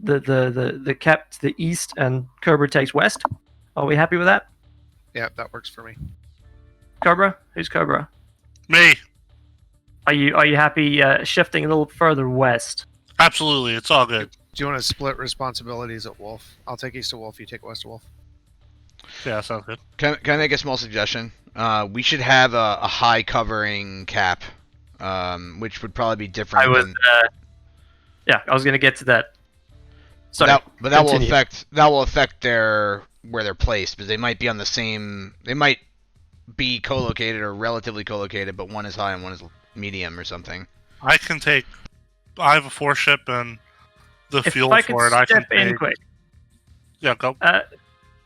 the cap to the east and Cobra takes west. Are we happy with that? Yeah, that works for me. Cobra? Who's Cobra? Me. Are you happy shifting a little further west? Absolutely, it's all good. Do you want to split responsibilities at Wolf? I'll take east of Wolf, you take west of Wolf. Yeah, sounds good. Can I make a small suggestion? We should have a high covering cap, which would probably be different. Yeah, I was gonna get to that. Sorry, but that will affect where they're placed, because they might be on the same. They might be co-located or relatively co-located, but one is high and one is medium or something. I have a 4-ship and the fuel for it. I can step in quick. Yeah, go.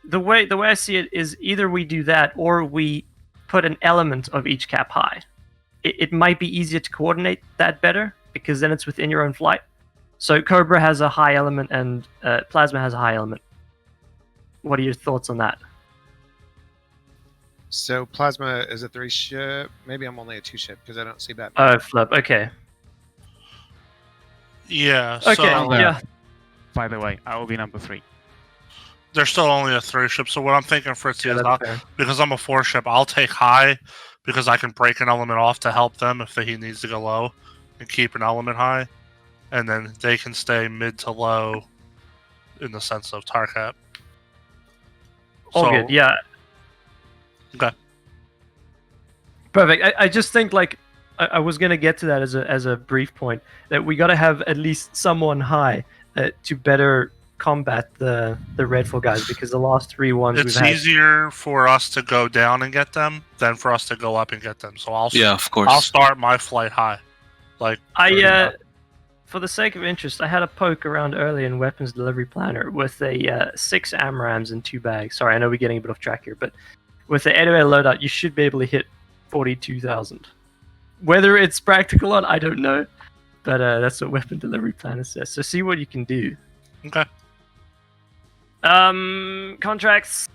The way I see it is either we do that or we put an element of each cap high. It might be easier to coordinate that better because then it's within your own flight. So Cobra has a high element and Plasma has a high element. What are your thoughts on that? So Plasma is a 3-ship. Maybe I'm only a 2-ship because I don't see that. Oh, flip. Okay. Yeah. Okay. So, yeah. By the way, I will be number 3. There's still only a 3-ship, so what I'm thinking, Fritzy, is because I'm a 4-ship, I'll take high because I can break an element off to help them if he needs to go low and keep an element high. And then they can stay mid to low in the sense of tar cap. All good, yeah. Okay. Perfect. I just think, like, I was going to get to that as a brief point, that we got to have at least someone high to better combat the Redfall guys, because the last 3 ones it's easier for us to go down and get them than for us to go up and get them. So of course. I'll start my flight high. Like for the sake of interest, I had a poke around earlier in Weapons Delivery Planner with a 6 AMRAAMs in 2 bags. Sorry, I know we're getting a bit off track here, but with the 808 loadout, you should be able to hit 42,000. Whether it's practical or not, I don't know, but that's what Weapon Delivery Planner says. So see what you can do. Okay. Contracts.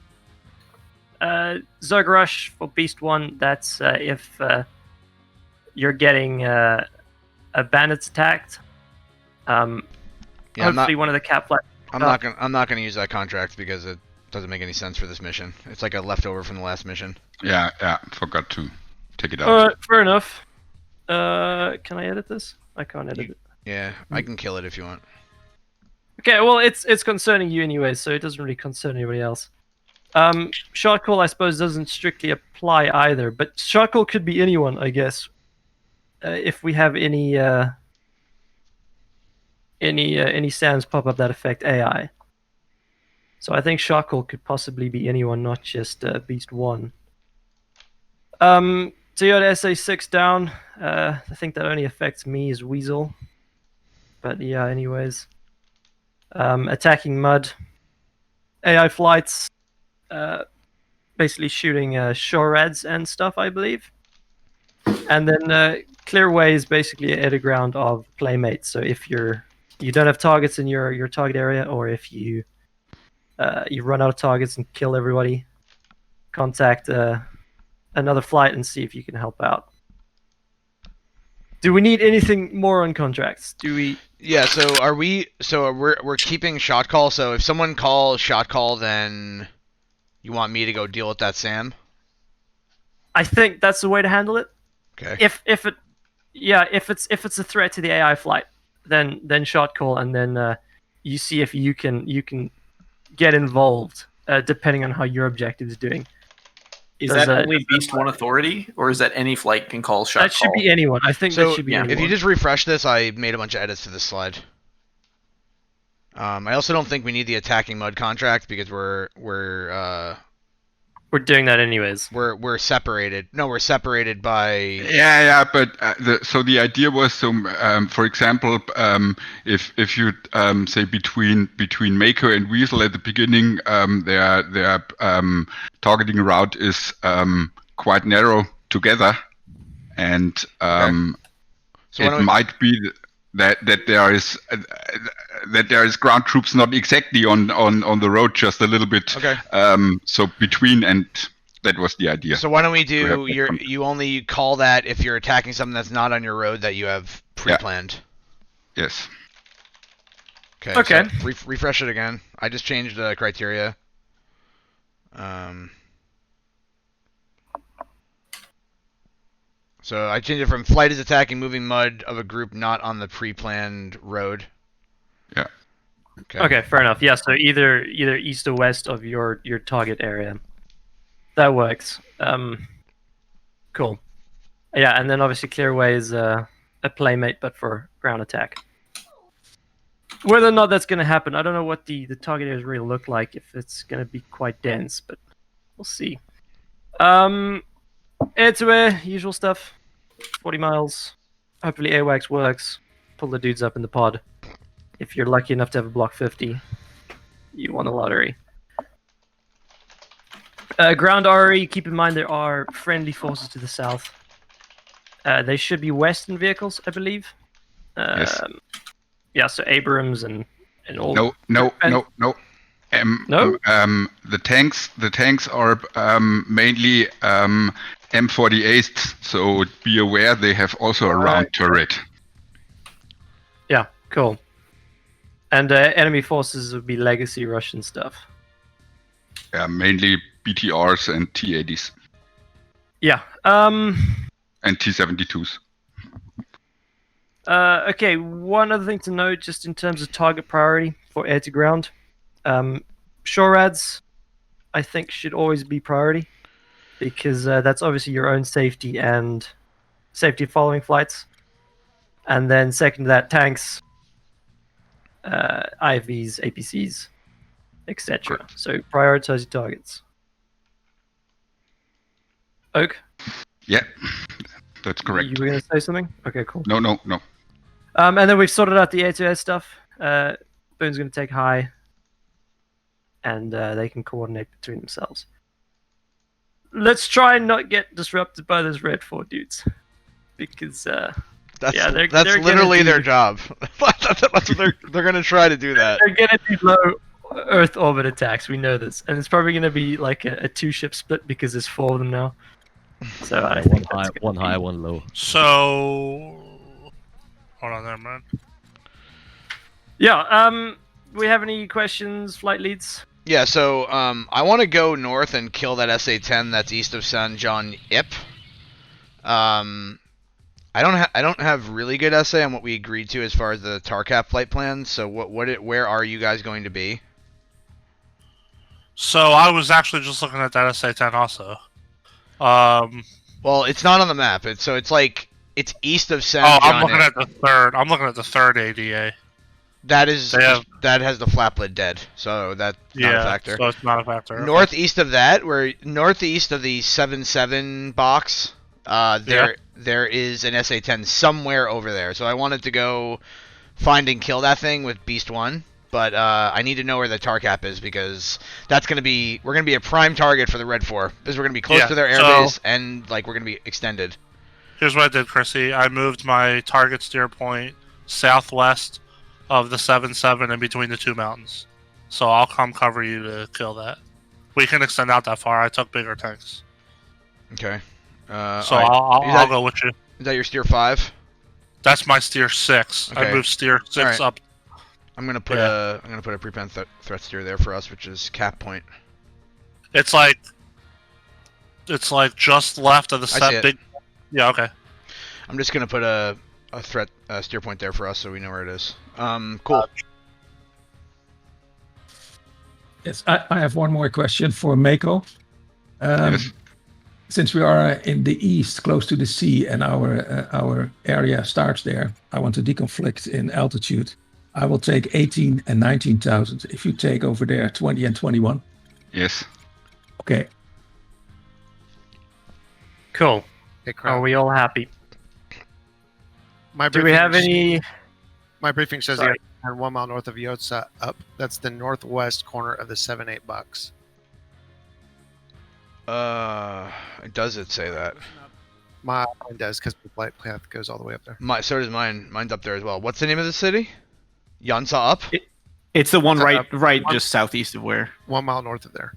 Zerg Rush for Beast 1. That's if you're getting bandits attacked. Hopefully one of the cap flight. I'm not gonna use that contract because it doesn't make any sense for this mission. It's like a leftover from the last mission. Yeah, forgot to take it out. Alright, fair enough. Can I edit this? I can't edit it. Yeah, I can kill it if you want. Okay, well, it's concerning you anyway, so it doesn't really concern anybody else. Shot call, I suppose, doesn't strictly apply either, but shot call could be anyone, I guess. If we have any sounds pop up that affect AI. So I think shot call could possibly be anyone, not just Beast 1. Toyota SA6 down. I think that only affects me as Weasel. But yeah, anyways. Attacking mud. AI flights. Basically shooting shore rads and stuff, I believe. And then clear way is basically an edge ground of playmates. So if you don't have targets in your target area, or if you run out of targets and kill everybody, contact another flight and see if you can help out. Do we need anything more on contracts? Do we? Yeah. So are we? So we're keeping shot call. So if someone calls shot call, then you want me to go deal with that SAM? I think that's the way to handle it. Okay. If it's a threat to the AI flight, then shot call, and then you see if you can get involved depending on how your objective is doing. Is that only Beast 1 authority, or is that any flight can call shot call? That should be anyone. I think that should be anyone. If you just refresh this, I made a bunch of edits to this slide. I also don't think we need the attacking mud contract because we're doing that anyways. We're separated. No, we're separated by. Yeah, but so the idea was, for example, if you say between Mako and Weasel at the beginning, their targeting route is quite narrow together, and So it might be that there is ground troops not exactly on the road, just a little bit. Okay. So between, and that was the idea. So why don't we do you only call that if you're attacking something that's not on your road that you have pre-planned? Yes. Okay. So refresh it again. I just changed the criteria. So I changed it from flight is attacking moving mud of a group not on the pre-planned road. Yeah. Okay, fair enough. Yeah, so either east or west of your target area. That works. Cool. Yeah, and then obviously clear away is a playmate, but for ground attack. Whether or not that's going to happen, I don't know what the target areas really look like. If it's going to be quite dense, but we'll see. Air to air, usual stuff. 40 miles. Hopefully AWACS works. Pull the dudes up in the pod. If you're lucky enough to have a block 50, you won the lottery. Ground RE, keep in mind there are friendly forces to the south. They should be Western vehicles, I believe. Yes. Yeah, so Abrams and all. No. No? The tanks are mainly M48s, so be aware they have also a round turret. Yeah, cool. And enemy forces would be legacy Russian stuff. Yeah, mainly BTRs and T80s. Yeah. And T72s. Okay, one other thing to note, just in terms of target priority for air to ground. SHORADs, I think, should always be priority, because that's obviously your own safety and safety of following flights. And then second to that, tanks, IFVs, APCs, etc. So prioritize your targets. Oak? Yeah, that's correct. You were going to say something? Okay, cool. No. And then we've sorted out the air-to-air stuff. Boone's going to take high, and they can coordinate between themselves. Let's try and not get disrupted by those Red 4 dudes, because that's they're literally their job. That's what they're gonna try to do that. They're going to do low Earth orbit attacks. We know this, and it's probably going to be like a 2-ship split because there's 4 of them now. So I think one high, one low. So hold on there, man. Yeah. We have any questions, flight leads? Yeah. So I want to go north and kill that SA-10 that's east of San John Ip. I don't have really good SA on what we agreed to as far as the TARCAP flight plan. So where are you guys going to be? So I was actually just looking at that SA-10 also. Well, it's not on the map. It's east of San John. I'm looking at the third. I'm looking at the third ADA. That has the flap lid dead, so that's not a factor. So it's not a factor. Northeast of that, northeast of the 7-7 box, there is an SA-10 somewhere over there. So I wanted to go find and kill that thing with Beast 1, but I need to know where the TARCAP is, because we're gonna be a prime target for the Red 4, because we're gonna be close to their airbase and we're gonna be extended. Here's what I did, Chrissy. I moved my target steer point southwest of the 7-7 in between the 2 mountains. So I'll come cover you to kill that. We can extend out that far. I took bigger tanks. Okay. So I'll go with you. Is that your steer 5? That's my steer 6. Okay. I moved steer 6 up. I'm gonna put a pre-planned threat steer there for us, which is cap point. It's like just left of the set big. Yeah. Okay. I'm just gonna put a threat steer point there for us, so we know where it is. Cool. Yes, I have one more question for Mako. Yes. Since we are in the east, close to the sea, and our area starts there, I want to deconflict in altitude. I will take 18 and 19,000. If you take over there 20 and 21. Yes. Okay. Cool. Hey, Are we all happy? My Do we have any? My briefing says Sorry. you are 1 mile north of Yotza up. That's the northwest corner of the 7-8 box. Does it say that? Mine does, because the flight path goes all the way up there. So does mine. Mine's up there as well. What's the name of the city? Yonsa up? It's the one right just southeast of where? 1 mile north of there.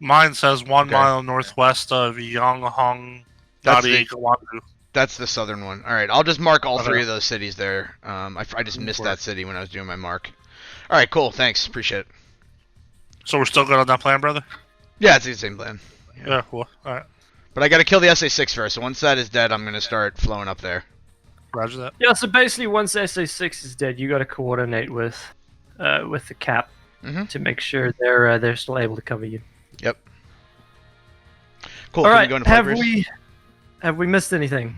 Mine says 1 mile northwest of Yonghong. That's the southern one. All right, I'll just mark all 3 of those cities there. I just missed that city when I was doing my mark. All right, cool. Thanks. Appreciate it. So we're still good on that plan, brother? Yeah, it's the same plan. Yeah, cool. All right. But I got to kill the SA6 first. So once that is dead, I'm going to start flowing up there. Roger that. Yeah, so basically once SA6 is dead, you got to coordinate with the cap to make sure they're still able to cover you. Yep. Cool. All Can right, we go into flight briefs? have we missed anything?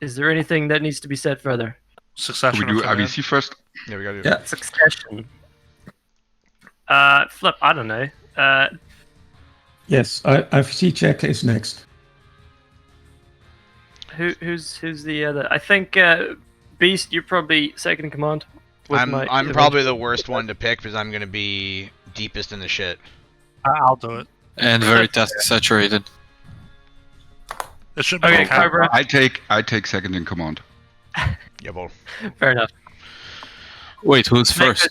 Is there anything that needs to be said further? Succession. Can we do IVC first? Yeah, we got to do Yeah. Succession. Flip, I don't know. Yes, IVC check is next. Who's the other? I think Beast, you're probably second in command. I'm probably the worst one to pick because I'm going to be deepest in the shit. I'll do it. And very task saturated. It should be Okay, okay. Cobra. I take second in command. Yeah, well. Fair enough. Wait, who's first?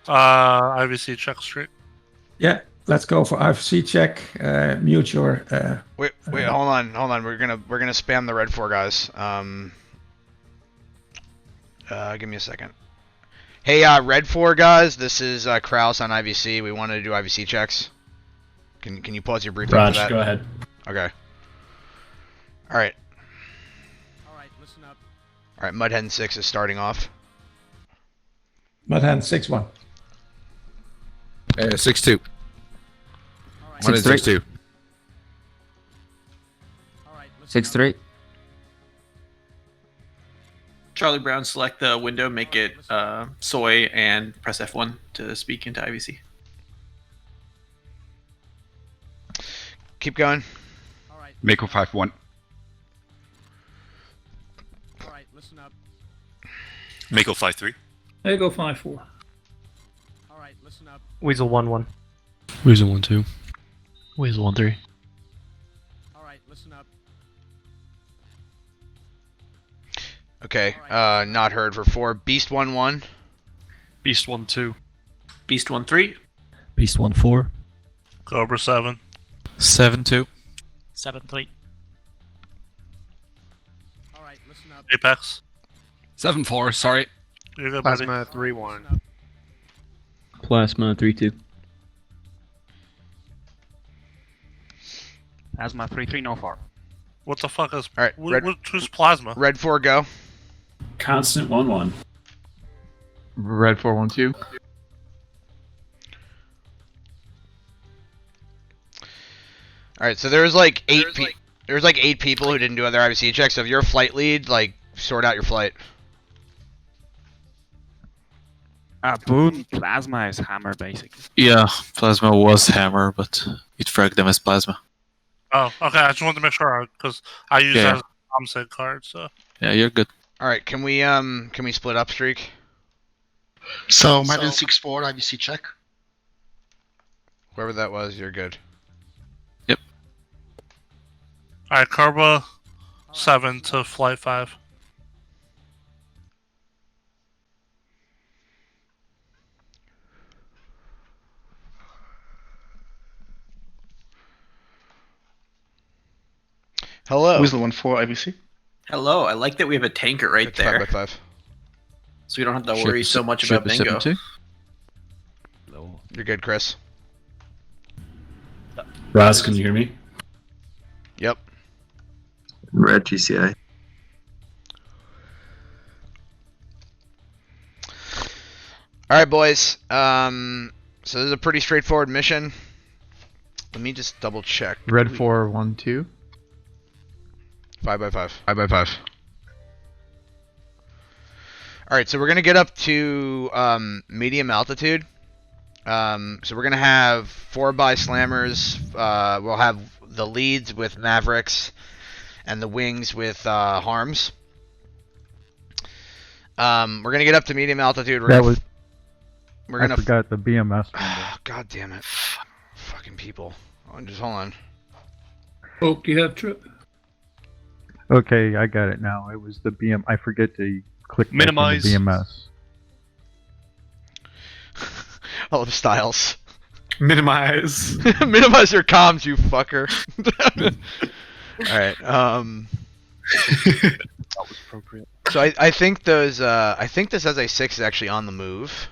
IVC check street. Yeah, let's go for IVC check. Mute your. Wait, hold on. We're gonna spam the red 4 guys. Give me a second. Hey, red 4 guys, this is Kraus on IVC. We wanted to do IVC checks. Can you pause your briefing for that? Go ahead. Okay. All right. All right, listen up. All right, Mudhen 6 is starting off. Mudhand 6-1. 6-2. All right, 6-2. all right, listen 6-3. Charlie Brown, select the window, make it soy, and press F1 to speak into IVC. Keep going. All right, Mako 5-1. all right, listen up. Mako 5-3. There you go, 5-4. All right, listen up. Weasel 1-1. Weasel 1-2. Weasel 1-3. All right, listen up. Okay, not heard for 4. Beast 1-1. Beast 1-2. Beast 1-3. Beast 1-4. Cobra 7. 7-2. 7-3. All right, listen up. Apex. 7-4, sorry. You're good, buddy. Plasma 3-1. Plasma 3-2. Asthma 3-3, no 4. What the fuck is... All right, red- who's Plasma? Red 4 go. Constant 1-1. Red 4-1-2. All right, so there's like 8 people who didn't do other IVC checks. So if you're a flight lead, like sort out your flight. Boon Plasma is hammer, basically. Yeah, Plasma was Hammer, but it fragged them as Plasma. Oh, okay. I just wanted to make sure because I use that as a comsig card. So Yeah, you're good. All right, can we split up streak? So, Madden 6-4, IVC check. Whoever that was, you're good. all right, Cobra 7 to flight 5. Hello. Weasel 1-4, IVC. Hello, I like that we have a tanker right It's there, 5x5. so we don't have to worry so much about Bingo. 7-2. You're good, Chris. Raz, can you hear me? Yep. Red GCI. All right, boys. So this is a pretty straightforward mission. Let me just double check. Red 4-1-2. 5x5. 5x5. All right, so we're gonna get up to medium altitude. So we're gonna have 4x slammers. We'll have the leads with Mavericks, and the wings with Harms. We're gonna get up to medium altitude. I forgot the BMS. God damn it! Fucking people. Just hold on. Oak, you have trip. Okay, I got it now. It was the BM. I forget to click Minimize. The BMS. All the styles. Minimize. Minimize your comms, you fucker. All right. That was appropriate. So I think those I think this SA6 is actually on the move.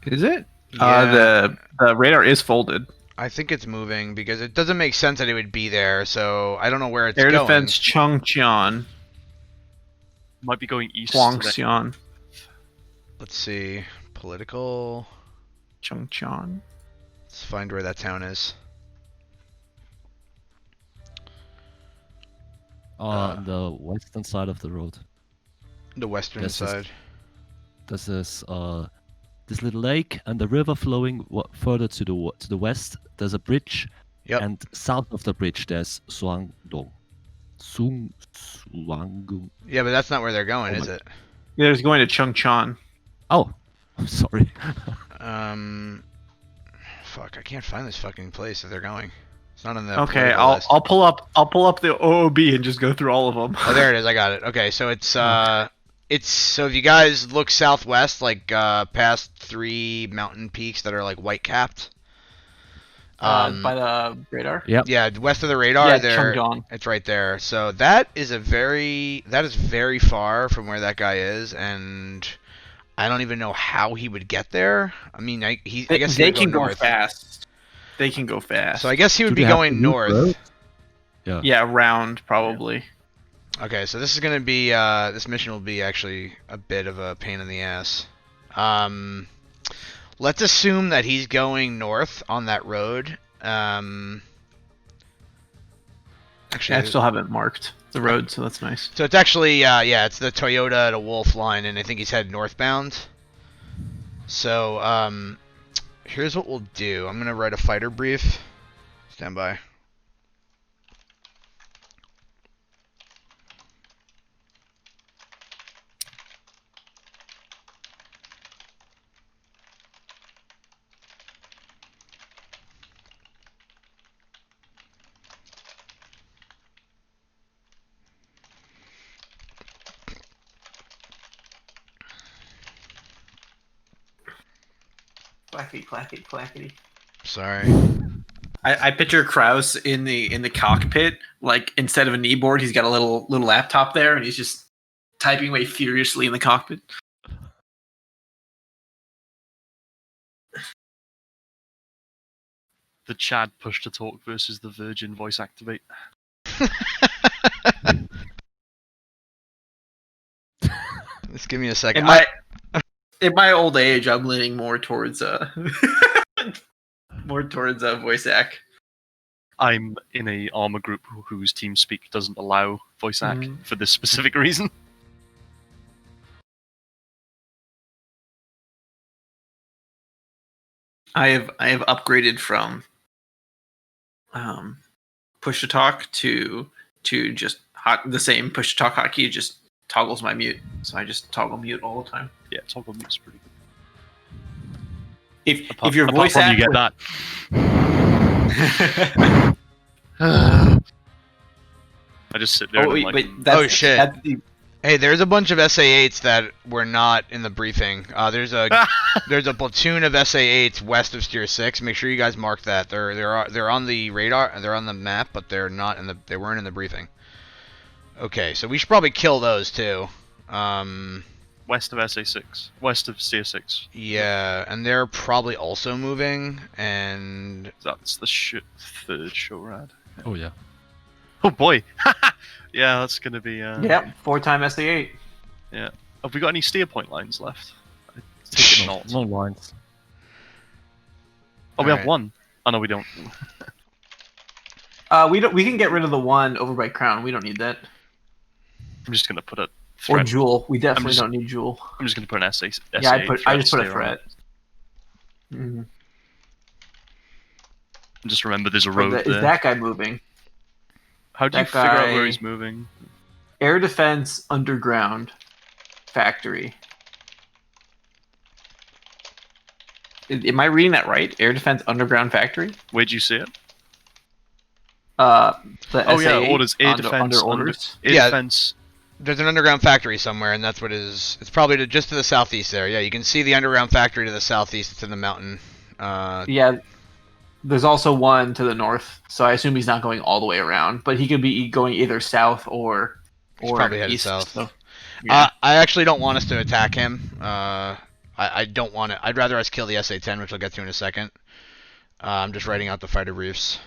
Is it? Yeah. The radar is folded. I think it's moving because it doesn't make sense that it would be there. So I don't know where it's Air going. defense Chongqian. Might be going east. Guangxian. Let's see. Political. Chongqian. Let's find where that town is. On the western side of the road. The western This is- side. This is this little lake and the river flowing further to the west. There's a bridge. Yep. And south of the bridge there's Suangdong. Suangdong. Yeah, but that's not where they're going, is it? Yeah, it's going to Chongqian. Oh, I'm sorry. Fuck, I can't find this fucking place that they're going. It's not on the. Okay, political list. I'll pull up the OOB and just go through all of them. Oh, there it is. I got it. Okay, so it's so if you guys look southwest, like past 3 mountain peaks that are like white capped. By the radar. Yep. Yeah, west of the radar. Yeah, there. Chongdong. It's right there. So that is very far from where that guy is, and I don't even know how he would get there. I mean, I guess he they would can go north. fast. They can go fast. So I guess he would Do be they have going to move north. road? Yeah. Yeah, round probably. Okay, so this is gonna be this mission will be actually a bit of a pain in the ass. Let's assume that he's going north on that road. Actually, I still haven't marked the road, so that's nice. so it's actually it's the Toyota to Wolf line, and I think he's headed northbound. So here's what we'll do. I'm gonna write a fighter brief. Stand by. Clackety, clackety, clackety. Sorry. I picture Kraus in the cockpit, like instead of a kneeboard, he's got a little laptop there, and he's just typing away furiously in the cockpit. The Chad push to talk versus the Virgin voice activate. Just give me a second. In my old age, I'm leaning more towards voice act. I'm in a armor group whose TeamSpeak doesn't allow voice act for this specific reason. I have upgraded from push to talk to just the same push to talk hotkey. It just toggles my mute, so I just toggle mute all the time. Yeah, toggle mute's pretty good. If your voice from act you get that. I just sit there. Oh, and wait, like, that's, Oh, shit. That's the, Hey, there's a bunch of SA8s that were not in the briefing. There's a platoon of SA8s west of Steer 6. Make sure you guys mark that. They're on the radar, they're on the map, but they weren't in the briefing. Okay, so we should probably kill those too. west of SA6, west of Steer 6. Yeah, and they're probably also moving, and That's the third SHORAD. Oh yeah. Oh boy. Yeah, that's gonna be. yep, 4-time SA8. Yeah. Have we got any steer point lines left? I take it not. No lines. Oh, we have Alright. one. Oh no, we don't. We can get rid of the one over by Crown. We don't need that. I'm just gonna put a Or threat. Jewel. We definitely just- don't need Jewel. I'm just gonna put an SA. Yeah, I just put a steer on threat. it. Mm-hmm. And just remember, there's a road Is there. that guy moving? How do you that figure out guy- where he's moving? Air Defense Underground Factory. Am I reading that right? Air Defense Underground Factory? Where'd you see it? The Oh yeah, SA8 orders. Air under defense. orders. Air Yeah. defense. there's an underground factory somewhere, and that's what it is. It's probably just to the southeast there. Yeah, you can see the underground factory to the southeast. It's in the mountain. Yeah, There's also one to the north, so I assume he's not going all the way around, but he could be going either south or He's probably headed east. south. So, yeah. I actually don't want us to attack him. I don't want to. I'd rather us kill the SA-10, which I'll get to in a second. I'm just writing out the fighter briefs.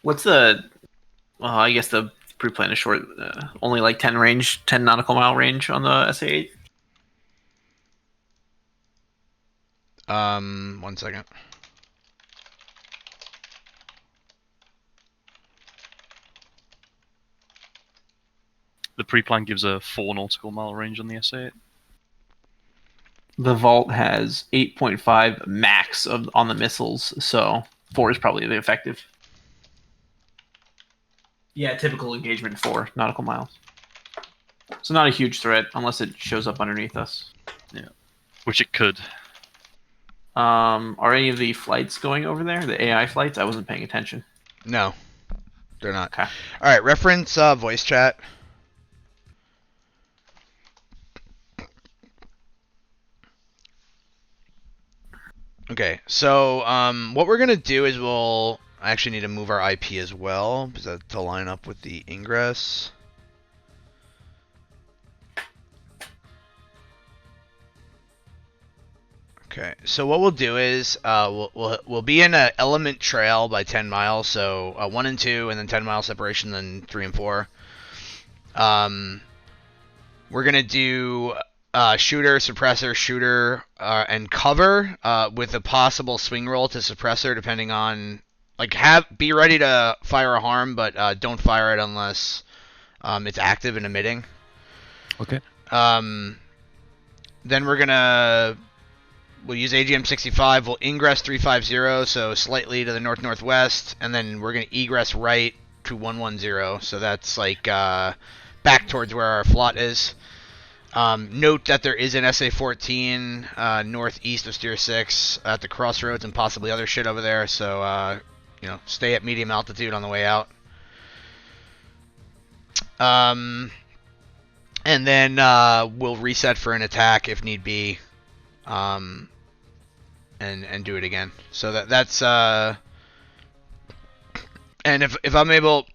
What's the? Well, I guess the pre-plan is short. Only like 10 nautical mile range on the SA-8. 1 second. The pre-plan gives a 4 nautical mile range on the SA-8. The Vault has 8.5 max on the missiles, so 4 is probably the effective. Yeah, typical engagement 4 nautical miles. So not a huge threat unless it shows up underneath us. Yeah, which it could. Are any of the flights going over there? The AI flights? I wasn't paying attention. No, they're not. Okay. All right, reference voice chat. Okay, so what we're gonna do is I actually need to move our IP as well to line up with the ingress. Okay, so what we'll do is we'll be in a element trail by 10 miles, so 1 and 2, and then 10 mile separation, then 3 and 4. We're gonna do shooter, suppressor, shooter, and cover with a possible swing roll to suppressor, depending on be ready to fire a harm, but don't fire it unless it's active and emitting. Okay. Then we'll use AGM 65. We'll ingress 350, so slightly to the northwest, and then we're gonna egress right to 110. So that's like back towards where our flot is. Note that there is an SA-14 northeast of Steer 6 at the crossroads and possibly other shit over there, so stay at medium altitude on the way out. And then we'll reset for an attack if need be, and do it again. So that's and if I'm able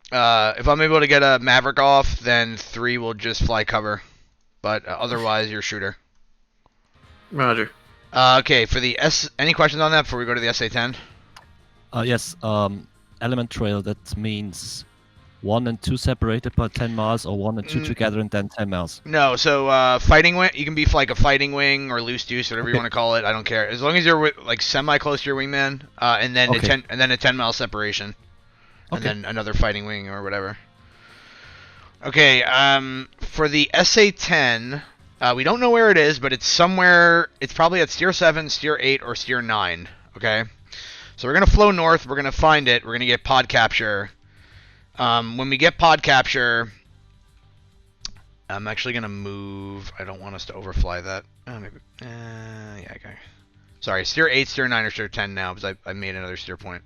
to get a Maverick off, then 3 will just fly cover. But otherwise, you're shooter. Roger. Okay, for the any questions on that before we go to the SA-10? Yes. Element trail. That means 1 and 2 separated by 10 miles, or 1 and 2 together and then 10 miles. No. So fighting wing. You can be like a fighting wing or loose deuce, whatever you want to call it. I don't care, as long as you're like semi close to your wingman, and then a 10 mile separation, and then another fighting wing or whatever. Okay, for the SA-10, we don't know where it is, but it's somewhere. It's probably at Steer 7, Steer 8, or Steer 9. Okay, so we're gonna flow north. We're gonna find it. We're gonna get pod capture. When we get pod capture, I'm actually gonna move. I don't want us to overfly that. Maybe. Yeah. Okay. Sorry, Steer 8, Steer 9, or Steer 10 now because I made another steer point.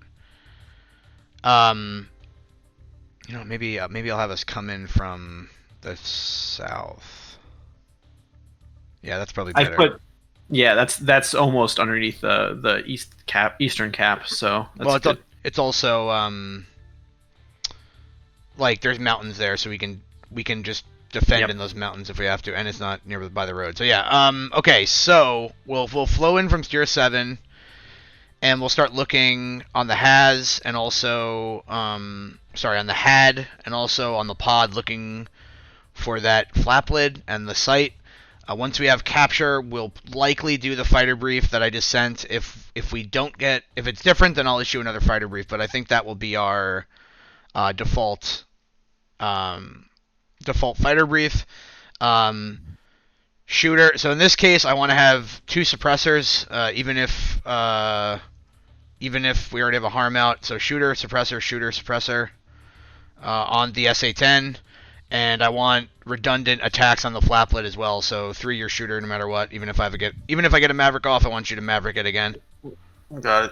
Maybe I'll have us come in from the south. Yeah, that's probably better. That's almost underneath the eastern cap. So that's good. It's also like there's mountains there, so we can just defend in those mountains if we have to, and it's not by the road. So yeah. Okay, so we'll flow in from Steer 7. And we'll start looking on the HAZ and also, on the HAD and also on the pod, looking for that flap lid and the sight. Once we have capture, we'll likely do the fighter brief that I just sent. If it's different, then I'll issue another fighter brief. But I think that will be our default fighter brief. Shooter. So in this case, I want to have 2 suppressors, even if we already have a harm out. So shooter, suppressor on the SA-10. And I want redundant attacks on the flaplet as well. So 3 your shooter no matter what. Even if I get a Maverick off, I want you to Maverick it again. Got it.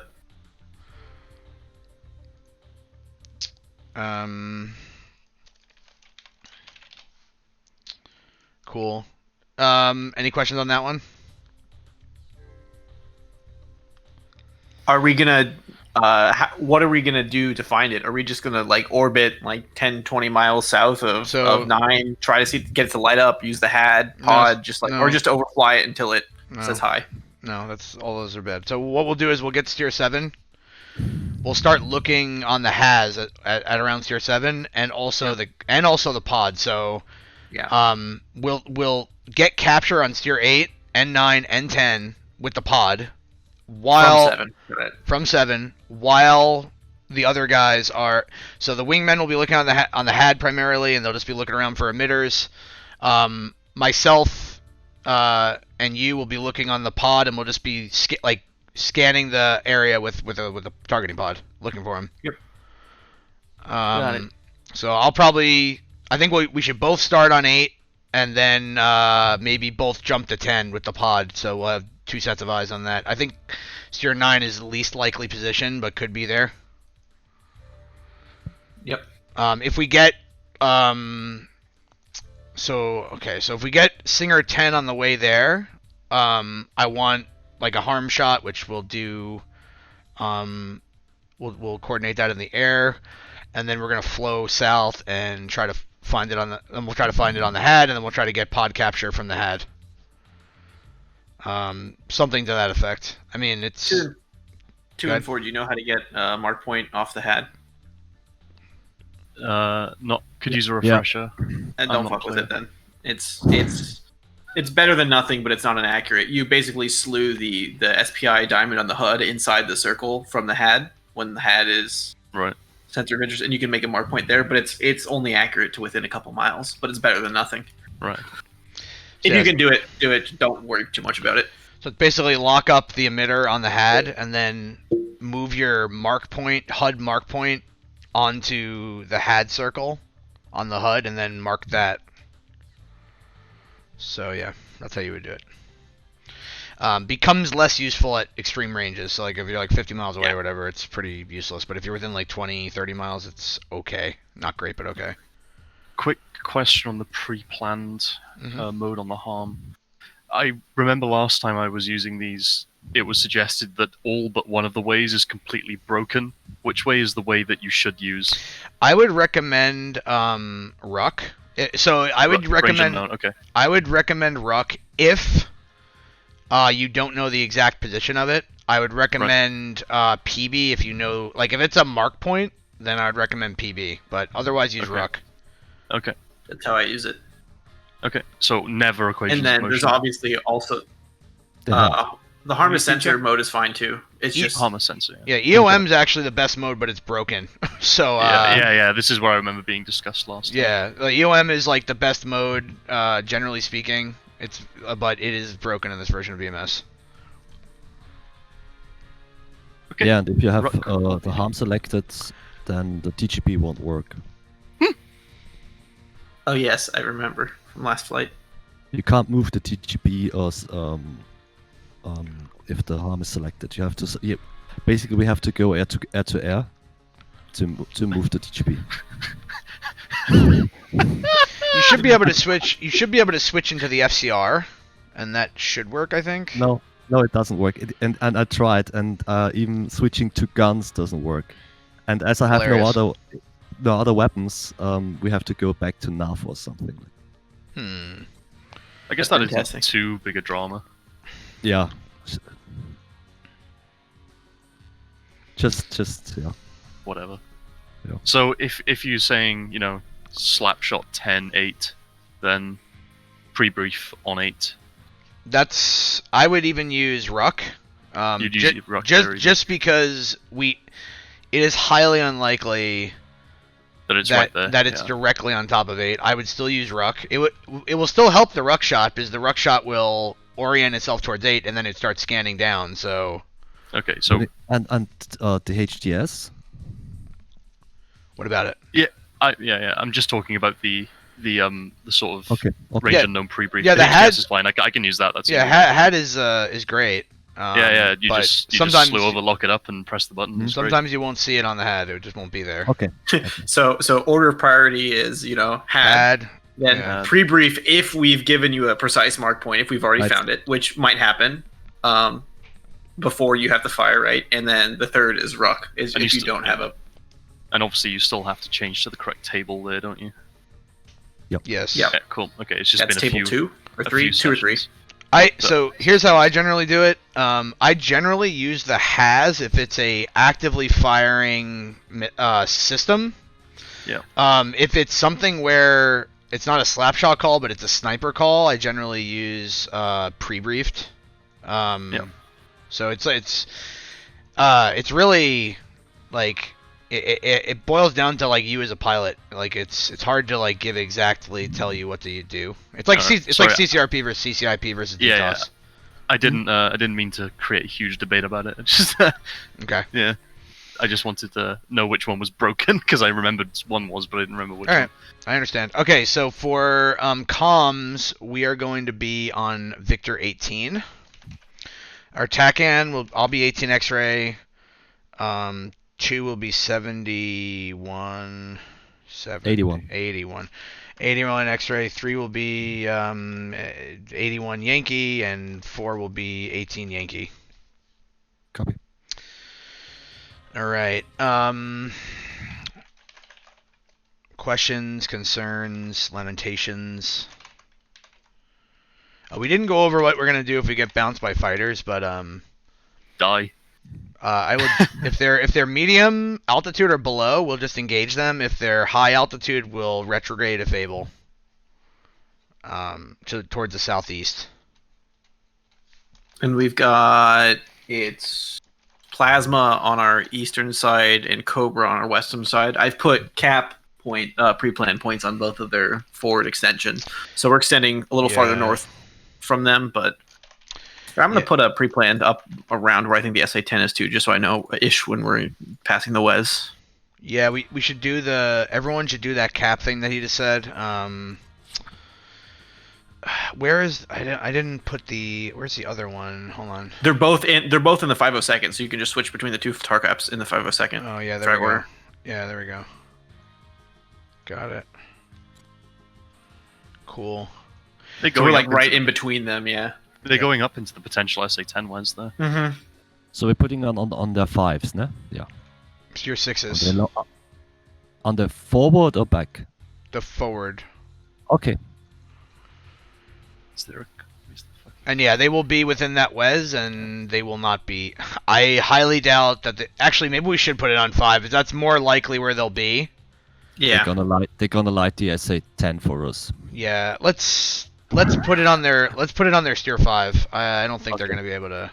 Cool. Any questions on that one? Are we gonna? What are we gonna do to find it? Are we just gonna like orbit like 10, 20 miles south of 9? Try to get it to light up. Use the HAD pod, or just overfly it until it says hi. No, that's all. Those are bad. So what we'll do is we'll get Steer 7. We'll start looking on the HAS at around Steer 7, and also the pod. So we'll get capture on Steer 8, N9, N10 with the pod. From 7, while the other guys are, so the wingmen will be looking on the HAD primarily, and they'll just be looking around for emitters. Myself and you will be looking on the pod, and we'll just be scanning the area with a targeting pod, looking for them. Yep. Got it. So I think we should both start on 8, and then maybe both jump to 10 with the pod, so we'll have 2 sets of eyes on that. I think Steer 9 is the least likely position, but could be there. Yep. If we get so if we get Singer 10 on the way there, I want like a harm shot, which we'll do. We'll coordinate that in the air, and then we're gonna flow south and try to find it on the. And we'll try to find it on the HAD, and then we'll try to get pod capture from the HAD. Something to that effect. I mean, it's 2 and 4. Do you know how to get mark point off the HAD? Could use a refresher. And don't fuck with it then. It's better than nothing, but it's not inaccurate. You basically slew the SPI diamond on the HUD inside the circle from the HAD when the HAD is center of interest, and you can make a mark point there, but it's only accurate to within a couple miles, but it's better than nothing. Right. If you can do it. Don't worry too much about it. So basically lock up the emitter on the HAD, and then move your HUD mark point onto the HAD circle on the HUD, and then mark that. So yeah, that's how you would do it. Becomes less useful at extreme ranges. So like if you're like 50 miles away or whatever, it's pretty useless. But if you're within like 20, 30 miles, it's okay. Not great, but okay. Quick question on the pre-planned mode on the harm. I remember last time I was using these, it was suggested that all but one of the ways is completely broken. Which way is the way that you should use? I would recommend Ruck. So I would recommend. I would recommend Ruck if you don't know the exact position of it. I would recommend PB if you know, like if it's a mark point, then I'd recommend PB. But otherwise, use Ruck. Okay. That's how I use it. Okay, so never equations. And then there's obviously also the harm sensor mode is fine too. It's just harm sensor. Yeah, EOM is actually the best mode, but it's broken. So yeah. This is where I remember being discussed last time. Yeah, EOM is like the best mode, generally speaking. But it is broken in this version of BMS. Okay. Yeah, and if you have the harm selected, then the TGP won't work. Oh yes, I remember from last flight. You can't move the TGP if the harm is selected. You have to basically we have to go air to air to move the TGP. You should be able to switch. You should be able to switch into the FCR, and that should work. I think. No, it doesn't work. And I tried, and even switching to guns doesn't work. And as I have no other weapons, we have to go back to NAV or something. I guess that isn't too big a drama. Yeah. Just yeah. Whatever. Yeah. So if you're saying, slapshot 10-8, then pre-brief on 8. I would even use Ruck. You'd use Ruck just because it is highly unlikely that it's right there. That it's directly on top of 8. I would still use Ruck. It will still help the Ruck shot, because the Ruck shot will orient itself towards 8, and then it starts scanning down. So. Okay, so and the HDS. What about it? Yeah. I'm just talking about the sort of range unknown pre-brief. Yeah, the HAD is fine. I can use that. That's HAD is great. You just slew over, lock it up, and press the button. Sometimes you won't see it on the HAD; it just won't be there. Okay. So order of priority is HAD. Then pre-brief if we've given you a precise mark point, if we've already found it, which might happen. before you have to fire, right? And then the third is ruck, is And if you still- don't have a. And obviously, you still have to change to the correct table there, don't you? Yes. Yep. Yeah, cool. Okay, it's just That's been a table few. 2 or a 3, few 2 or 3. sessions. So here's how I generally do it. I generally use the has if it's a actively firing system. Yeah. If it's something where it's not a slapshot call, but it's a sniper call, I generally use pre-briefed. So it's really like it boils down to like you as a pilot. Like it's hard to like tell you what to do. It's like like CCRP versus CCIP versus DDoS. Yeah. I didn't mean to create a huge debate about it. Just Okay. Yeah. I just wanted to know which one was broken because I remembered one was, but I didn't remember which All one. right, I understand. Okay, so for comms, we are going to be on Victor 18. Our TACAN I'll be 18 X-ray. 2 will be 71. 81. 81 X-ray. 3 will be 81 Yankee, and 4 will be 18 Yankee. Copy. All right. Questions, concerns, lamentations. We didn't go over what we're gonna do if we get bounced by fighters, but Die. I would if they're medium altitude or below, we'll just engage them. If they're high altitude, we'll retrograde if able. Towards the southeast. And we've got it's Plasma on our eastern side and Cobra on our western side. I've put cap point pre-planned points on both of their forward extension, so we're extending a little farther north from them. But I'm going to put a pre-planned up around where I think the SA-10 is too, just so I know ish when we're passing the Wes. Yeah, we should do everyone should do that cap thing that he just said. Where is I didn't put where's the other one? Hold on. They're both in the 502nd, so you can just switch between the two tar caps in the 502nd. Oh yeah, there we go. Yeah, there we go. Got it. Cool. So we're like right in between them, yeah. They're going up into the potential SA-10 ones there. Mm-hmm. So we're putting on their 5s, no? Yeah. It's your 6s. On the forward or back? The forward. Okay. And yeah, they will be within that Wes, and they will not be. I highly doubt that. Actually, maybe we should put it on 5, because that's more likely where they'll be. Yeah. They're gonna light the SA-10 for us. Yeah, let's put it on their steer 5. I don't think they're gonna be able to.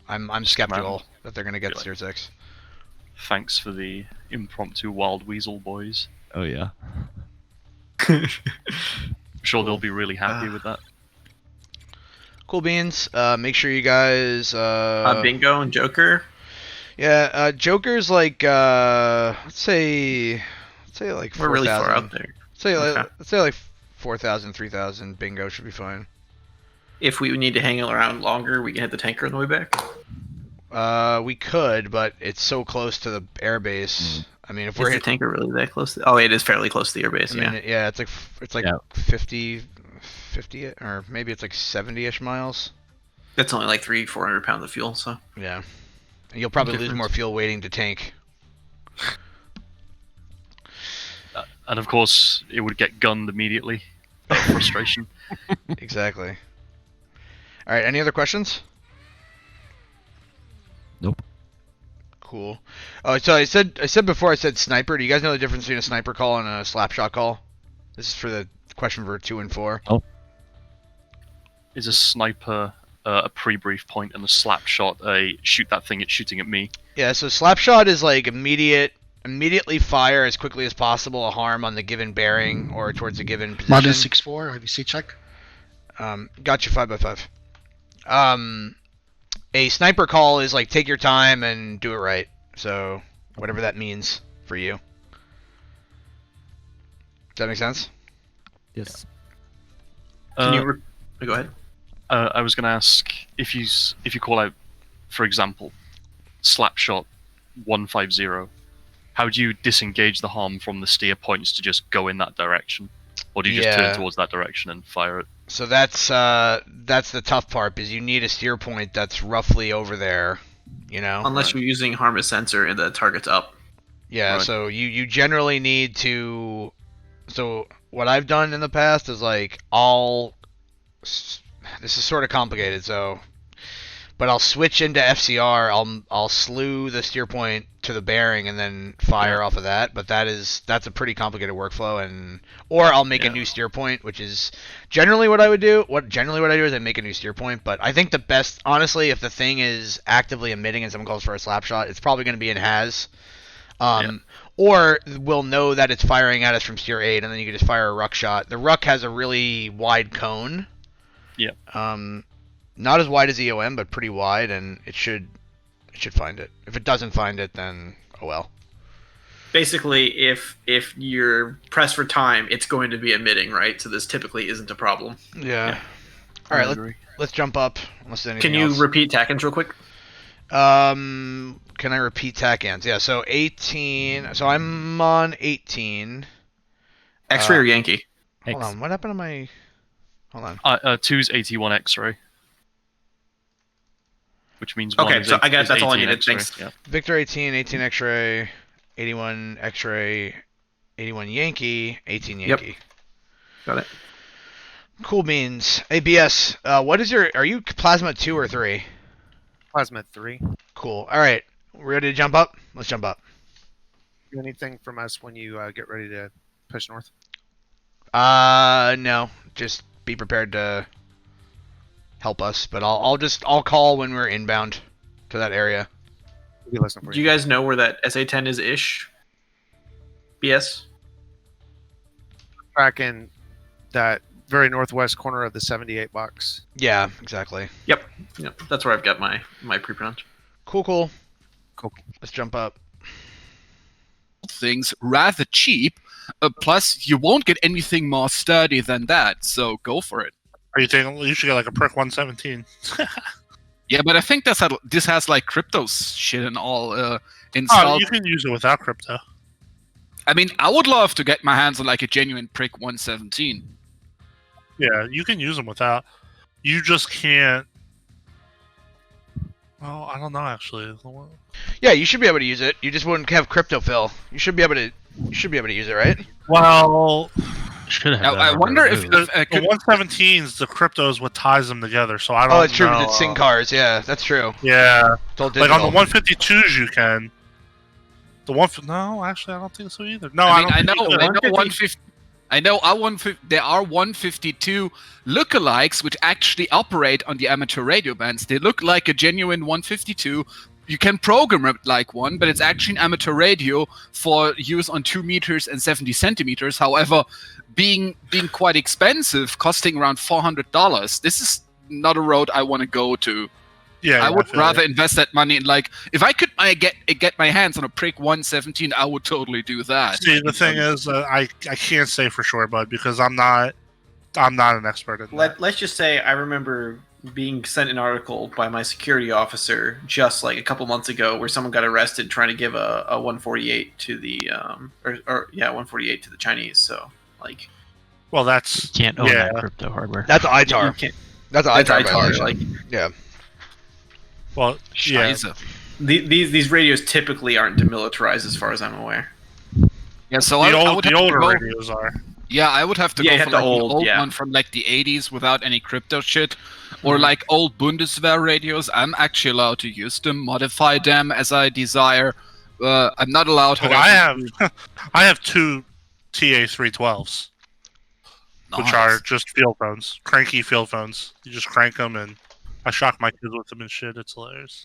I'm skeptical that they're gonna get steer 6. Thanks for the impromptu wild weasel, boys. Oh yeah. I'm sure they'll be really happy with that. Cool beans. Make sure you guys. Bingo and Joker. Yeah, Joker's like let's say like 4,000. We're really far out there. Let's say like 4,000, 3,000. Bingo should be fine. If we need to hang around longer, we can hit the tanker on the way back. We could, but it's so close to the airbase. I mean, if we're the tanker really that close? Oh, it is fairly close to the airbase. I mean, yeah, it's like 50, or maybe it's like 70-ish miles. That's only like 300-400 pounds of fuel, so yeah, and you'll probably lose more fuel waiting to tank. And of course, it would get gunned immediately. Out of frustration. Exactly. All right. Any other questions? Nope. Cool. Oh, so I said before I said sniper. Do you guys know the difference between a sniper call and a slapshot call? This is for the question for 2 and 4. Oh. Is a sniper a pre-brief point and a slapshot a shoot that thing it's shooting at me? Yeah. So slapshot is like immediately fire as quickly as possible a harm on the given bearing or towards a given position. Modern 6-4, IBC check. Got you 5x5. A sniper call is like take your time and do it right. So whatever that means for you. Does that make sense? Yes. Can you go ahead? I was going to ask if you call out, for example, slapshot 150. How do you disengage the harm from the steer points to just go in that direction, or do you just turn towards that direction and fire it? So that's the tough part, because you need a steer point that's roughly over there, you know? Unless you're using harmless sensor and the target's up. Yeah, Right. so you generally need to... So what I've done in the past is like, this is sort of complicated, but I'll switch into FCR, I'll slew the steer point to the bearing and then fire off of that, but that's a pretty complicated workflow, or I'll make a new steer point, which is generally what I would do. What I do is I make a new steer point, but I think the best, honestly, if the thing is actively emitting and someone calls for a slap shot, it's probably going to be in HAZ. Or we'll know that it's firing at us from steer 8, and then you can just fire a ruck shot. The ruck has a really wide cone. Yeah. Not as wide as EOM, but pretty wide, and it should find it. If it doesn't find it, then oh well. Basically, if you're pressed for time, it's going to be emitting, right? So this typically isn't a problem. Yeah. All right, let's jump up. Unless there's anything Can you else. repeat TACANs real quick? Can I repeat TACANs? Yeah, so 18. So I'm on 18. X-ray or Yankee? Hold on, what happened to my... Hold on. 2's 81 X-ray. Which means Okay, one is so I guess is that's all I 18 needed, X-ray. thanks. Yeah. Victor 18, 18 X-ray, 81 X-ray, 81 Yankee, 18 Yankee. Yep. Got it. Cool beans. ABS, what is your... Are you Plasma 2 or 3? Plasma 3. Cool. All right. Ready to jump up? Let's jump up. Anything from us when you get ready to push north? No. Just be prepared to help us, but I'll call when we're inbound to that area. We'll be listening for Do you guys know where that SA-10 is ish? BS? Tracking that very northwest corner of the 78 box. Yeah, exactly. Yep. That's where I've got my pre-punch. Cool. Let's jump up. Things rather cheap. Plus, you won't get anything more sturdy than that. So go for it. Are you taking? You should get like a Prick 117. Yeah, but I think this has like crypto shit and all installed. Oh, you can use it without crypto. I mean, I would love to get my hands on like a genuine Prick 117. Yeah, you can use them without. You just can't. Oh, I don't know actually. Yeah, you should be able to use it. You just wouldn't have crypto fill. You should be able to use it, right? Well, should have. Now, I wonder if the 117s, the crypto is what ties them together. So I don't. Oh, that's true. know. It's sync cars. Yeah, that's true. Yeah, It's all like on the digital. 152s you can. The one. No, actually, I don't think so either. No, I mean, I don't know think you can. 150. I know there are 152 lookalikes which actually operate on the amateur radio bands. They look like a genuine 152. You can program it like one, but it's actually an amateur radio for use on 2 meters and 70 centimeters. However, being quite expensive, costing around $400. This is not a road I want to go to. Yeah, I would rather invest that money in, like, if I could get my hands on a Prick 117, I would totally do that. See, the thing is, I can't say for sure, bud, because I'm not an expert in that. Let's just say I remember being sent an article by my security officer just like a couple months ago where someone got arrested trying to give a 148 to the 148 to the Chinese. So like, well, that's can't own that crypto hardware. That's ITAR. That's an ITAR violation. Like, yeah. Well, yeah. These radios typically aren't demilitarized as far as I'm aware. Yeah, so the I would have older to go, radios are. Yeah, I would have to Yeah, go you for have like the the old- old yeah. one from like the 80s without any crypto shit. Or like old Bundeswehr radios. I'm actually allowed to use them, modify them as I desire. I'm not allowed. Look, however, I have 2 TA312s, which Nice. are just field phones, cranky field phones. You just crank them, and I shock my kids with them and shit. It's hilarious.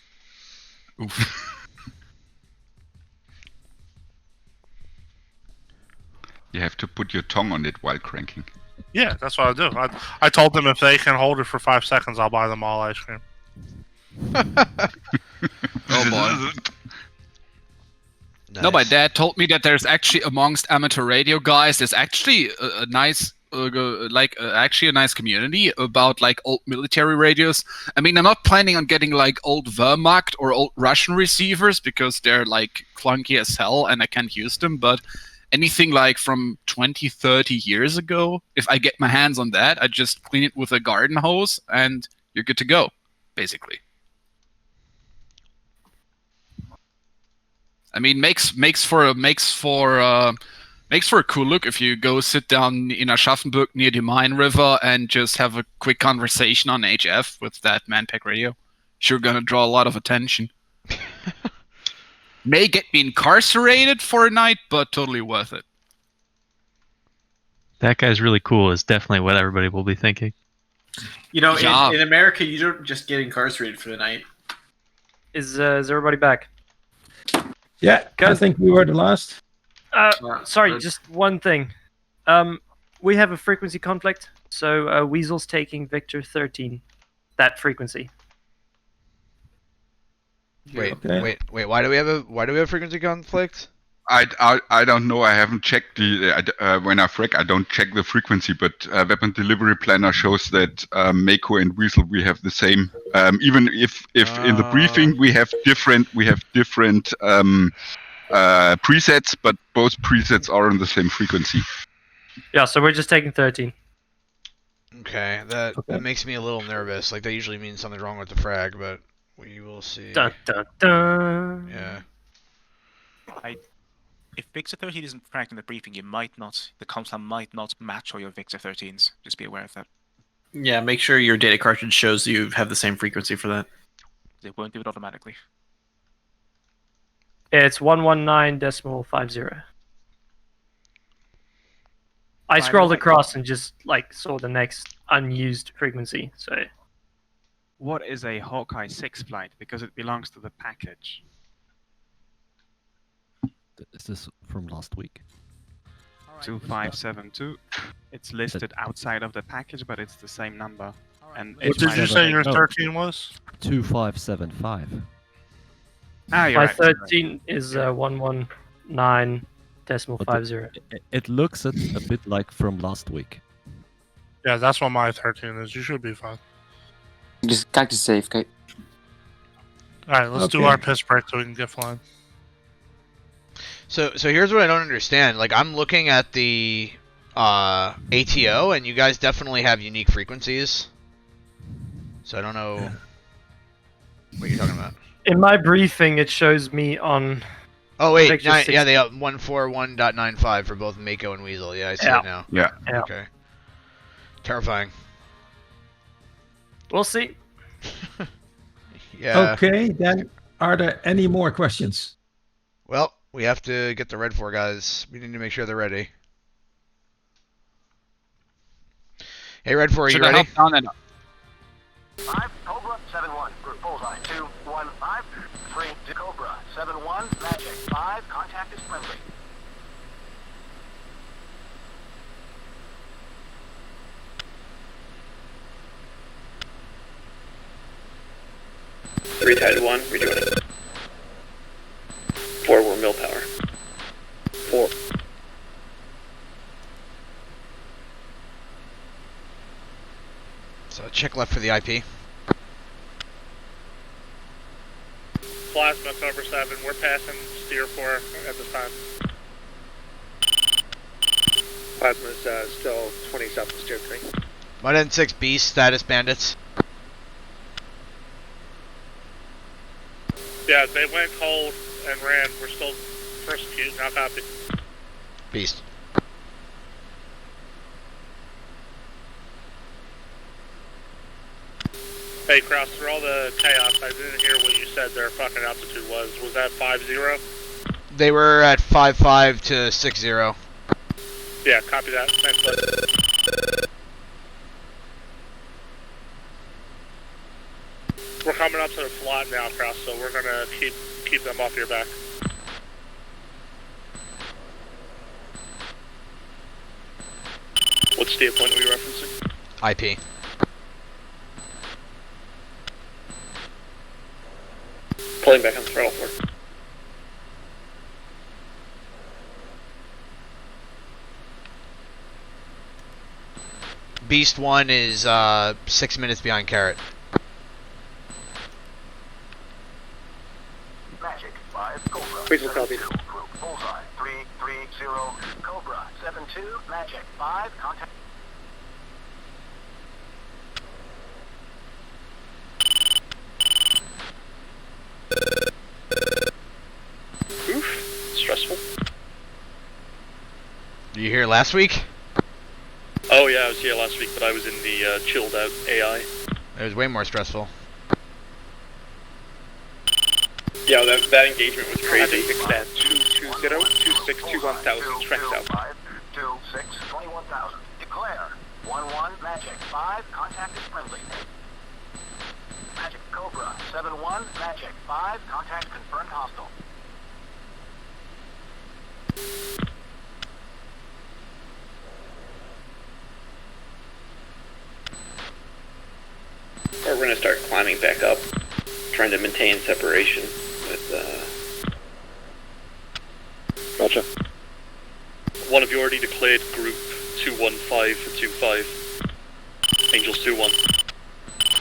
You have to put your tongue on it while cranking. Yeah, that's what I do. I told them if they can hold it for 5 seconds, I'll buy them all ice cream. Oh boy. No, my dad told me that there's actually amongst amateur radio guys, there's actually a nice, actually a nice community about like old military radios. I mean, I'm not planning on getting like old Wehrmacht or old Russian receivers because they're like clunky as hell and I can't use them. But anything like from 20, 30 years ago, if I get my hands on that, I just clean it with a garden hose and you're good to go, basically. I mean, makes for a cool look if you go sit down in Aschaffenburg near the Main River and just have a quick conversation on HF with that manpack radio. Sure gonna draw a lot of attention. May get me incarcerated for a night, but totally worth it. That guy's really cool is definitely what everybody will be thinking. You know, in America, you don't just get incarcerated for the night. Is everybody back? Yeah, I think we were the last. Sorry, just one thing. We have a frequency conflict, so Weasel's taking Victor 13, that frequency. Wait. Why do we have a frequency conflict? I don't know. I haven't checked the when I frag. I don't check the frequency, but Weapon Delivery Planner shows that Mako and Weasel we have the same. Even if in the briefing we have different presets, but both presets are on the same frequency. Yeah, so we're just taking 13. Okay, that makes me a little nervous. Like that usually means something's wrong with the frag, but we will see. Dun, dun, dun. Yeah. If Victor 13 isn't fragged in the briefing, the comslam might not match all your Victor 13s. Just be aware of that. Yeah, make sure your data cartridge shows you have the same frequency for that. They won't do it automatically. It's 119.50. I scrolled across and just saw the next unused frequency. So, what is a Hawkeye 6 flight? Because it belongs to the package. Is this from last week? 2572. It's listed outside of the package, but it's the same number. And what did you say your 13 was? 2575. Ah, you're my right. 13 is 119.50. It looks a bit like from last week. Yeah, that's what my 13 is. You should be fine. Just back to safe, okay? Alright, let's do our piss break so we can get flying. So here's what I don't understand. Like I'm looking at the ATO, and you guys definitely have unique frequencies. So I don't know what you're talking about. In my briefing, it shows me on. Oh wait, yeah, they have 141.95 for both Mako and Weasel. Yeah, I see it now. Yeah. Okay. Terrifying. We'll see. Yeah. Okay, then are there any more questions? Well, we have to get the Red 4 guys. We need to make sure they're ready. Hey, Red 4, are you ready? 5 Cobra 7-1 group bullseye 2-1-5 3 Cobra 7-1 magic 5 contact is friendly. Three Tide 1, we're doing it. 4, we're mill power. 4. So check left for the IP. Plasma cover 7, we're passing steer 4 at this time. Plasma's still 20 south of steer 3. Mud N6 Beast, status bandits. Yeah, they went cold and ran. We're still persecuting. Now copy. Beast. Hey, Kraus, through all the chaos, I didn't hear what you said their fucking altitude was. Was that 50? They were at 55 to 60. Yeah, copy that. Same place. We're coming up to the slot now, Kraus, so we're gonna keep them off your back. What state point are we referencing? IP. Pulling back on the throttle 4. Beast 1 is 6 minutes behind Carrot. Magic 5 Cobra Weasel copy. group bullseye 3-3 30. Cobra 72. Magic 5. Contact. Oof. Stressful. Were you here last week? Oh yeah, I was here last week, but I was in the chilled out AI. It was way more stressful. Yeah, that engagement was crazy. Extend 220 262 1000 strength south. 26 21,000. Declare 1-1 Magic 5. Contact is friendly. Magic Cobra 7-1 Magic 5. Contact confirmed hostile. We're gonna start climbing back up, trying to maintain separation with. Gotcha. One of you already declared group 215 for 25. Angels 2-1.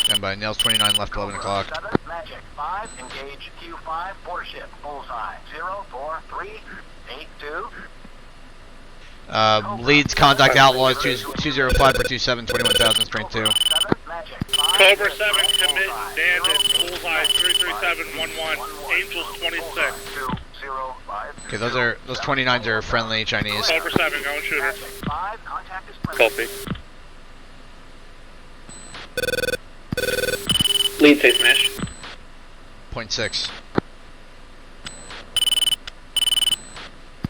Stand by. Nails 29 left 11 o'clock. 7 Magic 5. Engage Q5 4 ship. Bullseye 04382. Leads contact outlaws 205 for 27 21,000 strength 2. Cobra 7 commit bandits. Bullseye 33711. Angels 26. Okay, those 29s are friendly Chinese. Cobra 7 going shooter. Copy. Lead say smash. 0.6.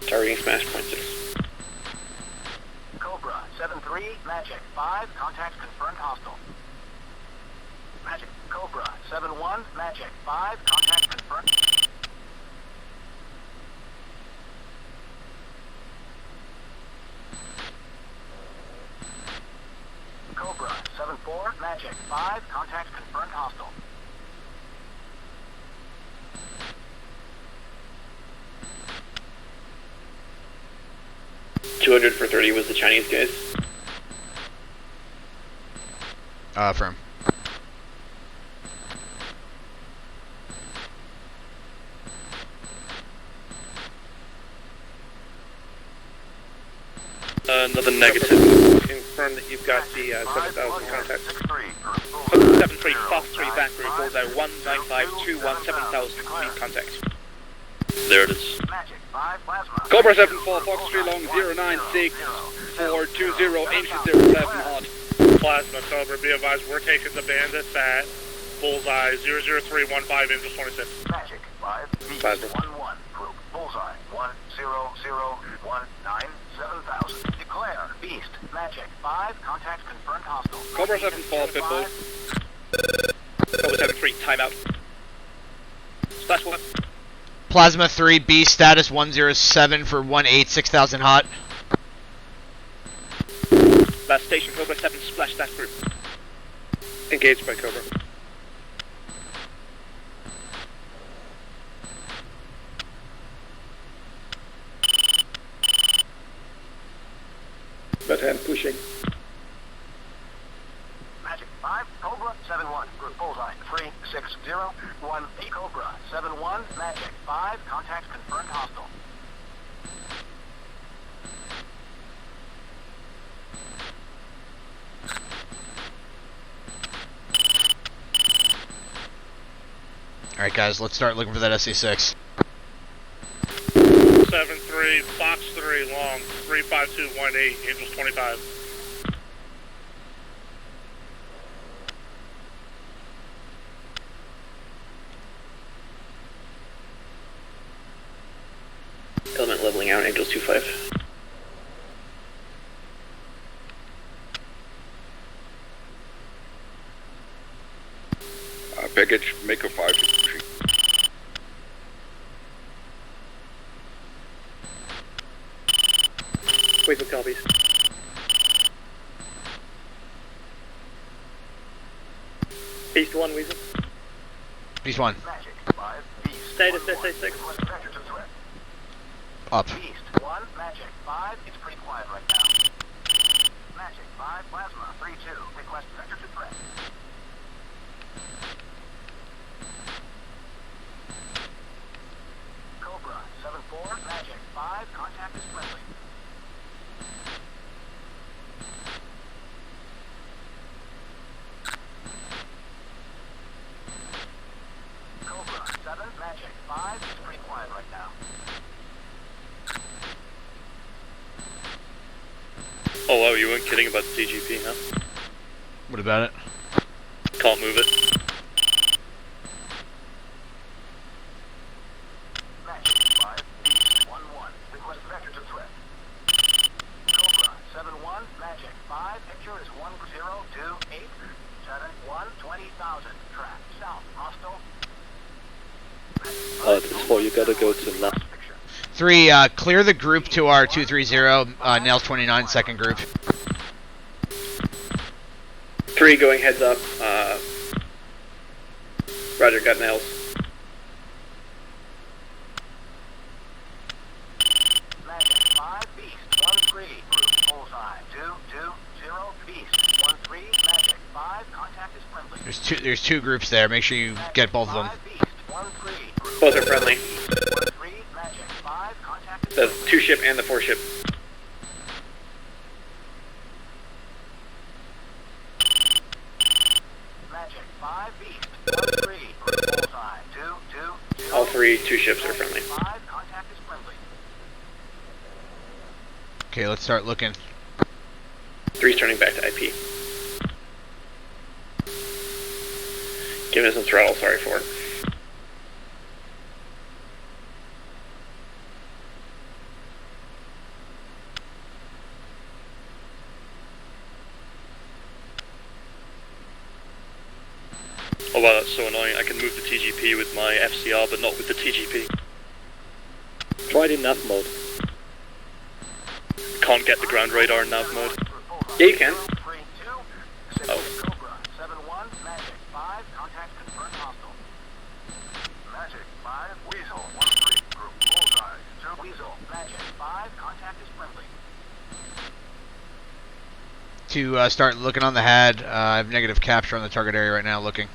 Targeting smash 0.6. Cobra 7-3 Magic 5. Contact confirmed hostile. Magic Cobra 7-1 Magic 5. Contact confirmed. Cobra 7-4 Magic 5. Contact confirmed hostile. $200 for 30 was the Chinese guys. Firm. Another negative. Confirm that you've got the 7,000 contact. 73 fast 3 back group. Bullseye 19521 7,000 complete contact. There it is. Cobra 74 Fox 3 long 096 420 Angel 07 hot. Plasma Cobra, be advised, we're taking the bandits at Bullseye 00315 Angels 26. Magic 5 Plasma. 1-1 group. Bullseye 10019 7,000. Declare Beast Magic 5. Contact confirmed hostile. Cobra 74 Pitbull. Cobra 73 timeout. Splash 1. Plasma 3 B status 107 for 18 6,000 hot. Last station Cobra 7 splash that group. Engaged by Cobra. Left hand pushing. Magic 5 Cobra 7-1 group. Bullseye 3601 Cobra 7-1 Magic 5. Contact confirmed hostile. Alright guys, let's start looking for that SC6. 7-3, Fox 3 long 35218 Angels 25. Element leveling out, Angels 25. Package Maker 5 is pushing. Weasel copies. Beast 1, Weasel. Beast 1. Status SA6. Up. Beast 1 Magic 5. It's pretty quiet right now. Magic 5 Plasma 3-2. Request vector to threat. Cobra 7-4 Magic 5, contact is friendly. Cobra 7, Magic 5, it's pretty quiet right now. Oh wow, you weren't kidding about the TGP, huh? What about it? Can't move it. Magic 5, Beast 1-1, request vector to threat. Cobra 7-1, Magic 5, picture is 10287120,000. Track south, hostile. This is 4, you gotta go to now. 3, clear the group to our 230, Nails 29, second group. 3 going heads up. Roger, got nails. Magic 5, Beast 1-3, group bullseye 2-2-0, Beast 1-3, Magic 5, contact is friendly. There's two groups there. Make sure you get both of them. Both are friendly. The 2 ship and the 4 ship. Magic 5, Beast 1-3, group bullseye 2-2-0. All 3 2 ships are friendly. 5, contact is friendly. Okay, let's start looking. 3's turning back to IP. Giving us some throttle, sorry for it. Oh wow, that's so annoying. I can move the TGP with my FCR, but not with the TGP. Try it in nav mode. Can't get the ground radar in nav mode. Yeah, you can. Oh. Cobra 7-1, Magic 5, contact confirmed hostile. Magic 5, Weasel 1-3, group bullseye 2, Weasel, Magic 5, contact is friendly. To start looking on the HAD, I have negative capture on the target area right now, looking.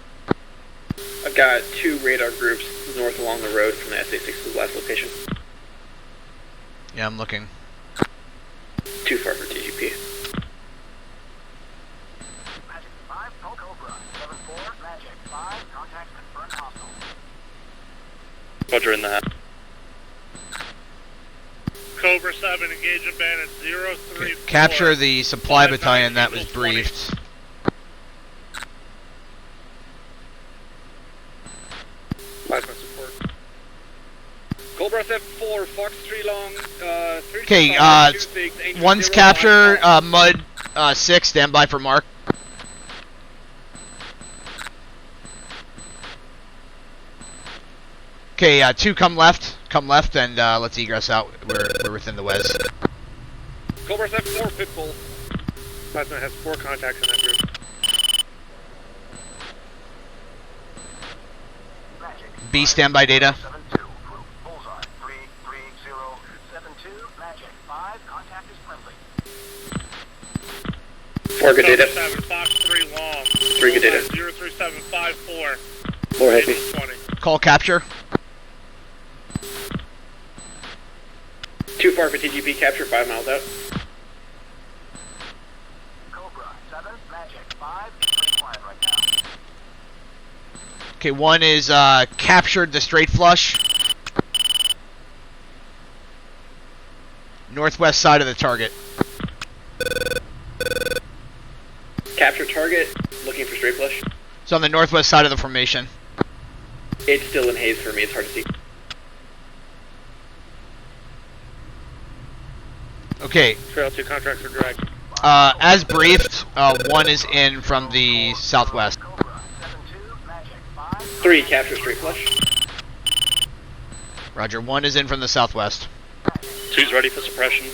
I've got 2 radar groups north along the road from the SA-6's last location. Yeah, I'm looking. Too far for TGP. Magic 5, Cobra 7-4, Magic 5, contact confirmed hostile. Roger in the hat. Cobra 7, engage a bandit 034. Capture the supply battalion that was briefed. Plasma support. Cobra 7-4, Fox 3 long, 3 Okay, one's capture, Mud 6, stand by for mark. Okay, 2 come left, and let's egress out. We're within the Wes. Cobra 7-4, Pitbull. Plasma has 4 contacts in that group. B standby data. 7-2, group bullseye 3-3-0-7-2, Magic 5, contact is friendly. 4 good data. 7, Fox 3 long. 3 good data. 03754. 4 heavy. 20. Call capture. Too far for TGP capture, 5 miles out. Cobra 7, Magic 5, it's pretty quiet right now. Okay, 1 is captured the Straightflush. Northwest side of the target. Capture target, looking for Straightflush. It's on the northwest side of the formation. It's still in haze for me, it's hard to see. Okay. Trail 2 contracts are dragged. As briefed, 1 is in from the southwest. 3 capture Straightflush. Roger, 1 is in from the southwest. 2's ready for suppression.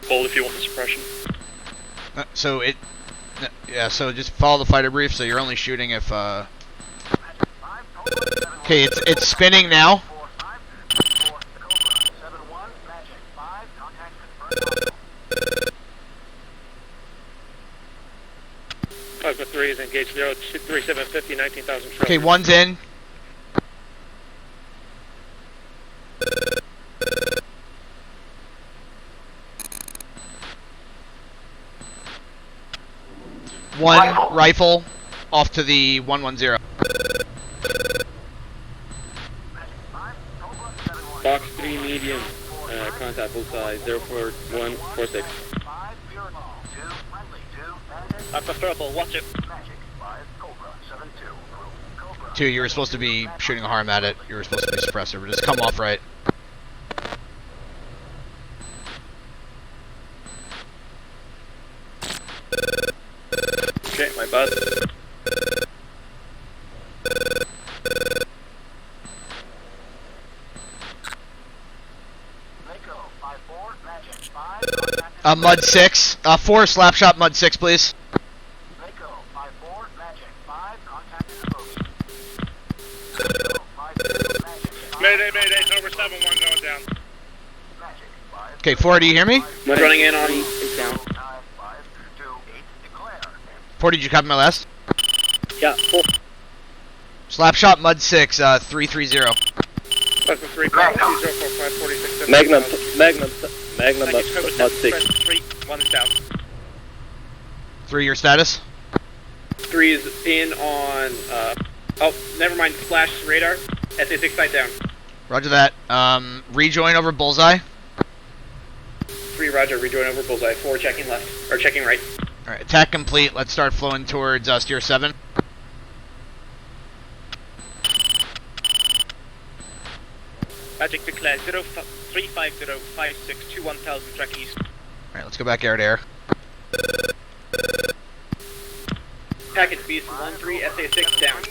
Hold if you want the suppression. So just follow the fighter brief. So you're only shooting if. Okay, it's spinning now. Plasma 3 is engaged 03750, 19,000 Okay, one's in. One rifle off to the 110. Box 3 medium, contact bullseye 04146. Alpha Purple, watch it. 2, you were supposed to be shooting a harm at it. You were supposed to be suppressor, but just come off right. Okay, my bad. Mud 6. 4 slap shot Mud 6, please. Mayday, Cobra 7-1 going down. Okay, 4, do you hear me? Running in on is down. 4, did you copy my last? Yeah, 4. Slap shot Mud 6, 330. Plasma 3, 2045, 46. Magnum, Mud 6. 3, 1 is down. 3, your status? 3 is in on, oh, never mind, flash radar. SA6 side down. Roger that. Rejoin over bullseye. 3, roger, rejoin over bullseye. 4 checking left, or checking right. Alright, attack complete. Let's start flowing towards steer 7. Magic declare 35056 1000 track east. Alright, let's go back air to air. Package beast 1-3 SA6 down.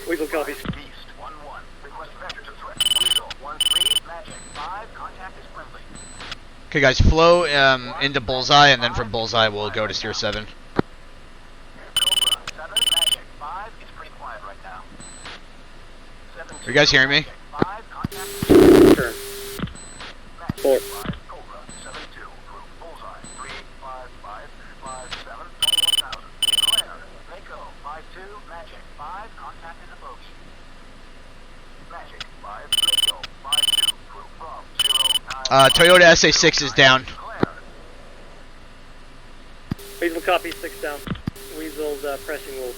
Weasel copies. Okay guys, flow into bullseye, and then from bullseye we'll go to steer 7. Are you guys hearing me? Sure. 4. Toyota SA6 is down. Weasel copy, 6 down. Weasel's pressing wolf.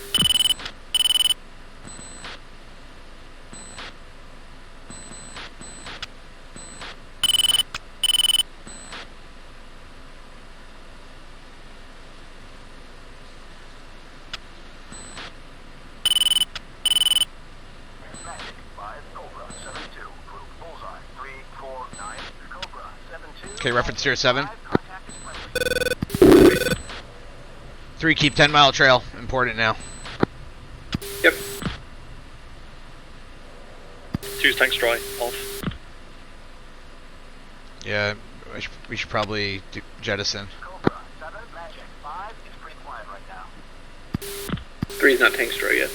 Okay, reference steer 7. 3, keep 10-mile trail. Important now. Yep. 2's tank dry, off. Yeah, we should probably do jettison. 3's not tank dry yet.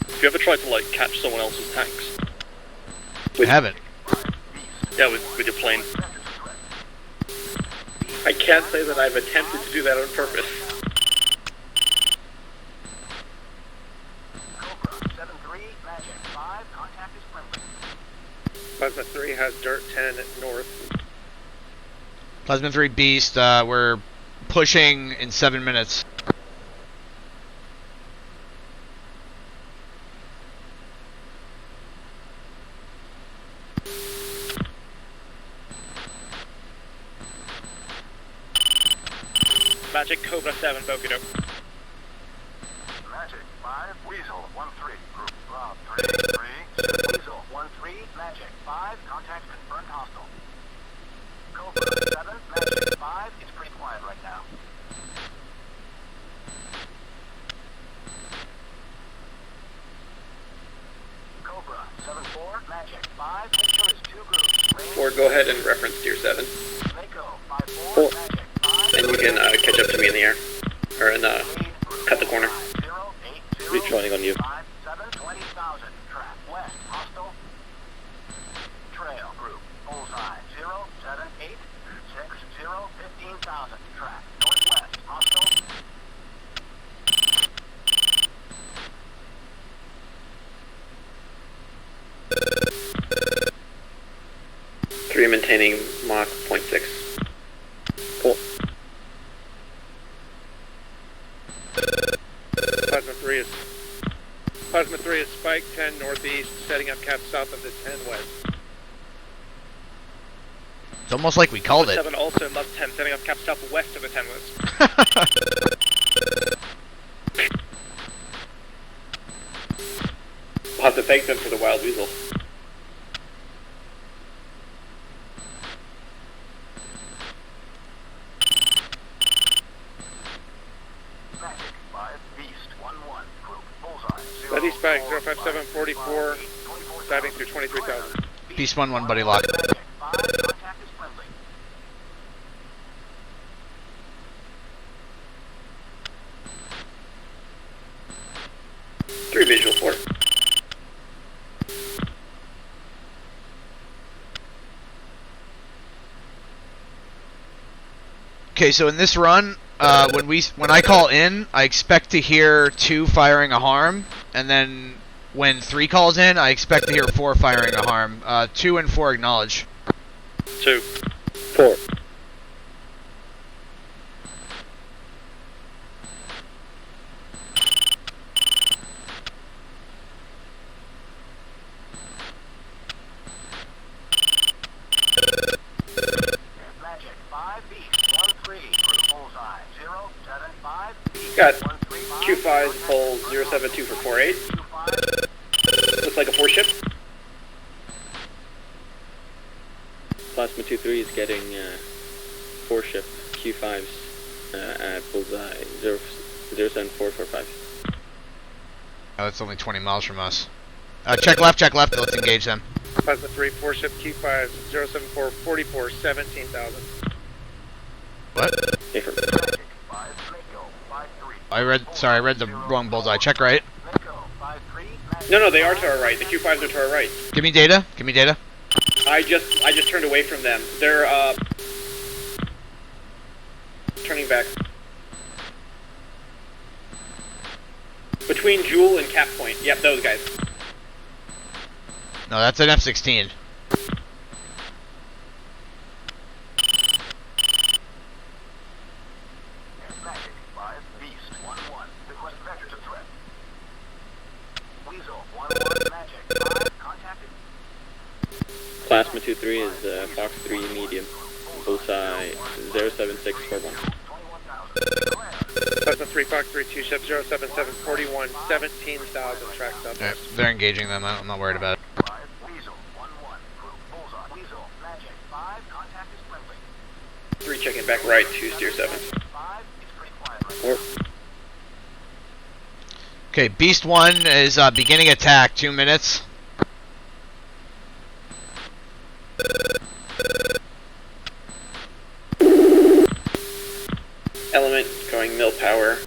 Have you ever tried to like catch someone else's tanks? I haven't. Yeah, with your plane. I can't say that I've attempted to do that on purpose. Plasma 3 has dirt 10 north. Plasma 3 beast, we're pushing in 7 minutes. Magic Cobra 7, Bokido. Magic 5, Weasel 1-3, group Rob 3, Weasel 1-3, Magic 5, contact confirmed hostile. Cobra 7, Magic 5, it's pretty quiet right now. Cobra 7-4, Magic 5, make sure it's 2 groups. Or go ahead and reference tier 7. Mako 5-4, Magic 5, and you can catch up to me in the air. Or in cut the corner. Rejoining on you. maintaining Mach 0.6. Cool. Plasma 3 is spike 10 northeast, setting up cap south of the 10 west. It's almost like we called it. 7 also must 10, setting up cap southwest of the 10 west. We'll have to thank them for the wild weasel. Southeast spike 05744, diving through 23,000. Beast 1-1, buddy lock. Three visual 4. Okay, so in this run, when I call in, I expect to hear 2 firing a harm, and then when 3 calls in, I expect to hear 4 firing a harm. 2 and 4 acknowledge. 2. 4. Got Q5 pull 072 for 48. Looks like a 4 ship. Plasma 2-3 is getting 4 ship Q5s at bullseye 07445. Oh, that's only 20 miles from us. Check left, let's engage them. Plasma 3, 4 ship Q5 074 44 17,000. What? I read the wrong bullseye. Check right. No, they are to our right. The Q5s are to our right. Give me data. I just turned away from them. They're turning back. Between Jewel and Cap Point. Yep, those guys. No, that's an F-16. Plasma 2-3 is Fox 3 medium, bullseye 07641. Plasma 3, Fox 3, 2 ship 07741, 17,000 tracks southwest. Okay, they're engaging them. I'm not worried about it. 3 checking back right, 2 steer 7. 4. Okay, Beast 1 is beginning attack, 2 minutes. Element going mill power.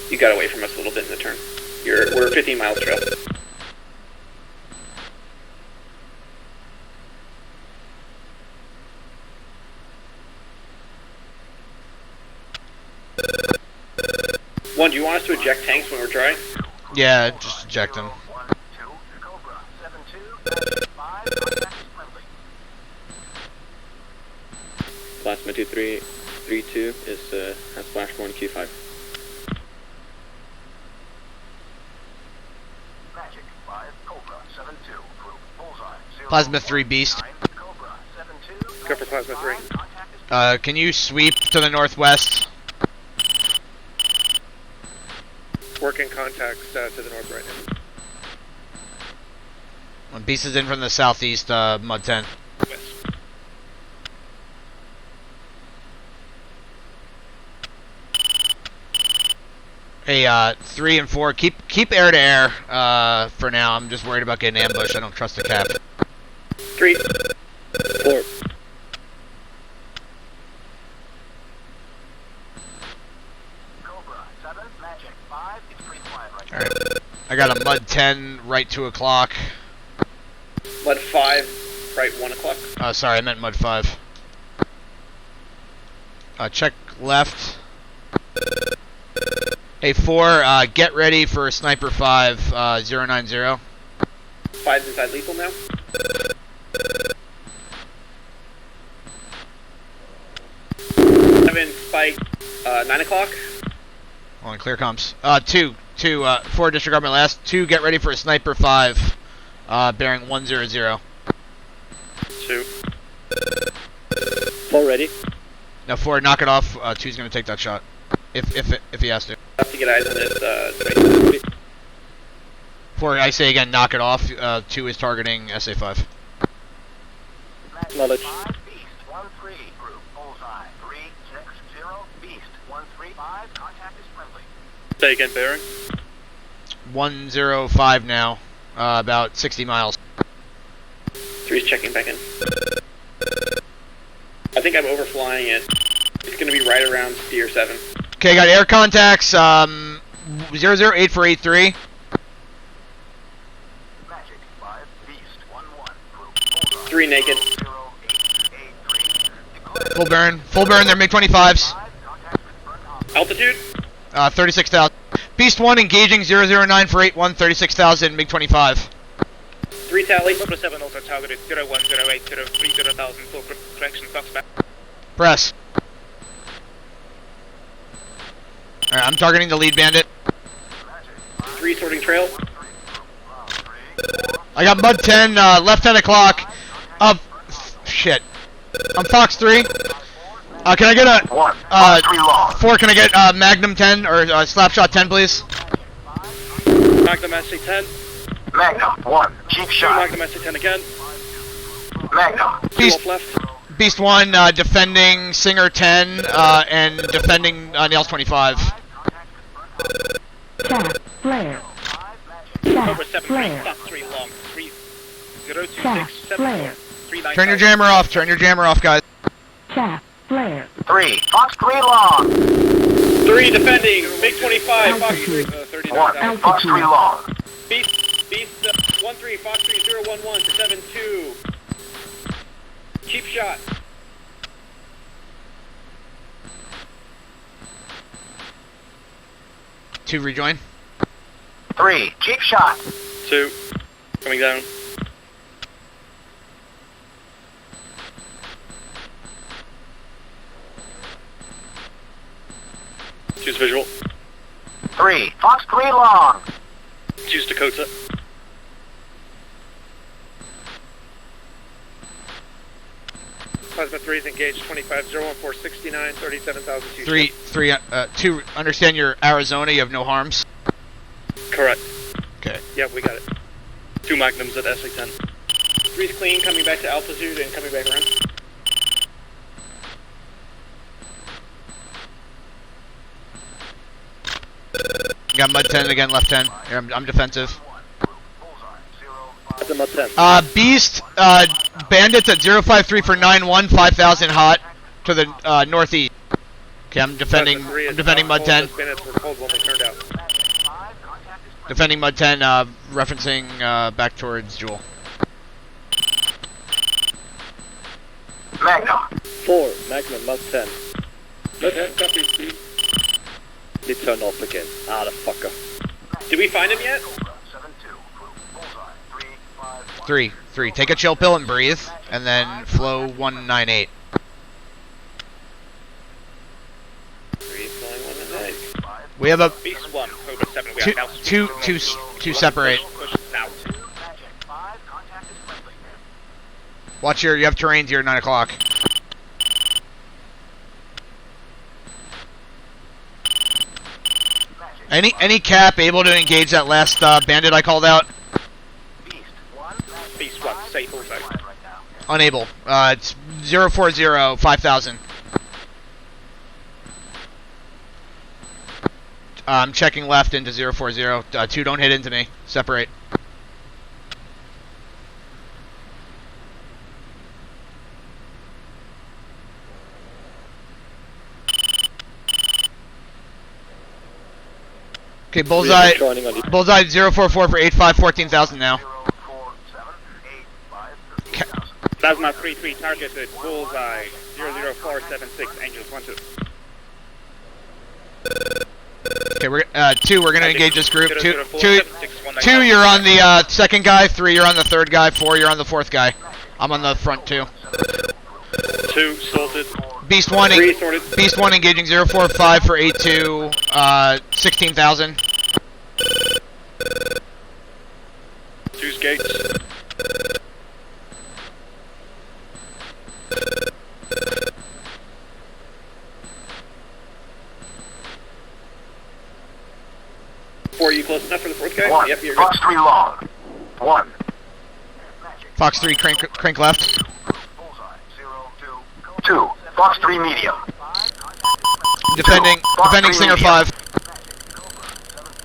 You got away from us a little bit in the turn. We're 15 miles trail. One, do you want us to eject tanks when we're dry? Yeah, just eject them. Plasma 2332 is has flash 1 Q5. Plasma 3 Beast. Go for Plasma 3. Can you sweep to the northwest? Working contacts to the north right now. When Beast is in from the southeast, Mud 10. Hey, 3 and 4, keep air to air for now. I'm just worried about getting ambushed. I don't trust the cap. 3, 4. Alright. I got a Mud 10, right 2 o'clock. Mud 5, right 1 o'clock. Sorry, I meant Mud 5. Check left. Hey, 4, get ready for Sniper 5, 090. 5's inside lethal now. 7 spike 9 o'clock. On clear comms. 4 disregard my last. 2 get ready for a sniper 5. Bearing 100. 2. 4 ready. Now 4, knock it off. 2's gonna take that shot. If he has to. Have to get eyes on this 4, I say again, knock it off. 2 is targeting SA5. Knowledge. 5 Beast 1-3 group bullseye 360 Beast 135 contact is friendly. Say again, bearing. 105 now. About 60 miles. 3's checking back in. I think I'm overflying it. It's gonna be right around Steer 7. Okay, got air contacts. 008 for 83. Magic 5 Beast 1-1 group 3 naked. Full burn. They're MiG-25s. Altitude. 36,000. Beast 1 engaging 009 for 81. 36,000 MiG-25. 3 tally. Cobra 7 also targeted 0108 30,000 full correction box back. Press. Alright, I'm targeting the lead bandit. 3 sorting trail. I got Mud 10, left 10 o'clock. Shit. I'm Fox 3. Can I get a 4? Can I get Magnum 10 or Slapshot 10, please? Magnum SC10. Magnum 1 cheap shot. Magnum SC10 again. Magnum Beast 1 defending Singer 10 and defending Nails 25. Flare. Cobra 7 3 Fox 3 long 3026 74 395. Turn your jammer off, guys. Flare. 3 Fox 3 long. 3 defending MiG-25 Fox 3 1 Fox 3 long. Beast 1-3 Fox 3 011 to 72. Cheap shot. Two rejoin. 3 cheap shot. 2 coming down. Choose visual. 3 Fox 3 long. Choose Dakota. Plasma 3 is engaged 25 014 69 37,000. 2 understand your Arizona, you have no harms. Correct. Okay. Yep, we got it. 2 magnums at SA10. 3's clean, coming back to altitude and coming back around. Got Mud 10 again, left 10. Here, I'm defensive. At the Mud 10. Beast, bandits at 053 for 91, 5,000 hot to the northeast. Okay, I'm defending Mud 10. Defending Mud 10, referencing back towards Jewel. Magnum. 4 Magnum Mud 10. Okay, copy, Steve. It turned off again. Ah, the fucker. Did we find him yet? 3. Take a chill pill and breathe, and then flow 198. 3 flowing 198. We have a Beast 1, Cobra 7. We have two separate. Push south. Watch you have terrains here at 9 o'clock. Any cap able to engage that last bandit I called out? Beast 1, safe also. Unable. It's 040, 5,000. I'm checking left into 040. 2 don't hit into me. Separate. Okay, bullseye 044 for 85, 14,000 now. Plasma 3-3 targeted, bullseye 00476, Angels 1-2. Okay, we're 2. We're gonna engage this group. 2, you're on the second guy. 3, you're on the third guy. 4, you're on the fourth guy. I'm on the front 2. 2 sorted. Beast 1, Beast 1 engaging 045 for 82, 16,000. 2's gates. Four, you close enough for the fourth guy? One. Yep, you're Fox good. 3 long. 1. Fox 3, crank left. 2. Fox 3 medium. Defending Singer 5.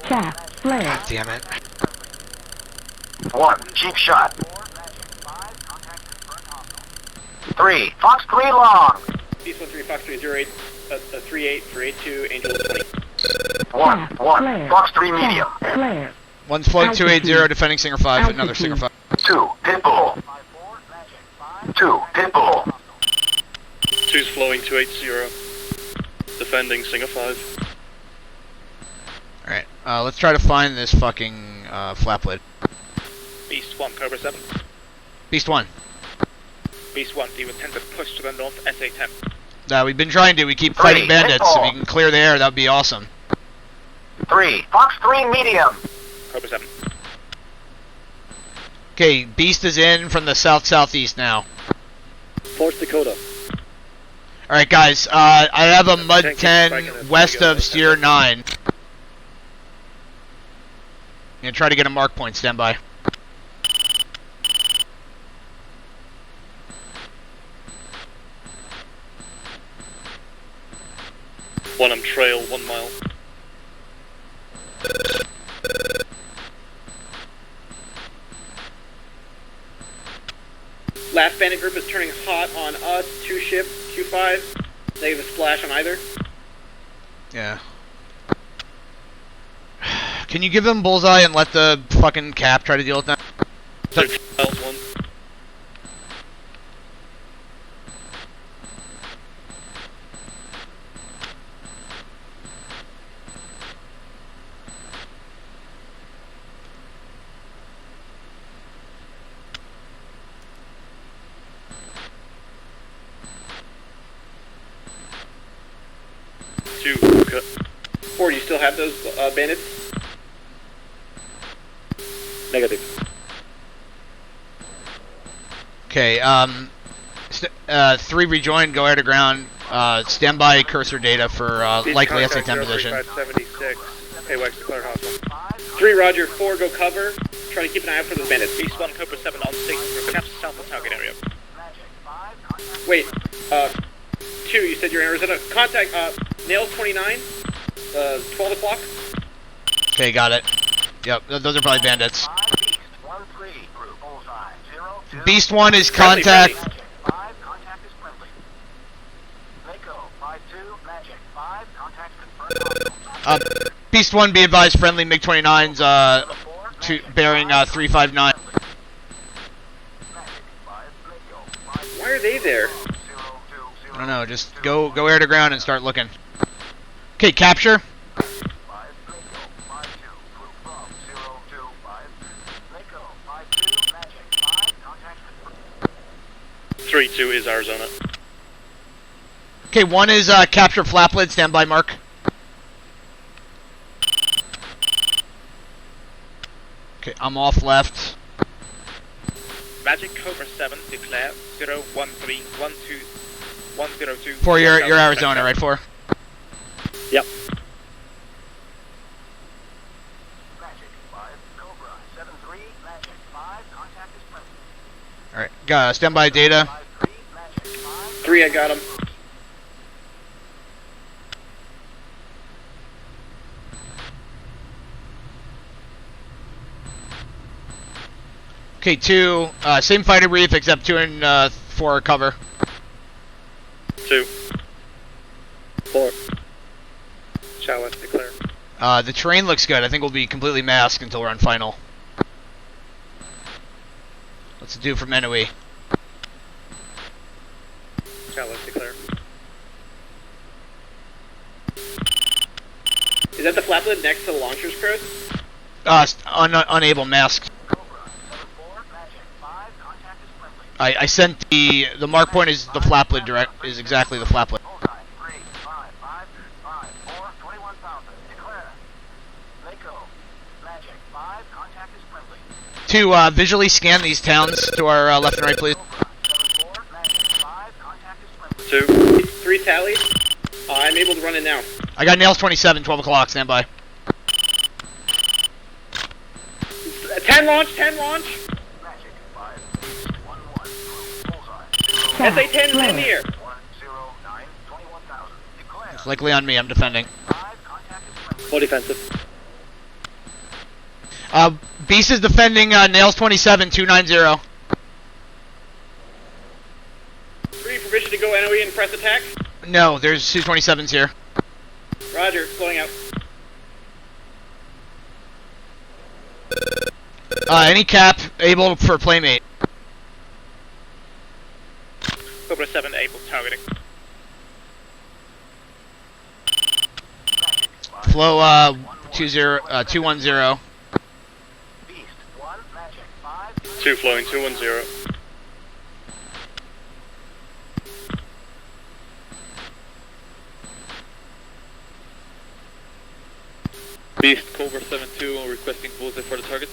Chaff, flare. Damn it. 1. Cheap shot. 3. Fox 3 long. Beast 1-3, Fox 3-08, 3-8 for 8-2, Angel 20. 1. Fox 3 medium. Flare. One's floating 280, defending Singer 5, another Singer 5. 2. Pitbull. 2. Pitbull. 2's flowing 280, defending Singer 5. Alright, let's try to find this fucking flap lid. Beast 1, Cobra 7. Beast 1. Beast 1, do you intend to push to the north, SA-10? We've been trying to. We keep fighting bandits. If we can clear the air, that would be awesome. 3. Fox 3 medium. Cobra 7. Okay, Beast is in from the south-southeast now. Force Dakota. Alright guys, I have a Mud 10 west of Steer 9. I'm gonna try to get a mark point, stand by. One trail, 1 mile. Last bandit group is turning hot on us, 2 ship, Q5. Negative splash on either. Yeah. Can you give them bullseye and let the fucking cap try to deal with that? One. Four, do you still have those bandits? Negative. Okay, 3 rejoin, go air to ground, stand by cursor data for likely SA-10 position. 76. AWACS declared hostile. 3 Roger, 4 go cover. Try to keep an eye out for those bandits. Beast 1, Cobra 7 on station for caps south of target area. Wait, 2, you said you're in Arizona. Contact, Nails 29, 12 o'clock. Okay, got it. Yep, those are probably bandits. Beast 1 is contact. Beast 1, be advised, friendly MiG-29's bearing 359. Why are they there? I don't know, just go air to ground and start looking. Okay, capture. 3-2 is Arizona. Okay, 1 is capture flap lid, stand by mark. Okay, I'm off left. Magic Cobra 7 declare 01312 For your Arizona, right? 4. Yep. Alright, stand by data. 3, I got him. Okay, 2, same fighter brief except 2 and 4 cover. 2. 4. Chalice declare. The terrain looks good. I think we'll be completely masked until we're on final. What's it do from NOE? Chalice declare. Is that the flap lid next to the launchers, Chris? Unable masked. I sent the mark point is the flap lid direct is exactly the flap lid. To visually scan these towns to our left and right, please. 2, 3 tally. I'm able to run it now. I got nails 27, 12 o'clock, stand by. 10 launch, 10 launch. SA-10 in the air. It's likely on me, I'm defending. Full defensive. Beast is defending nails 27, 290. 3, permission to go NOE and press attack. No, there's Su-27s here. Roger, flowing out. Any cap able for playmate. Cobra 7 able targeting. Flow 210. 2 flowing, 210. Beast, Cobra 7-2, requesting bullseye for the target.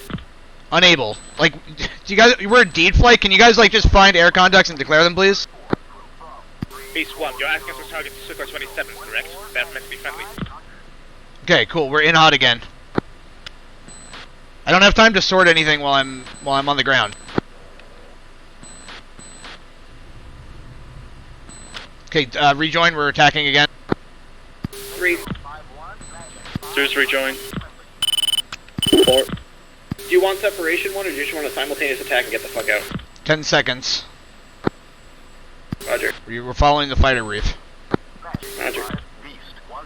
Unable. Like, do you guys? We're a deed flight. Can you guys like just find air contacts and declare them, please? Beast 1, you're asking us to target Sukhoi 27, correct? That's meant to be friendly. Okay, cool. We're in hot again. I don't have time to sort anything while I'm on the ground. Okay, rejoin. We're attacking again. 3. 2's rejoin. 4. Do you want separation 1 or do you just want a simultaneous attack and get the fuck out? 10 seconds. Roger. We're following the fighter brief. Roger. Beast 1-2,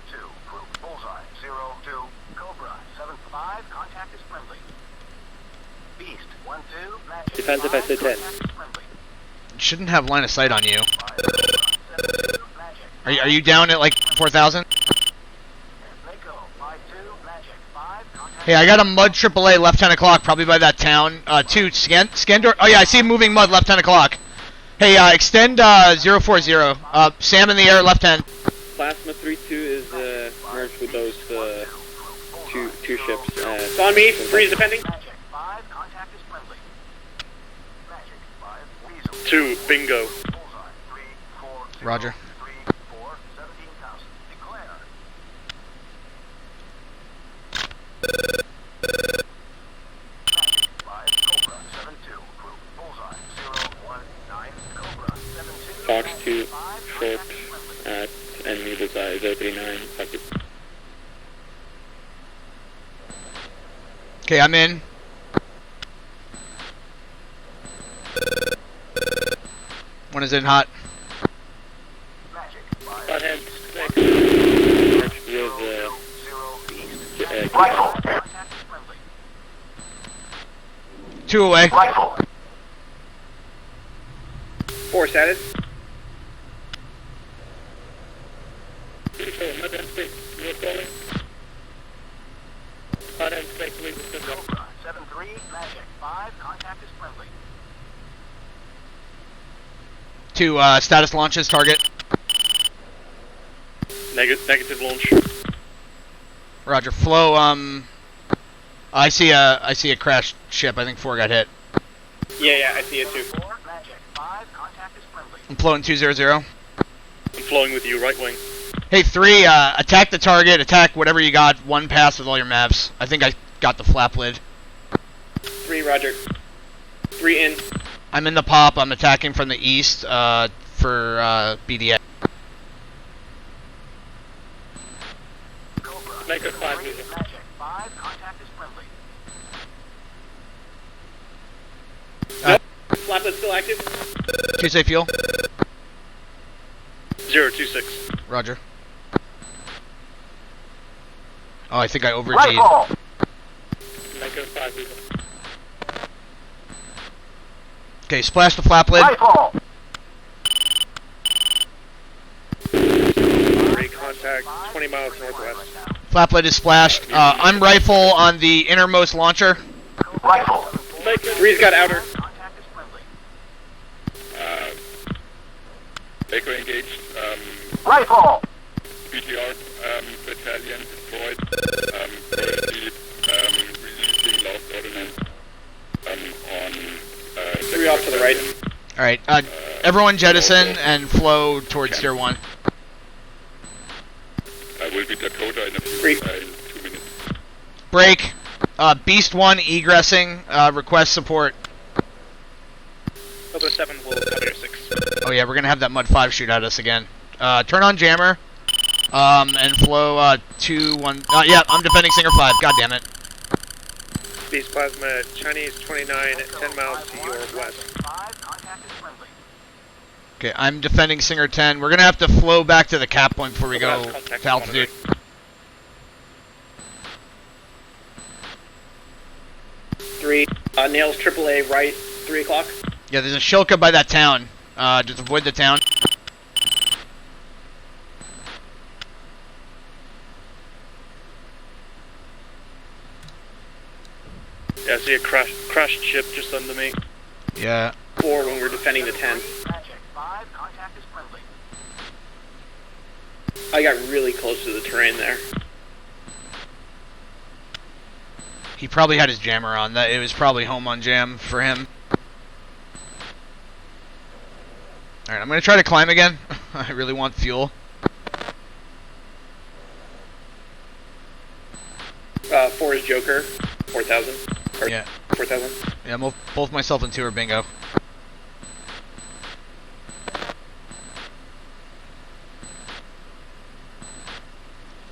group bullseye 0-2, Cobra 7-5, contact is friendly. Beast 1-2, magic. Defensive SA-10. Shouldn't have line of sight on you. Are you down at like 4,000? Hey, I got a mud AAA left 10 o'clock, probably by that town. 2, scan door. Oh yeah, I see him moving mud left 10 o'clock. Hey, extend 040. Sam in the air, left 10. Plasma 3-2 is merged with those two ships. It's on me, 3 is defending. 2, bingo. Roger. Fox 2, short at enemy bullseye 039, copy. Okay, I'm in. One is in hot. Hot hand, next. Merged with Rifle. 2 away. Rifle. 4 status. Hot hand, straight to leave the system. 7-3, magic 5, contact is friendly. 2 status launches target. Negative launch. Roger. Flow. I see a crashed ship. I think 4 got hit. Yeah, I see it too. I'm flowing 200. I'm flowing with you, right wing. Hey 3, attack the target. Attack whatever you got. 1 pass with all your mavs. I think I got the flap lid. 3, roger. 3 in. I'm in the pop. I'm attacking from the east for BDA. Make a 5 meter. Flap is still active. 2 say fuel. 026. Roger. Oh, I think I overdid. Make a 5 meter. Okay, splash the flap lid. Rifle. 3 contact, 20 miles northwest. Flap lid is splashed. I'm rifle on the innermost launcher. Rifle. 3's got outer. Baker engaged. Rifle! BTR battalion destroyed. Currently releasing last ordnance on. 3 off to the right. Alright, everyone jettison and flow towards tier 1. Will be Dakota in a few 2 minutes. Break. Beast 1 egressing. Request support. Cobra 7 will cover your 6. Oh yeah, we're gonna have that Mud 5 shoot at us again. Turn on jammer. And flow 2, 1. Yeah, I'm defending Singer 5. God damn it. Beast Plasma, Chinese 29, 10 miles to your west. Okay, I'm defending Singer 10. We're gonna have to flow back to the cap point before we go to altitude. Three. Nails AAA right, 3 o'clock. Yeah, there's a Shilka by that town. Just avoid the town. Yeah, I see a crashed ship just under me. Yeah. 4 when we're defending the 10. I got really close to the terrain there. He probably had his jammer on. It was probably home on jam for him. Alright, I'm gonna try to climb again. I really want fuel. 4 is Joker, 4,000. Yeah. 4,000. Yeah, both myself and 2 are bingo.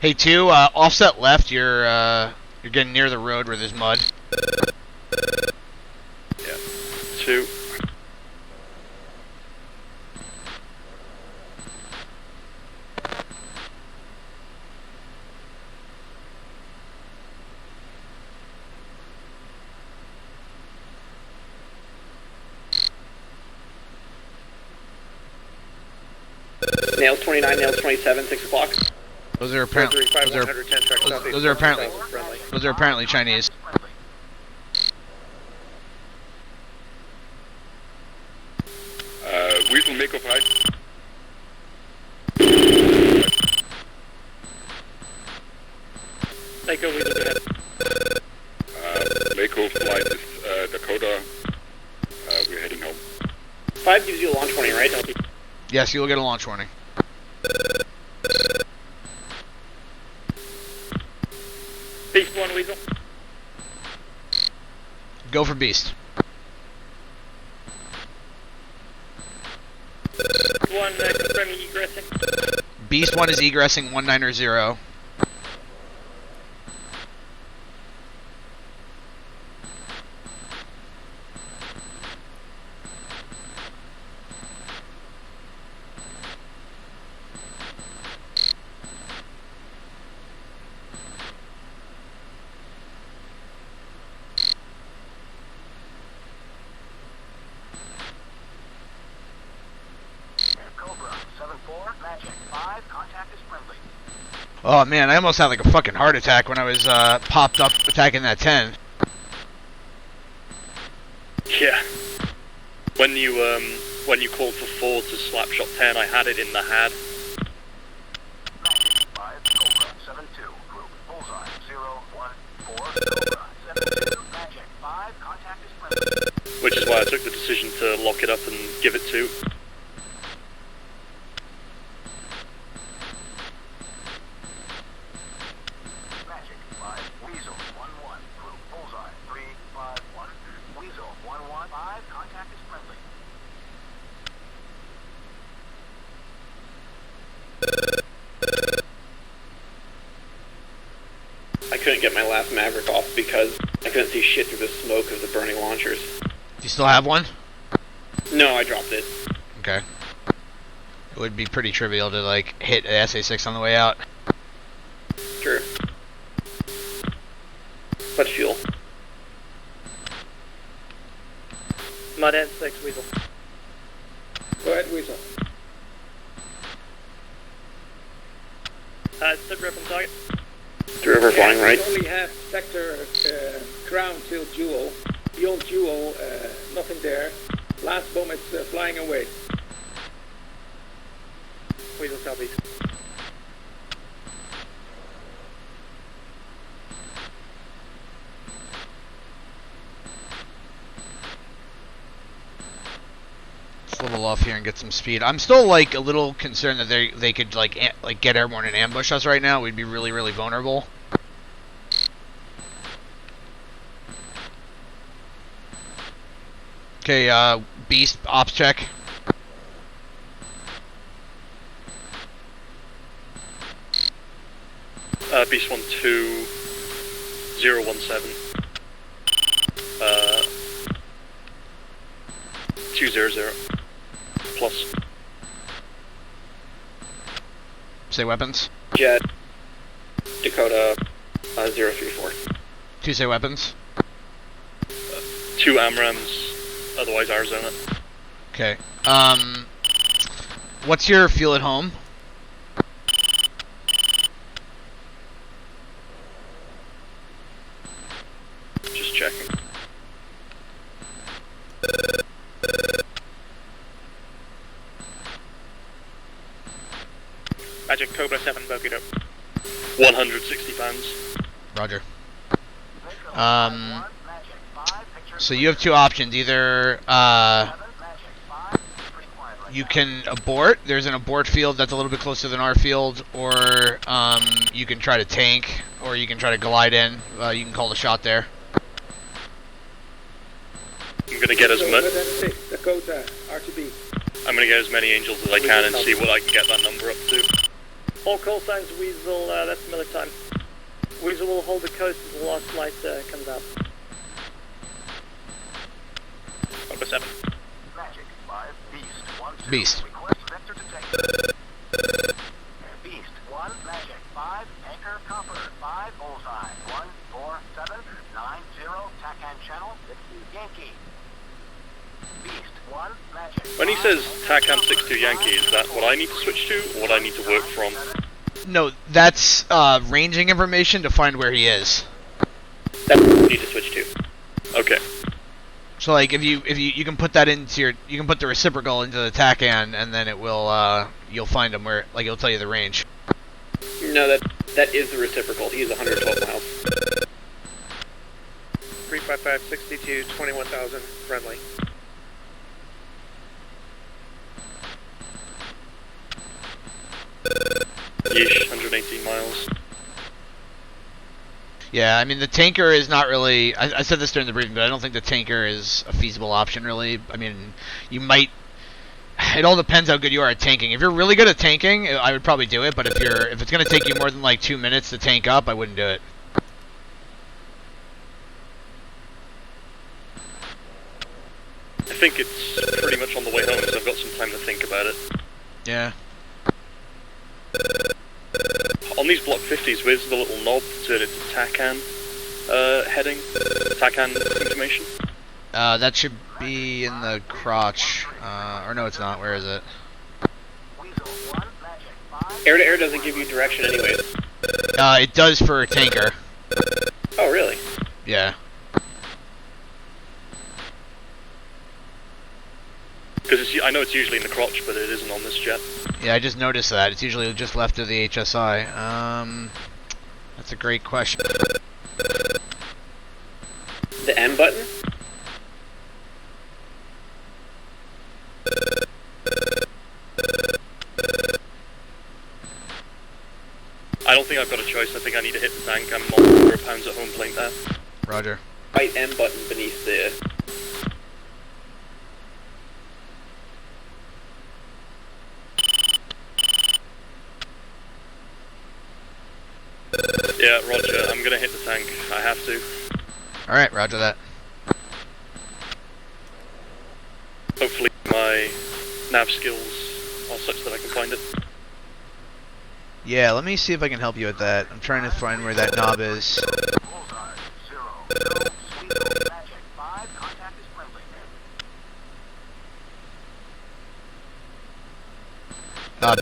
Hey, 2, offset left. You're getting near the road where there's mud. Yeah. 2. Nails 29, nails 27, 6 o'clock. Those are apparently those are apparently Chinese. Weasel Mako 5. Mako, Weasel, go ahead. Mako flight is Dakota. We're heading home. 5 gives you a launch warning, right? Yes, you will get a launch warning. Beast 1, Weasel. Go for Beast. 1, confirming egressing. Beast 1 is egressing 190. Oh man, I almost had like a fucking heart attack when I was popped up attacking that 10. Yeah. When you called for 4 to slapshot 10, I had it in the had. Which is why I took the decision to lock it up and give it 2. I couldn't get my last Maverick off because I couldn't see shit through the smoke of the burning launchers. Do you still have one? No, I dropped it. Okay. It would be pretty trivial to like hit an SA6 on the way out. Sure. But fuel. Mud end 6, Weasel. Go ahead, Weasel. Sit rep on target. River flying right. We only have sector crown till Jewel. Beyond Jewel, nothing there. Last bomb is flying away. Weasel southeast. Level off here and get some speed. I'm still like a little concerned that they could like get airborne and ambush us right now. We'd be really vulnerable. Okay, Beast ops check. Beast 12017. 200 plus. Say weapons. Jet. Dakota 034. Two say weapons. 2 AMRAAMs, otherwise Arizona. Okay. What's your fuel at home? Just checking. Magic Cobra 7 bogeyed up. 160 pounds. Roger. So you have two options. Either you can abort. There's an abort field that's a little bit closer than our field, or you can try to tank, or you can try to glide in. You can call the shot there. I'm gonna get as much. Dakota, RTB. I'm gonna get as many angels as I can and see what I can get that number up to. All call signs, Weasel, that's Miller time. Weasel will hold the coast as the last flight comes out. Number 7. Magic 5, Beast 1, 2. Beast. Request vector detected. Beast 1, Magic 5, Anchor Copper 5, Bullseye 14790, TACAN channel 60 Yankee. Beast 1, Magic. When he says TACAN 62 Yankee, is that what I need to switch to, or what I need to work from? No, that's ranging information to find where he is. That's what I need to switch to. Okay. So like if you can put that into your, you can put the reciprocal into the TACAN, and then it will you'll find him where, like, it'll tell you the range. No, that is the reciprocal. He is 112 miles. 355 62 21,000 friendly. Yeesh, 118 miles. Yeah, I mean, the tanker is not really... I said this during the briefing, but I don't think the tanker is a feasible option, really. I mean, you might... It all depends how good you are at tanking. If you're really good at tanking, I would probably do it, but if it's going to take you more than, like, 2 minutes to tank up, I wouldn't do it. I think it's pretty much on the way home, so I've got some time to think about it. Yeah. On these Block 50s, where's the little knob to turn it to TACAN heading? TACAN information? That should be in the crotch. Or no, it's not. Where is it? Air-to-air doesn't give you direction anyways. It does for a tanker. Oh, really? Yeah. Because I know it's usually in the crotch, but it isn't on this jet. Yeah, I just noticed that. It's usually just left of the HSI. That's a great question. The M button? I don't think I've got a choice. I think I need to hit the tank. I'm on 4 pounds at home playing that. Roger. Right M button beneath the... Yeah, roger. I'm gonna hit the tank. I have to. Alright, roger that. Hopefully my nav skills are such that I can find it. Yeah, let me see if I can help you with that. I'm trying to find where that knob is.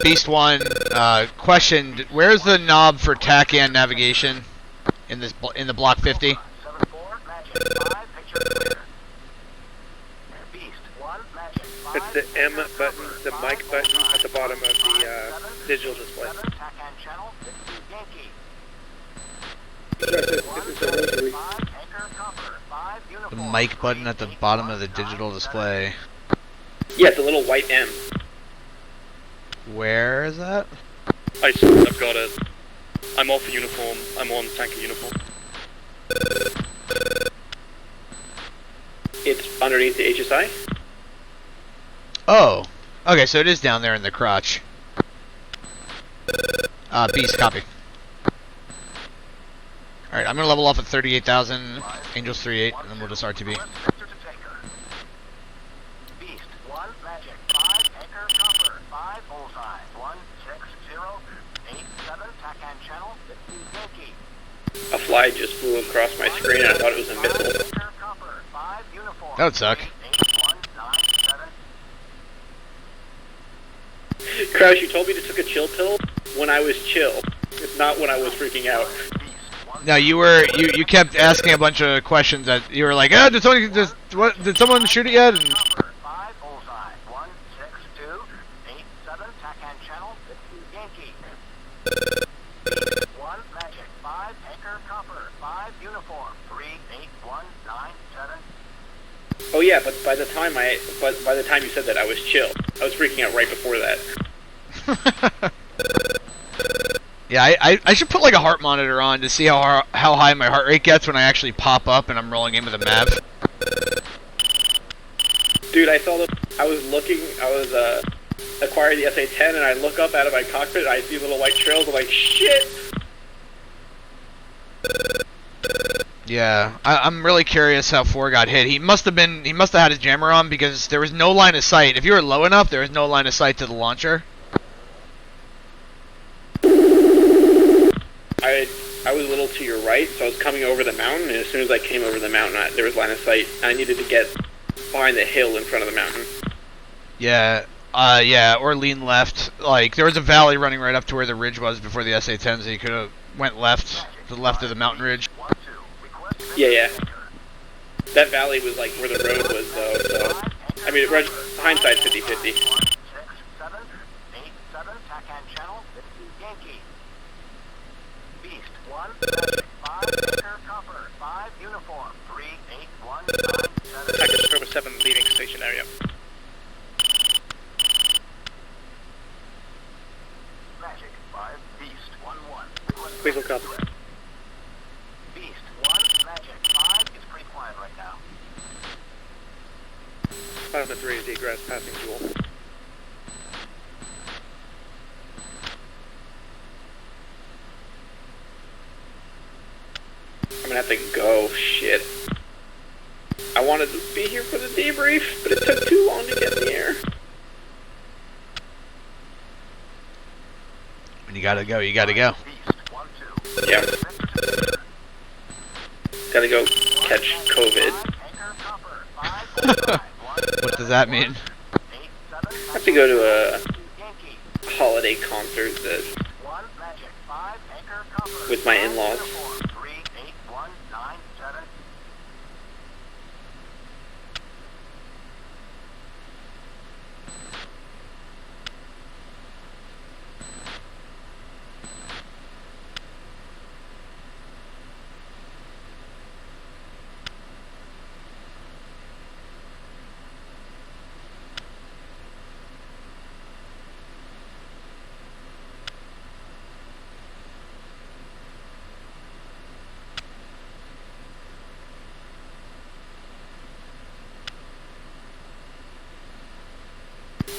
Beast 1, question, where's the knob for TACAN navigation in the Block 50? It's the M button, the mic button at the bottom of the digital display. The mic button at the bottom of the digital display. Yeah, the little white M. Where is that? I've got it. I'm off uniform. I'm on tanker uniform. It's underneath the HSI. Oh. Okay, so it is down there in the crotch. Beast, copy. Alright, I'm gonna level off at 38,000, Angels 3-8, and then we'll just RTB. Beast, 1, Magic, 5, Anchor, Copper, 5, Bullseye, 1, 6, 0, 8, 7, TACAN channel, 50, Yankee. A fly just flew across my screen and I thought it was a missile. Anchor, Copper, 5, Uniform. That would suck. 8, 1, 9, 7. Crouch, you told me to take a chill pill when I was chill. It's not when I was freaking out. No, you kept asking a bunch of questions that you were like, did someone shoot it yet? And 5, Bullseye, 1, 6, 2, 8, 7, TACAN channel, 50, Yankee. Beast, 1, Magic, 5, Anchor, Copper, 5, Uniform, 3, 8, 1, 9, 7. Oh yeah, but by the time you said that, I was chill. I was freaking out right before that. yeah, I should put like a heart monitor on to see how high my heart rate gets when I actually pop up and I'm rolling in with a MAV. Dude, I was acquiring the SA-10 and I look up out of my cockpit and I see little white trails. I'm like, shit! Yeah, I'm really curious how 4 got hit. He must have had his jammer on because there was no line of sight. If you were low enough, there was no line of sight to the launcher. I was a little to your right, so I was coming over the mountain, and as soon as I came over the mountain, there was line of sight. I needed to get behind the hill in front of the mountain. Yeah, or lean left. Like, there was a valley running right up to where the ridge was before the SA-10, so you could have went left, to the left of the mountain ridge. Yeah. That valley was like where the road was, though, so... I mean, hindsight's 50-50. 6, 7, 8, 7, TACAN channel, 50, Yankee. Beast, 1, Magic, 5, Anchor, Copper, 5, Uniform, 3, 8, 1, 9, 7. Tanker Cobra 7 leaving station area. Magic, 5, Beast, 1, 1. Please look up. Beast, 1, Magic, 5, it's pretty quiet right now. 5-3 is the Egress passing Jewel. I'm gonna have to go. Shit. I wanted to be here for the debrief, but it took too long to get in the air. When you gotta go, you gotta go. Yeah. Gotta go catch COVID. What does that mean? I have to go to a holiday concert with my in-laws.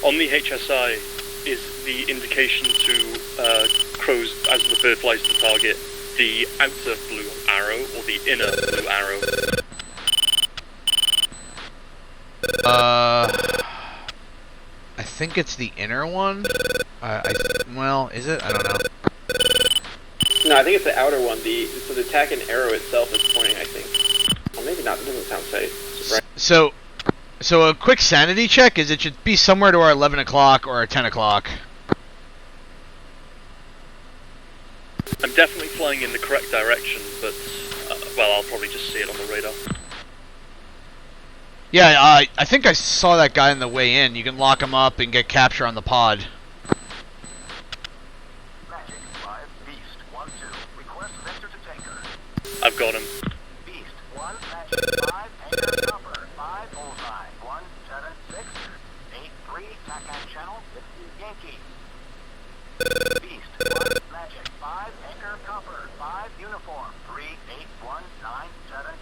On the HSI is the indication to crows as the bird flies to target the outer blue arrow or the inner blue arrow? I think it's the inner one. Well, is it? I don't know. No, I think it's the outer one. So the tack and arrow itself is pointing, I think. Well, maybe not. It doesn't sound safe. Right. So a quick sanity check is it should be somewhere to our 11 o'clock or our 10 o'clock. I'm definitely flying in the correct direction, but, well, I'll probably just see it on the radar. Yeah, I think I saw that guy on the way in. You can lock him up and get capture on the pod. 5 anchor copper, 5 uniform, 38197.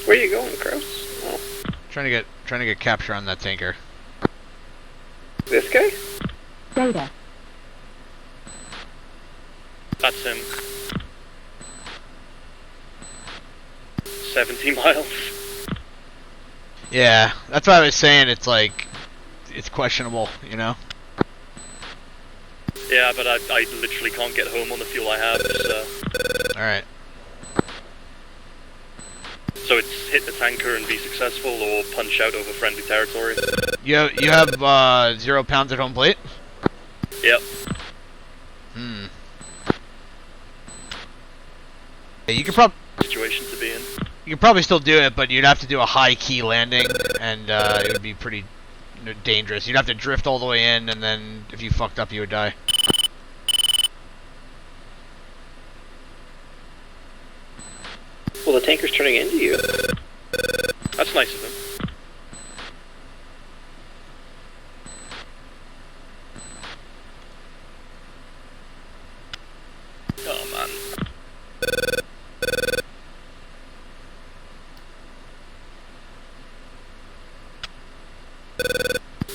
Where are you going, Kraus? Oh. Trying to get capture on that tanker. This guy? Data. That's him. 70 miles. Yeah, that's why I was saying it's like it's questionable, you know. Yeah, but I literally can't get home on the fuel I have, so... Alright. So it's hit the tanker and be successful, or punch out over friendly territory. You have 0 pounds at home plate? Yep. Hmm. Yeah, you could probably... Situation to be in. You could probably still do it, but you'd have to do a high key landing, and it would be pretty dangerous. You'd have to drift all the way in, and then if you fucked up, you would die. Well, the tanker's turning into you. That's nice of him. Oh, man.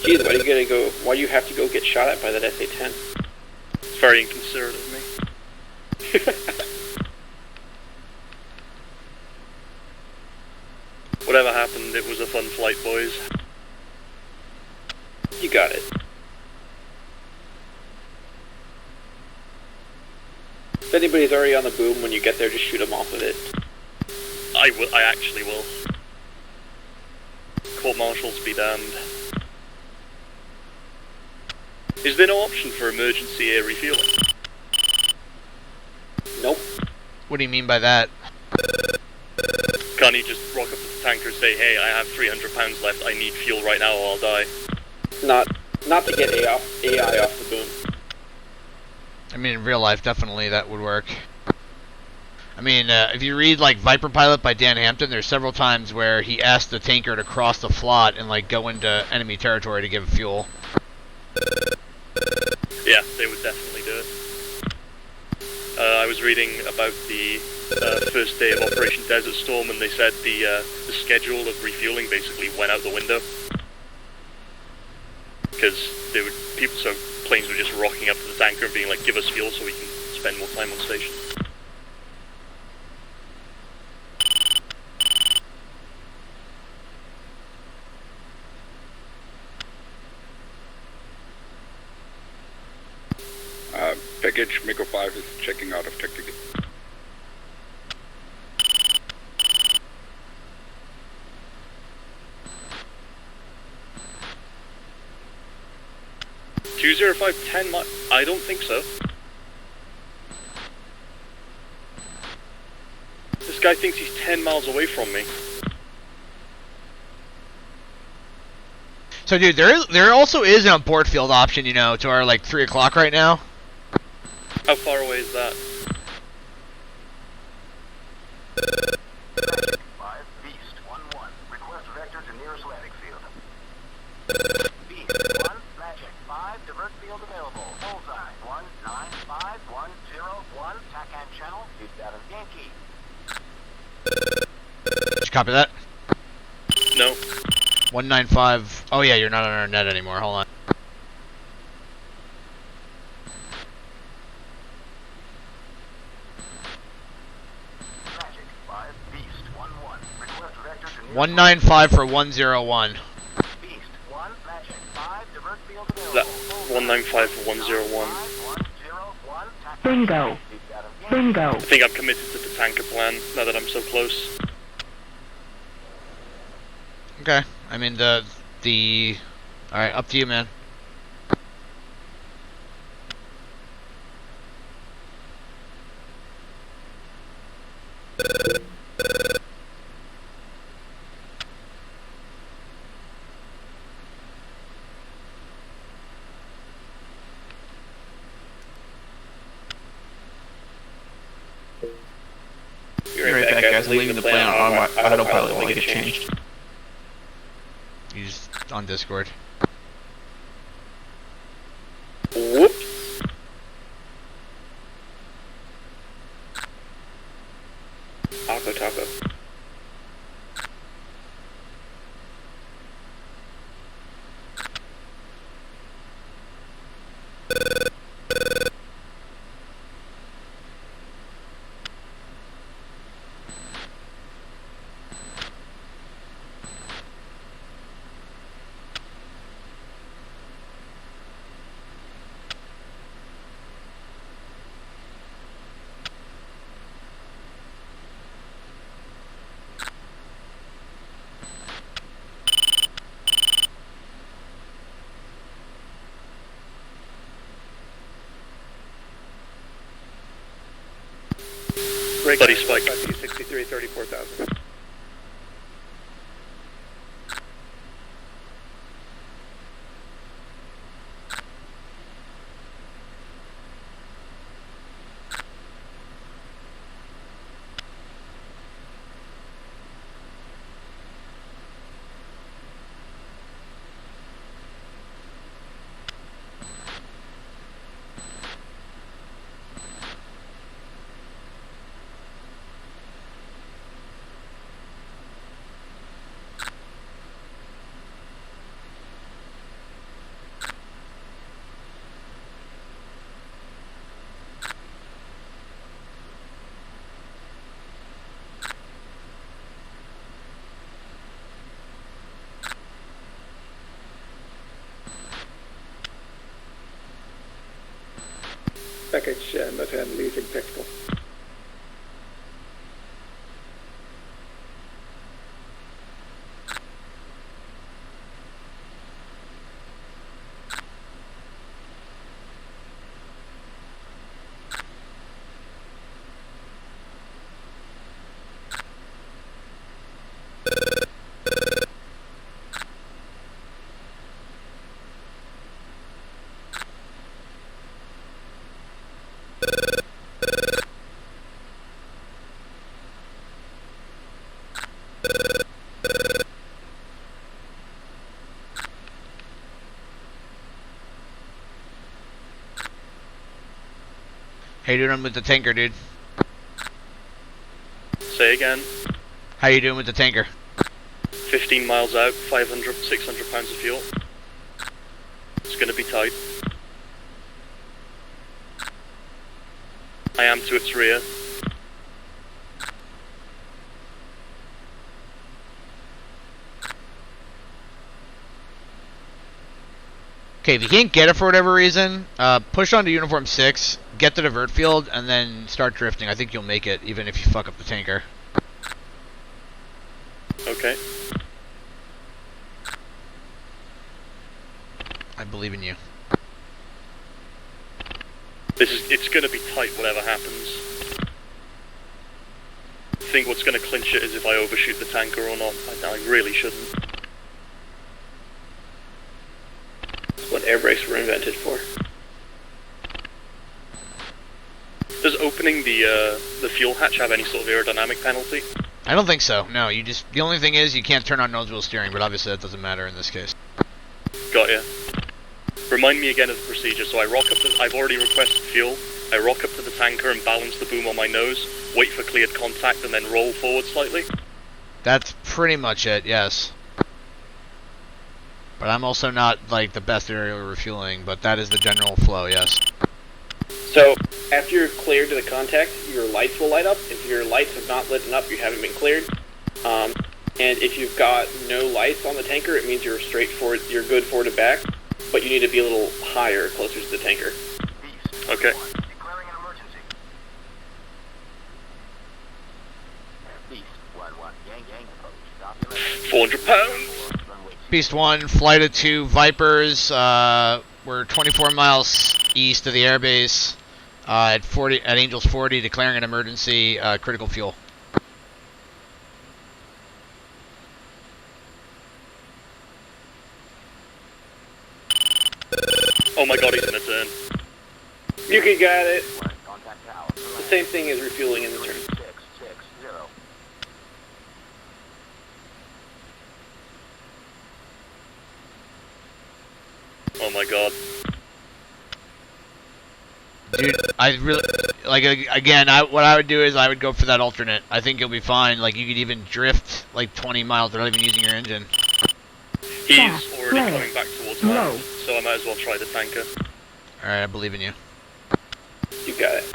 Jeez, why do you have to go get shot at by that SA-10? It's very inconsiderate of me. Whatever happened, it was a fun flight, boys. You got it. If anybody's already on the boom, when you get there, just shoot them off of it. I actually will. Court martials be damned. Is there no option for emergency air refueling? Nope. What do you mean by that? Can't you just rock up to the tanker and say, hey, I have 300 pounds left, I need fuel right now or I'll die? Not to get AI off the boom. I mean, in real life, definitely that would work. I mean, if you read, like, Viper Pilot by Dan Hampton, there's several times where he asked the tanker to cross the flot and, like, go into enemy territory to give fuel. Yeah, they would definitely do it. I was reading about the first day of Operation Desert Storm, and they said the schedule of refueling basically went out the window. Because planes were just rocking up to the tanker and being like, give us fuel so we can spend more time on station. Package Miko 5 is checking out of tactical. I don't think so. This guy thinks he's 10 miles away from me. So, dude, there also is an abort field option, you know, to our, like, 3 o'clock right now. How far away is that? 5 Beast 1-1. Request vector to nearest landing field. Beast 1 Magic 5 divert field available. Bullseye 195101 TACAN channel 27 Yankee. Did you copy that? No. 195. Oh yeah, you're not on our net anymore. Hold on. Magic 5 Beast 1-1. Request vector to nearest 195 for 101. Beast 1 Magic 5 divert field available. That 195 for 101. Bingo. Bingo. I think I'm committed to the tanker plan now that I'm so close. Okay. I mean the. All right, up to you, man. Be right back, guys. I'm leaving the plane on autopilot when I get changed. You just on Discord. Buddy spike. 63, 34,000. Package not losing tactical. How you doing with the tanker, dude? Say again. How you doing with the tanker? 15 miles out, 500, 600 pounds of fuel. It's gonna be tight. I am to its rear. Okay, if you can't get it for whatever reason, push on to Uniform 6, get to the divert field, and then start drifting. I think you'll make it, even if you fuck up the tanker. Okay. I believe in you. It's gonna be tight whatever happens. I think what's gonna clinch it is if I overshoot the tanker or not. I really shouldn't. That's what air brakes were invented for. Does opening the fuel hatch have any sort of aerodynamic penalty? I don't think so. No, you just the only thing is you can't turn on nose wheel steering, but obviously that doesn't matter in this case. Got ya. Remind me again of the procedure. So I rock up to, I've already requested fuel. I rock up to the tanker and balance the boom on my nose, wait for cleared contact, and then roll forward slightly. That's pretty much it, yes. But I'm also not like the best at aerial refueling, but that is the general flow, yes. So, after you're cleared to the contact, your lights will light up. If your lights have not lit up, you haven't been cleared. And if you've got no lights on the tanker, it means you're straight forward, you're good forward to back, but you need to be a little higher, closer to the tanker. Okay. 400 pounds. Beast 1, flight of 2 Vipers. We're 24 miles east of the airbase at Angels 40, declaring an emergency, critical fuel. Oh my god, he's in a turn. You can get it. The same thing as refueling in the turn. Oh my god. Dude, I really, like, again, what I would do is I would go for that alternate. I think you'll be fine. Like, you could even drift, like, 20 miles without even using your engine. He's already coming back towards land, so I might as well try the tanker. Alright, I believe in you. You got it.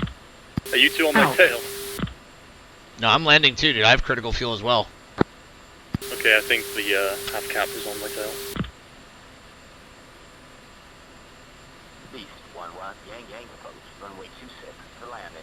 Are you two on my tail? No, I'm landing too, dude. I have critical fuel as well. Okay, I think the half cap is on my tail. Beast 1-1, Yang approach, runway 26 for landing.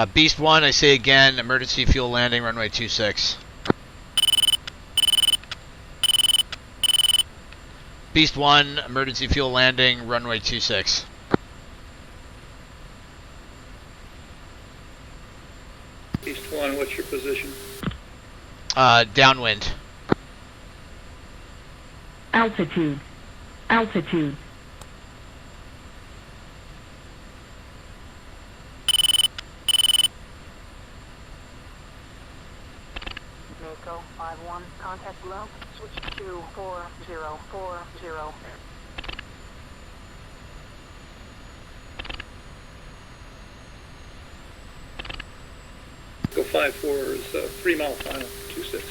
Beast 1, I say again, emergency fuel landing, runway 26. Beast 1, emergency fuel landing, runway 26. Beast 1, what's your position? Downwind. Altitude. Altitude. Mako 5-1, contact below. Switch to 4040. Go 5-4 is 3 mile final, 26.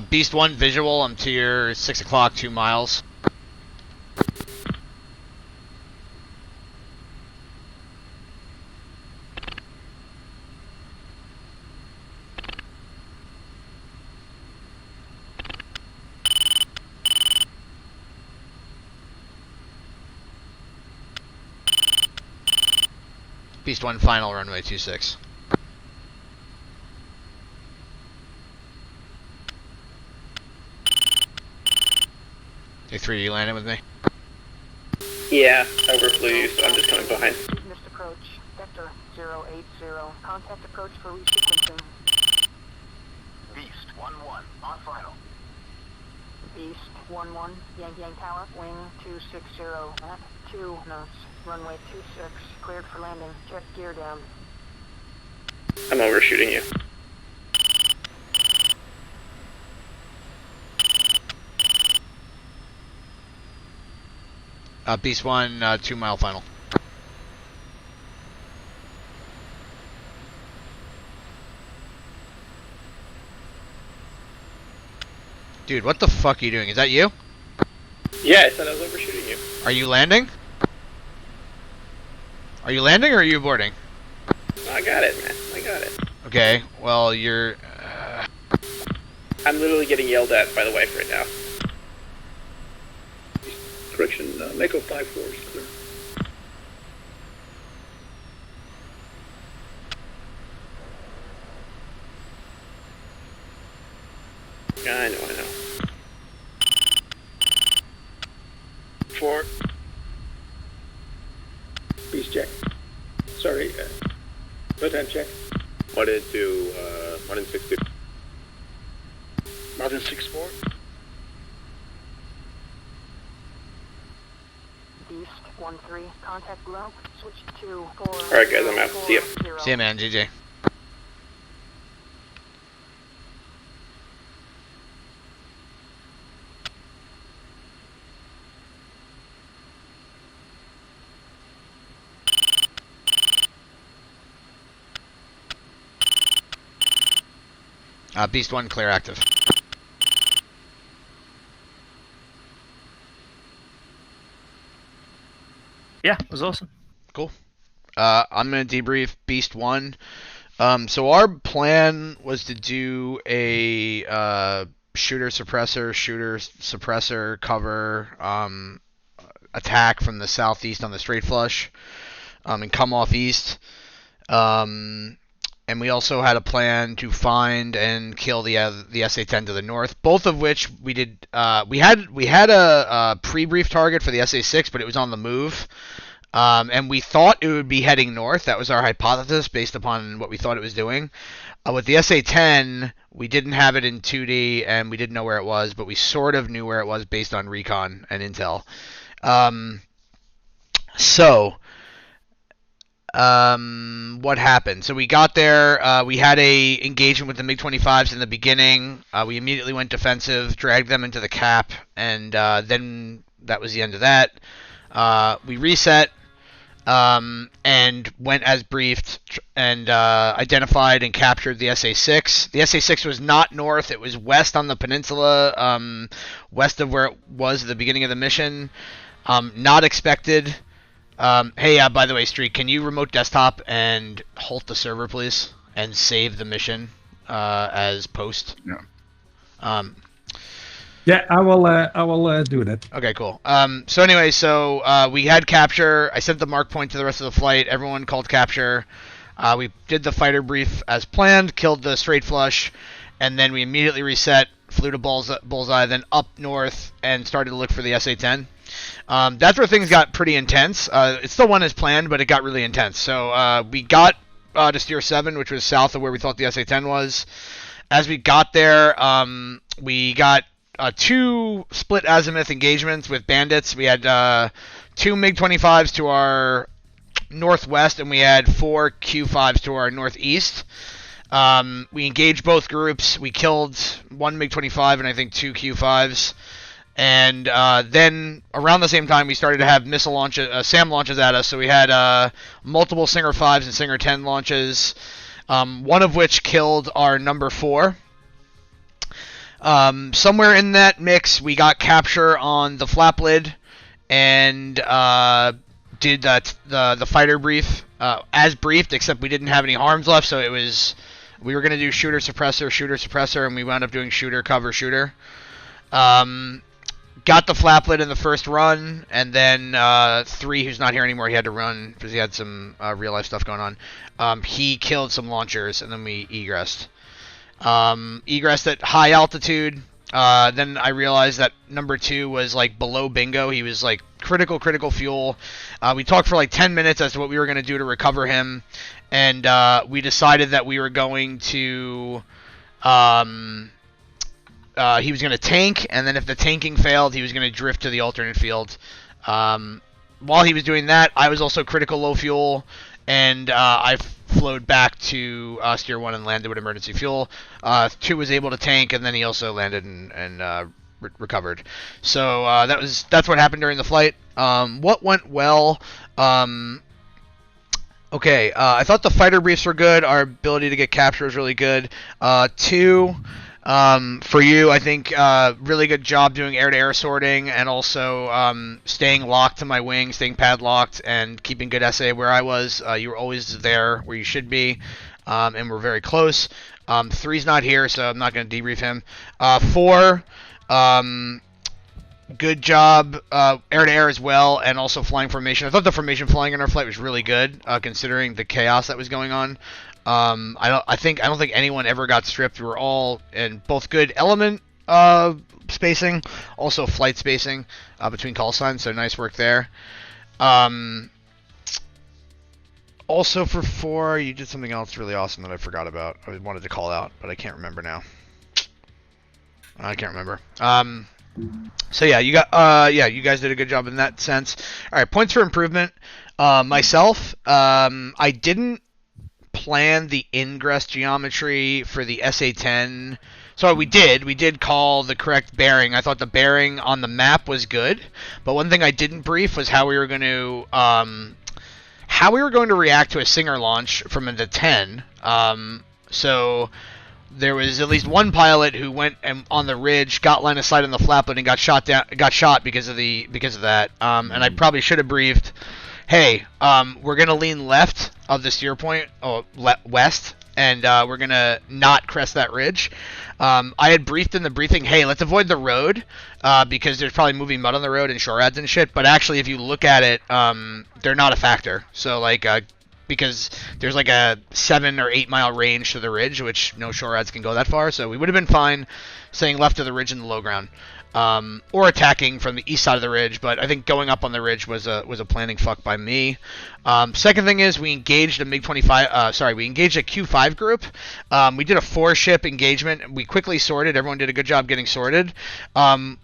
Beast 1, visual, I'm to your 6 o'clock, 2 miles. Beast 1, final, runway 26. A3, you landing with me? Yeah, I overflew you, so I'm just coming behind. Missed approach. Vector 080. Contact approach for resequencing. Beast 1-1, on final. Beast 1-1, Yang Tower, wing 260 at 2 knots. Runway 26, cleared for landing. Check gear down. I'm overshooting you. Beast 1, 2 mile final. Dude, what the fuck are you doing? Is that you? Yeah, I said I was overshooting you. Are you landing? Are you landing or are you boarding? I got it, man. I got it. Okay, well, you're... I'm literally getting yelled at by the wife right now. Correction, Mako 5-4 is clear. I know. 4. Beast check. Sorry, what time check? 1 into 1 and 60. Mountain 6-4. Beast 1-3, contact below. Switch to 4. Alright, guys, I'm out. See ya. See ya, man. GG. Beast 1, clear active. Yeah, it was awesome. Cool. I'm going to debrief Beast 1. So our plan was to do a shooter suppressor cover attack from the southeast on the Straightflush and come off east. And we also had a plan to find and kill the SA-10 to the north, both of which we did. We had a pre-brief target for the SA-6, but it was on the move, and we thought it would be heading north. That was our hypothesis based upon what we thought it was doing. With the SA-10, we didn't have it in 2D, and we didn't know where it was, but we sort of knew where it was based on recon and intel. What happened? So we got there, we had a engagement with the MiG-25s in the beginning, we immediately went defensive, dragged them into the cap, and then that was the end of that. We reset, and went as briefed, and identified and captured the SA-6. The SA-6 was not north, it was west on the peninsula, west of where it was at the beginning of the mission. Not expected. Hey, by the way, Streak, can you remote desktop and halt the server, please? And save the mission as post? Yeah. Yeah, I will do that. Okay, cool. So anyway, we had capture. I sent the mark point to the rest of the flight. Everyone called capture. We did the fighter brief as planned, killed the Straightflush, and then we immediately reset, flew to Bullseye, then up north, and started to look for the SA-10. That's where things got pretty intense. It still went as planned, but it got really intense. So we got to Steer 7, which was south of where we thought the SA-10 was. As we got there, we got 2 split azimuth engagements with bandits. We had 2 MiG-25s to our northwest, and we had 4 Q-5s to our northeast. We engaged both groups. We killed 1 MiG-25 and I think 2 Q-5s. And then around the same time, we started to have missile launches, SAM launches at us. So we had multiple Singer 5s and Singer 10 launches, one of which killed our number 4. Somewhere in that mix, we got capture on the flap lid and did the fighter brief as briefed, except we didn't have any harms left, so we were going to do shooter, suppressor, and we wound up doing shooter, cover, shooter. Got the flap lid in the first run, and then 3, who's not here anymore, he had to run because he had some real-life stuff going on. He killed some launchers, and then we egressed. Egressed at high altitude. Then I realized that number 2 was like below bingo. He was like critical fuel. We talked for like 10 minutes as to what we were going to do to recover him, and we decided that we were going to he was going to tank, and then if the tanking failed, he was going to drift to the alternate field. While he was doing that, I was also critical low fuel, and I flowed back to Steer 1 and landed with emergency fuel. 2 was able to tank, and then he also landed and recovered. So that's what happened during the flight. What went well? Okay, I thought the fighter briefs were good. Our ability to get capture was really good. 2, for you, I think really good job doing air-to-air sorting and also staying locked to my wing, staying padlocked, and keeping good SA where I was. You were always there where you should be, and we're very close. 3's not here, so I'm not going to debrief him. 4, good job air-to-air as well, and also flying formation. I thought the formation flying in our flight was really good, considering the chaos that was going on. I don't think anyone ever got stripped. We were all in both good element spacing, also flight spacing between call signs, so nice work there. Also for 4, you did something else really awesome that I forgot about. I wanted to call out, but I can't remember now. I can't remember. So yeah, you guys did a good job in that sense. All right, points for improvement. Myself, I didn't plan the ingress geometry for the SA-10. So we did call the correct bearing. I thought the bearing on the map was good, but one thing I didn't brief was how we were going to react to a Singer launch from the 10. So there was at least one pilot who went on the ridge, got line of sight on the flaplet, and got shot because of that. And I probably should have briefed, hey, we're gonna lean left of the steer point, west, and we're gonna not crest that ridge. I had briefed in the briefing, hey, let's avoid the road because there's probably moving mud on the road and SHORADs and shit. But actually, if you look at it, they're not a factor. So like, because there's like a 7 or 8 mile range to the ridge, which no SHORADs can go that far. So we would have been fine staying left of the ridge in the low ground, or attacking from the east side of the ridge. But I think going up on the ridge was a planning fuck by me. Second thing is we engaged a MiG-25. We engaged a Q5 group. We did a 4-ship engagement. We quickly sorted. Everyone did a good job getting sorted.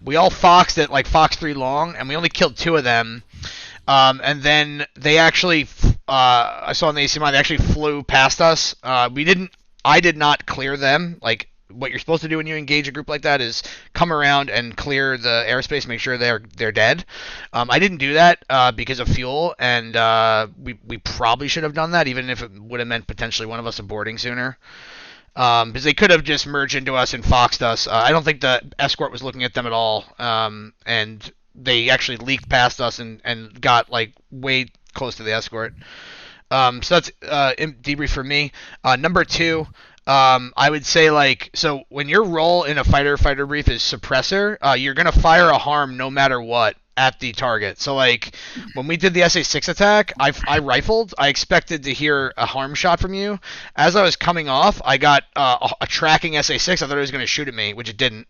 We all foxed at like Fox 3 long, and we only killed 2 of them. And then they actually, I saw in the ACMI, they actually flew past us. I did not clear them. Like, what you're supposed to do when you engage a group like that is come around and clear the airspace, make sure they're dead. I didn't do that because of fuel, and we probably should have done that, even if it would have meant potentially one of us aborting sooner. Because they could have just merged into us and foxed us. I don't think the escort was looking at them at all, and they actually leaked past us and got like way close to the escort. So that's debrief for me. Number 2, I would say like, so when your role in a fighter brief is suppressor, you're gonna fire a harm no matter what at the target. So like when we did the SA6 attack, I rifled. I expected to hear a harm shot from you. As I was coming off, I got a tracking SA6. I thought it was gonna shoot at me, which it didn't.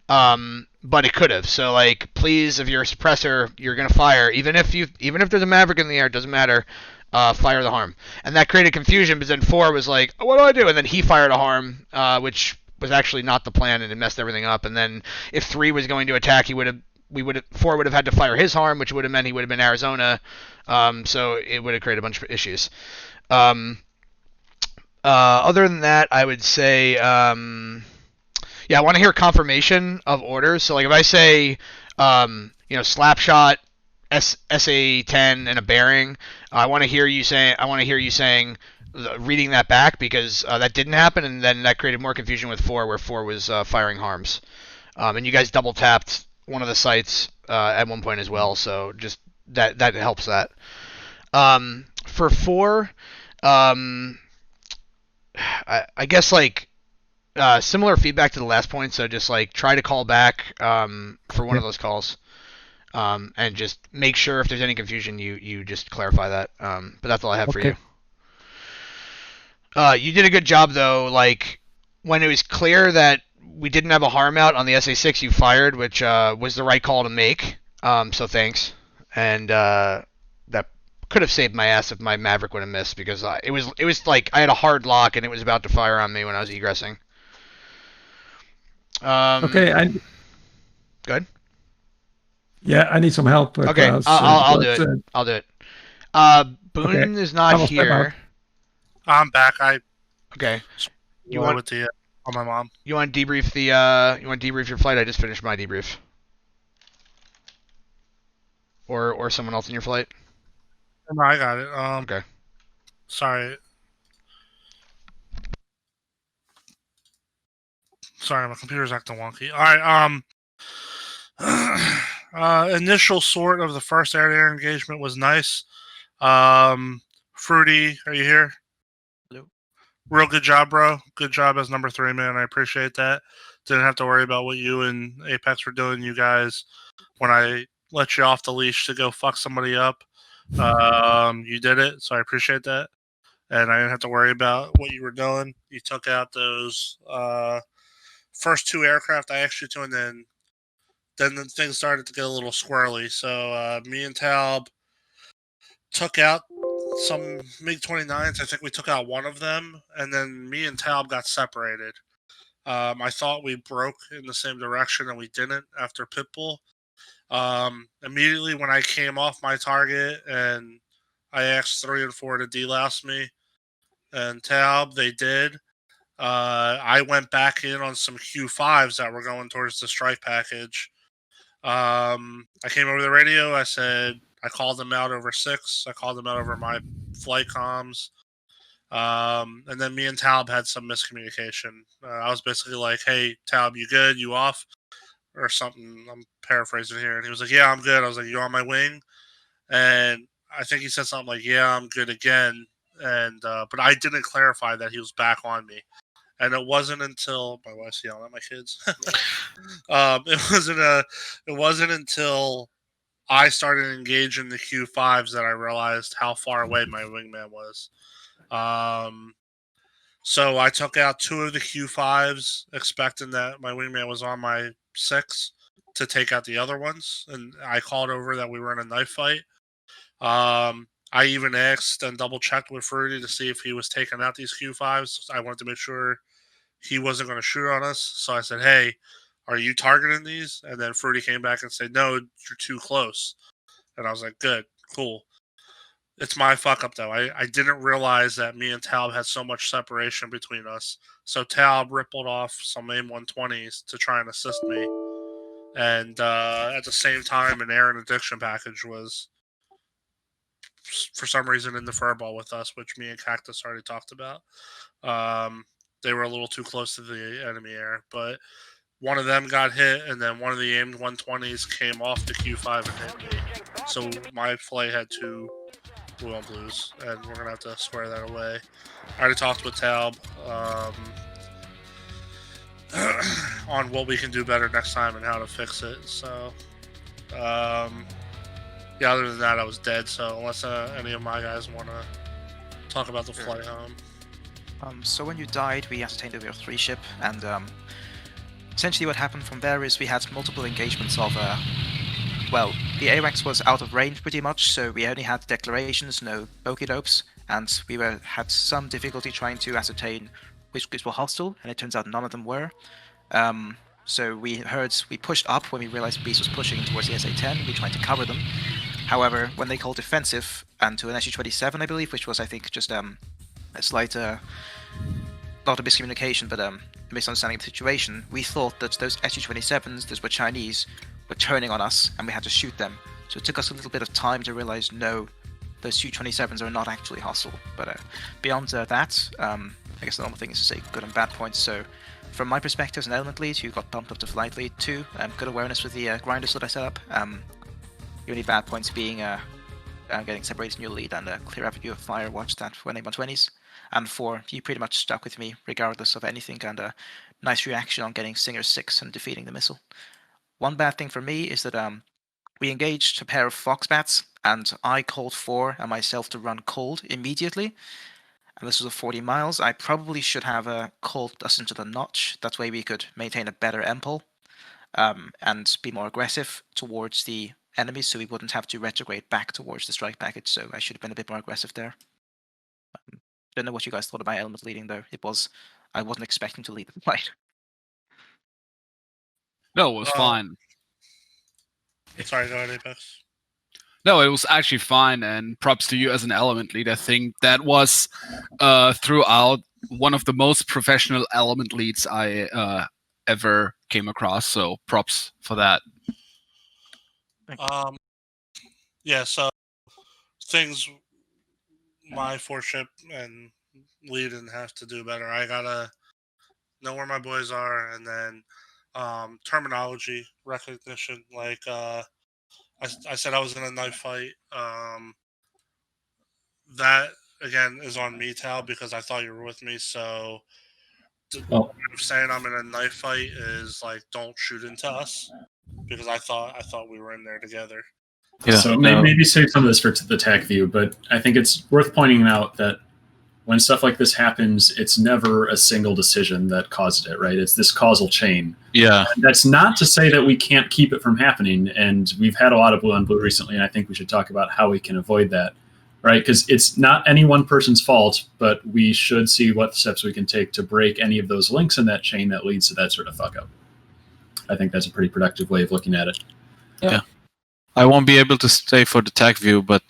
But it could have. So like, please, if you're a suppressor, you're gonna fire. Even if there's a Maverick in the air, it doesn't matter. Fire the harm. And that created confusion, because then 4 was like, oh, what do I do? And then he fired a harm, which was actually not the plan, and it messed everything up. And then if 3 was going to attack, 4 would have had to fire his harm, which would have meant he would have been Arizona. So it would have created a bunch of issues. Other than that, I would say, yeah, I want to hear confirmation of orders. So like if I say, Slapshot, SA10 and a bearing, I want to hear you saying, reading that back, because that didn't happen, and then that created more confusion with 4, where 4 was firing harms, and you guys double tapped one of the sites at one point as well, so just that helps that. For 4, I guess like similar feedback to the last point, so just like try to call back for one of those calls. And just make sure if there's any confusion, you just clarify that. But that's all I have for you. You did a good job, though. Like, when it was clear that we didn't have a harm out on the SA6, you fired, which was the right call to make. So thanks. And that could have saved my ass if my Maverick would have missed, because it was like I had a hard lock and it was about to fire on me when I was egressing. Okay. Good. Yeah, I need some help. Okay, Klaus, I'll do it. I'll do it. Boone is not here. I'm back. Okay. You want with the on my mom? You want to debrief your flight? I just finished my debrief. Or someone else in your flight? No, I got it. Okay. Sorry, my computer's acting wonky. All right. Initial sort of the first air-to-air engagement was nice. Fruity, are you here? Hello. Real good job, bro. Good job as number 3, man. I appreciate that. Didn't have to worry about what you and Apex were doing, you guys, when I let you off the leash to go fuck somebody up. You did it, so I appreciate that. And I didn't have to worry about what you were doing. You took out those first 2 aircraft I asked you to, and then the things started to get a little squirrely. So me and Talb took out some MiG-29s. I think we took out one of them, and then me and Talb got separated. I thought we broke in the same direction, and we didn't after Pitbull. Immediately when I came off my target and I asked 3 and 4 to delouse me, and Talb, they did. I went back in on some Q5s that were going towards the strike package. I came over the radio. I said, I called them out over 6. I called them out over my flight comms. And then me and Talb had some miscommunication. I was basically like, hey, Talb, you good? You off? Or something. I'm paraphrasing here. And he was like, yeah, I'm good. I was like, you on my wing? And I think he said something like, yeah, I'm good again. And but I didn't clarify that he was back on me. And it wasn't until my wife's yelling at my kids. It wasn't until I started engaging the Q5s that I realized how far away my wingman was. So I took out 2 of the Q5s, expecting that my wingman was on my 6 to take out the other ones. And I called over that we were in a knife fight. I even asked and double checked with Fruity to see if he was taking out these Q5s. I wanted to make sure he wasn't going to shoot on us. So I said, hey, are you targeting these? And then Fruity came back and said, no, you're too close. And I was like, good, cool. It's my fuck up, though. I didn't realize that me and Talb had so much separation between us. So Talb rippled off some AIM-120s to try and assist me. And at the same time, an air interdiction package was, for some reason, in the furball with us, which me and Cactus already talked about. They were a little too close to the enemy air, but one of them got hit, and then one of the AIM-120s came off the Q5 and hit me. So my flight had to we won't lose, and we're gonna have to square that away. I already talked with Tab on what we can do better next time and how to fix it. So, yeah. Other than that, I was dead. So unless any of my guys want to talk about the flight home. So when you died, we ascertained that we were 3 ship, and essentially what happened from there is we had multiple engagements of, well, the AWACS was out of range pretty much, so we only had declarations, no okey-dokes, and we had some difficulty trying to ascertain which groups were hostile, and it turns out none of them were. So we pushed up when we realized Beast was pushing towards the SA-10, we tried to cover them. However, when they called defensive, and to an SU-27, I believe, which was, I think, just a slight, not a miscommunication, but misunderstanding of the situation, we thought that those SU-27s, those were Chinese, were turning on us, and we had to shoot them. So it took us a little bit of time to realize, no, those Su-27s are not actually hostile. But beyond that, I guess the normal thing is to say good and bad points. So from my perspective as an element lead, who got bumped up to flight lead 2, good awareness with the grinders that I set up. The only bad points being getting separated in your lead and a clear avenue of fire watch that for A120s. And 4, you pretty much stuck with me regardless of anything, and a nice reaction on getting Singer 6 and defeating the missile. One bad thing for me is that we engaged a pair of Foxbats, and I called 4 and myself to run cold immediately. And this was 40 miles. I probably should have called us into the notch. That way we could maintain a better MPOL and be more aggressive towards the enemy, so we wouldn't have to retrograde back towards the strike package. So I should have been a bit more aggressive there. Don't know what you guys thought about element leading though. I wasn't expecting to lead the fight. No, it was fine. Sorry, go ahead, Apex. No, it was actually fine, and props to you as an element lead. I think that was throughout one of the most professional element leads I ever came across. So props for that. Yeah. So things my 4-ship and leading have to do better. I gotta know where my boys are, and then terminology recognition. Like I said, I was in a knife fight. That again is on me, Tal, because I thought you were with me. So saying I'm in a knife fight is like, don't shoot into us, because I thought we were in there together. Yeah. So maybe save some of this for the Tacview, but I think it's worth pointing out that when stuff like this happens, it's never a single decision that caused it, right? It's this causal chain. Yeah. And that's not to say that we can't keep it from happening, and we've had a lot of blue on blue recently, and I think we should talk about how we can avoid that, right? Because it's not any one person's fault, but we should see what steps we can take to break any of those links in that chain that leads to that sort of fuck-up. I think that's a pretty productive way of looking at it. Yeah. I won't be able to stay for the Tacview, but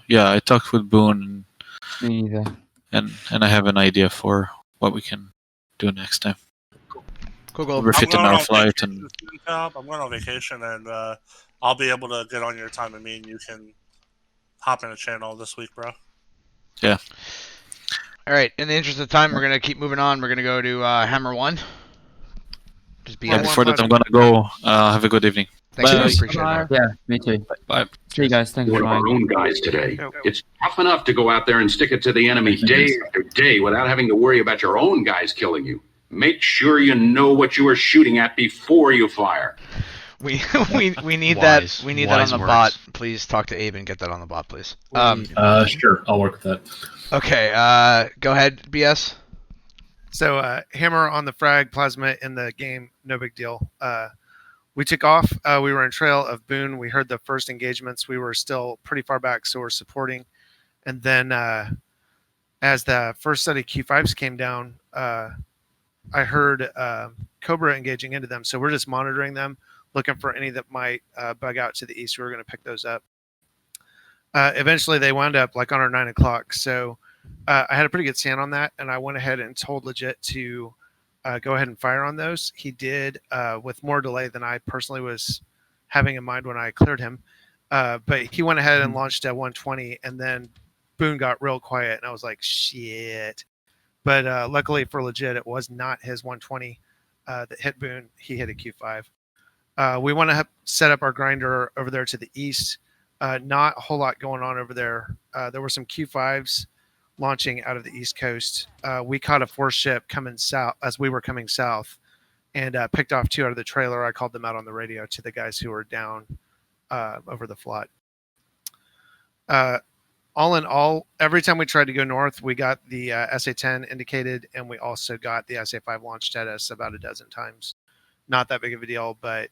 yeah, I talked with Boone. Me neither. And I have an idea for what we can do next time. Cool. Refit in our flight and. I'm going on vacation, and I'll be able to get on your time and me, and you can hop in a channel this week, bro. Yeah. All right. In the interest of time, we're gonna keep moving on. We're gonna go to Hammer 1. Just be before that, I'm gonna go. Have a good evening. Thanks, Bye. appreciate it. Yeah, me too. Bye. See you guys. Thanks One for of our joining. own guys today. It's tough enough to go out there and stick it to the enemy day after day without having to worry about your own guys killing you. Make sure you know what you are shooting at before you fire. We need that. We need that on the bot. Please talk to Abe and get that on the bot, please. Sure, I'll work with that. Okay. Go ahead, BS. So hammer on the frag, plasma in the game, no big deal. We took off. We were in trail of Boone. We heard the first engagements. We were still pretty far back, so we're supporting. And then as the first set of Q5s came down, I heard Cobra engaging into them. So we're just monitoring them, looking for any that might bug out to the east. We were going to pick those up. Eventually, they wound up like on our 9 o'clock. So I had a pretty good stand on that, and I went ahead and told Legit to go ahead and fire on those. He did with more delay than I personally was having in mind when I cleared him. But he went ahead and launched at 120, and then Boone got real quiet, and I was like, shit. But luckily for Legit, it was not his 120 that hit Boone. He hit a Q5. We want to set up our grinder over there to the east. Not a whole lot going on over there. There were some Q5s launching out of the East Coast. We caught a force ship coming south as we were coming south, and picked off 2 out of the trailer. I called them out on the radio to the guys who were down over the flood. All in all, every time we tried to go north, we got the SA-10 indicated, and we also got the SA-5 launched at us about a dozen times. Not that big of a deal, but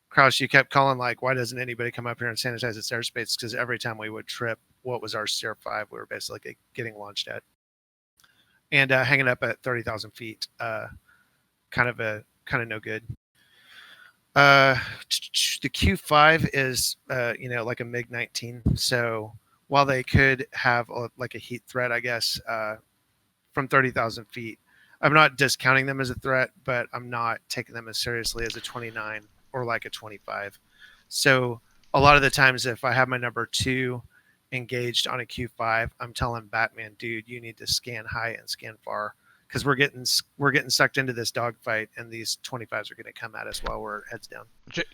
Kraus, you kept calling like, why doesn't anybody come up here and sanitize its airspace? Because every time we would trip what was our Sierra 5, we were basically getting launched at. And hanging up at 30,000 feet, kind of no good. The Q5 is, like a MiG-19. So while they could have like a heat threat, I guess, from 30,000 feet, I'm not discounting them as a threat, but I'm not taking them as seriously as a 29 or like a 25. So a lot of the times if I have my number 2 engaged on a Q5, I'm telling Batman, dude, you need to scan high and scan far, because we're getting sucked into this dogfight, and these 25s are going to come at us while we're heads down.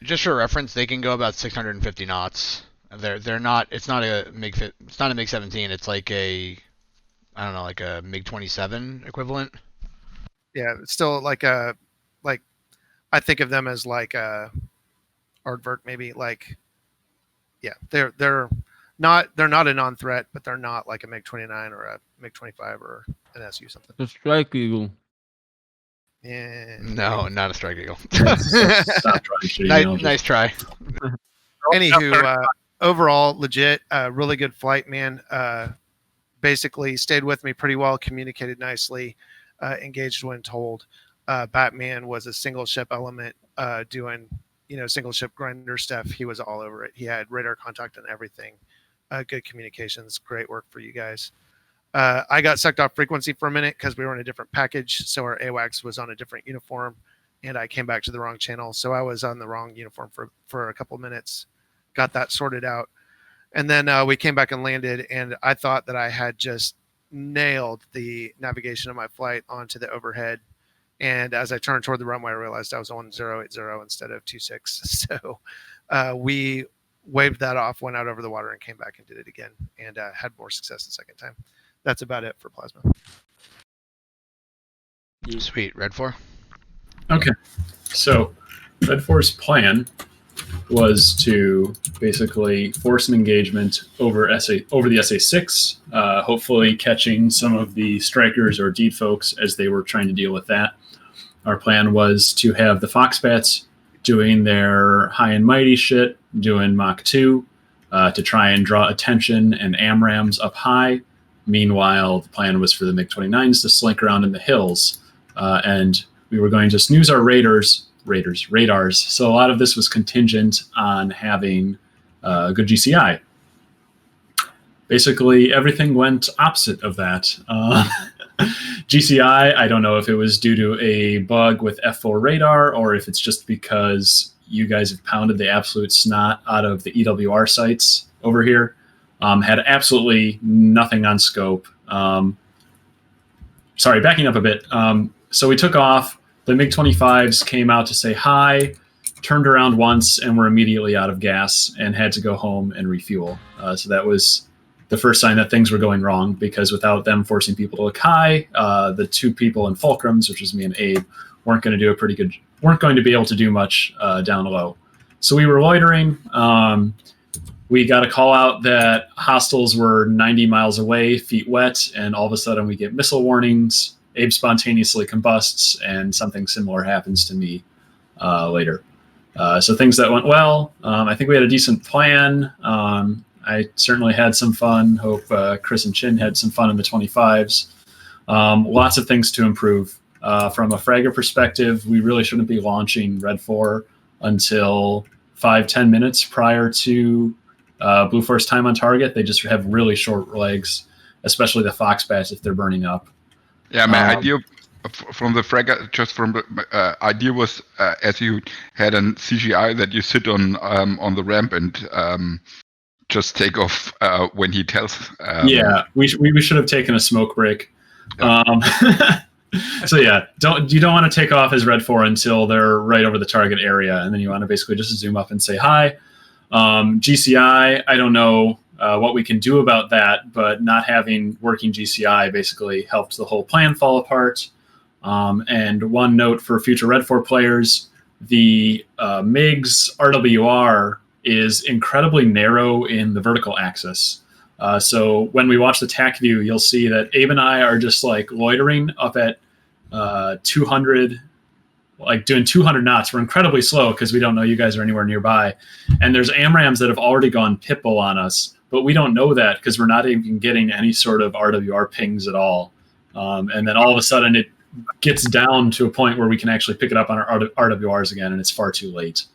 Just for reference, they can go about 650 knots. They're not. It's not a MiG. It's not a MiG-17. It's like a, I don't know, like a MiG-27 equivalent. Yeah, it's still like a, like, I think of them as like a Aardvark maybe. Like, yeah, they're not a non-threat, but they're not like a MiG-29 or a MiG-25 or an SU something. The Strike Eagle. Yeah. No, not a Strike Eagle. Stop trying. Nice try. Anywho, overall, legit, really good flight, man. Basically stayed with me pretty well, communicated nicely, engaged when told. Batman was a single ship element, doing, single ship grinder stuff. He was all over it. He had radar contact and everything. Good communications. Great work for you guys. I got sucked off frequency for a minute because we were in a different package. So our AWACS was on a different uniform, and I came back to the wrong channel. So I was on the wrong uniform for a couple minutes. Got that sorted out. And then we came back and landed, and I thought that I had just nailed the navigation of my flight onto the overhead. And as I turned toward the runway, I realized I was on 080 instead of 26. So we waved that off, went out over the water, and came back and did it again, and had more success the second time. That's about it for Plasma. Sweet. Red 4? Okay. So Red 4's plan was to basically force an engagement over the SA-6, hopefully catching some of the strikers or deed folks as they were trying to deal with that. Our plan was to have the Foxbats doing their high and mighty shit, doing Mach 2, to try and draw attention and AMRAMs up high. Meanwhile, the plan was for the MiG-29s to slink around in the hills, and we were going to snooze our radars. So a lot of this was contingent on having good GCI. Basically, everything went opposite of that. GCI, I don't know if it was due to a bug with F4 radar or if it's just because you guys have pounded the absolute snot out of the EWR sites over here. Had absolutely nothing on scope. Sorry, backing up a bit. So we took off. The MiG-25s came out to say hi, turned around once, and were immediately out of gas and had to go home and refuel. So that was the first sign that things were going wrong, because without them forcing people to look high, the 2 people in Fulcrums, which was me and Abe, weren't going to be able to do much down low. So we were loitering. We got a call out that hostiles were 90 miles away, feet wet, and all of a sudden we get missile warnings. Abe spontaneously combusts, and something similar happens to me later. So things that went well. I think we had a decent plan. I certainly had some fun. Hope Chris and Chin had some fun in the 25s. Lots of things to improve. From a fragger perspective, we really shouldn't be launching Red 4 until 5-10 minutes prior to Blue Force time on target. They just have really short legs, especially the Foxbats if they're burning up. Yeah, my idea from the fragger, just from the idea was, as you had an CGI, that you sit on the ramp and just take off when he tells. Yeah, we should have taken a smoke break. Yeah. So yeah, you don't want to take off as Red 4 until they're right over the target area, and then you want to basically just zoom up and say hi. GCI, I don't know what we can do about that, but not having working GCI basically helped the whole plan fall apart. And one note for future Red 4 players, the MiG's RWR is incredibly narrow in the vertical axis. So when we watch the Tacview, you'll see that Abe and I are just like loitering up at 200, like doing 200 knots. We're incredibly slow because we don't know you guys are anywhere nearby. And there's AMRAMs that have already gone pitbull on us, but we don't know that because we're not even getting any sort of RWR pings at all. And then all of a sudden it gets down to a point where we can actually pick it up on our RWRs again, and it's far too late.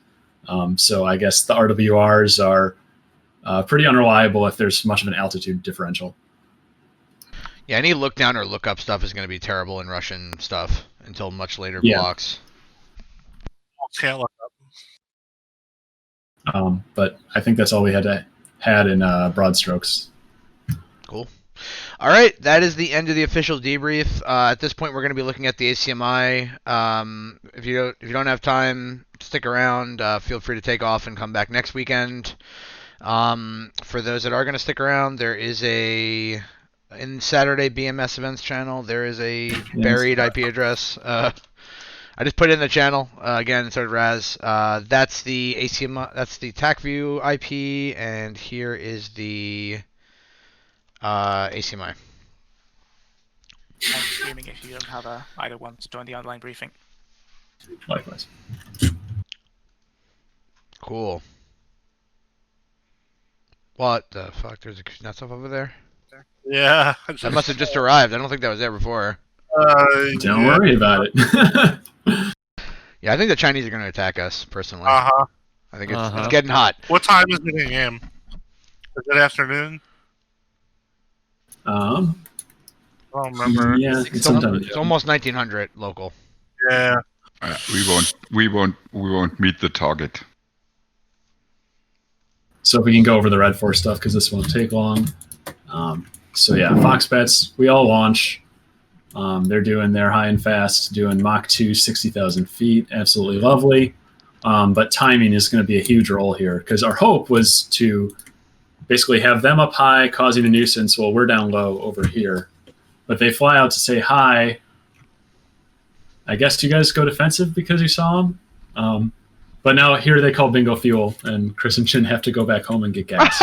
So I guess the RWRs are pretty unreliable if there's much of an altitude differential. Yeah, any look down or look up stuff is going to be terrible in Russian stuff until much later blocks. Can't look up. But I think that's all we had in broad strokes. Cool. All right, that is the end of the official debrief. At this point, we're going to be looking at the ACMI. If you don't have time, stick around. Feel free to take off and come back next weekend. For those that are going to stick around, there is in Saturday BMS events channel, there is a buried IP address. I just put it in the channel again. So did Raz. That's the ACMI. That's the Tacview IP, and here is the ACMI. I'm streaming if you don't have either one to join the online briefing. Likewise. Cool. What the fuck? There's a nut stuff over there? Yeah. That must have just arrived. I don't think that was there before. Don't worry about it. Yeah, I think the Chinese are going to attack us, personally. Uh-huh. I think it's getting hot. What time is it in game? Is it afternoon? I don't remember. Yeah, it's almost 1900 local. Yeah. We won't meet the target. So if we can go over the Red 4 stuff, because this won't take long. So yeah, Fox Bets, we all launch. They're doing their high and fast, doing Mach 2, 60,000 feet. Absolutely lovely. But timing is going to be a huge role here, because our hope was to basically have them up high causing a nuisance while we're down low over here. But they fly out to say hi. I guess you guys go defensive because you saw them. But now here they call bingo fuel, and Chris and Chin have to go back home and get gas.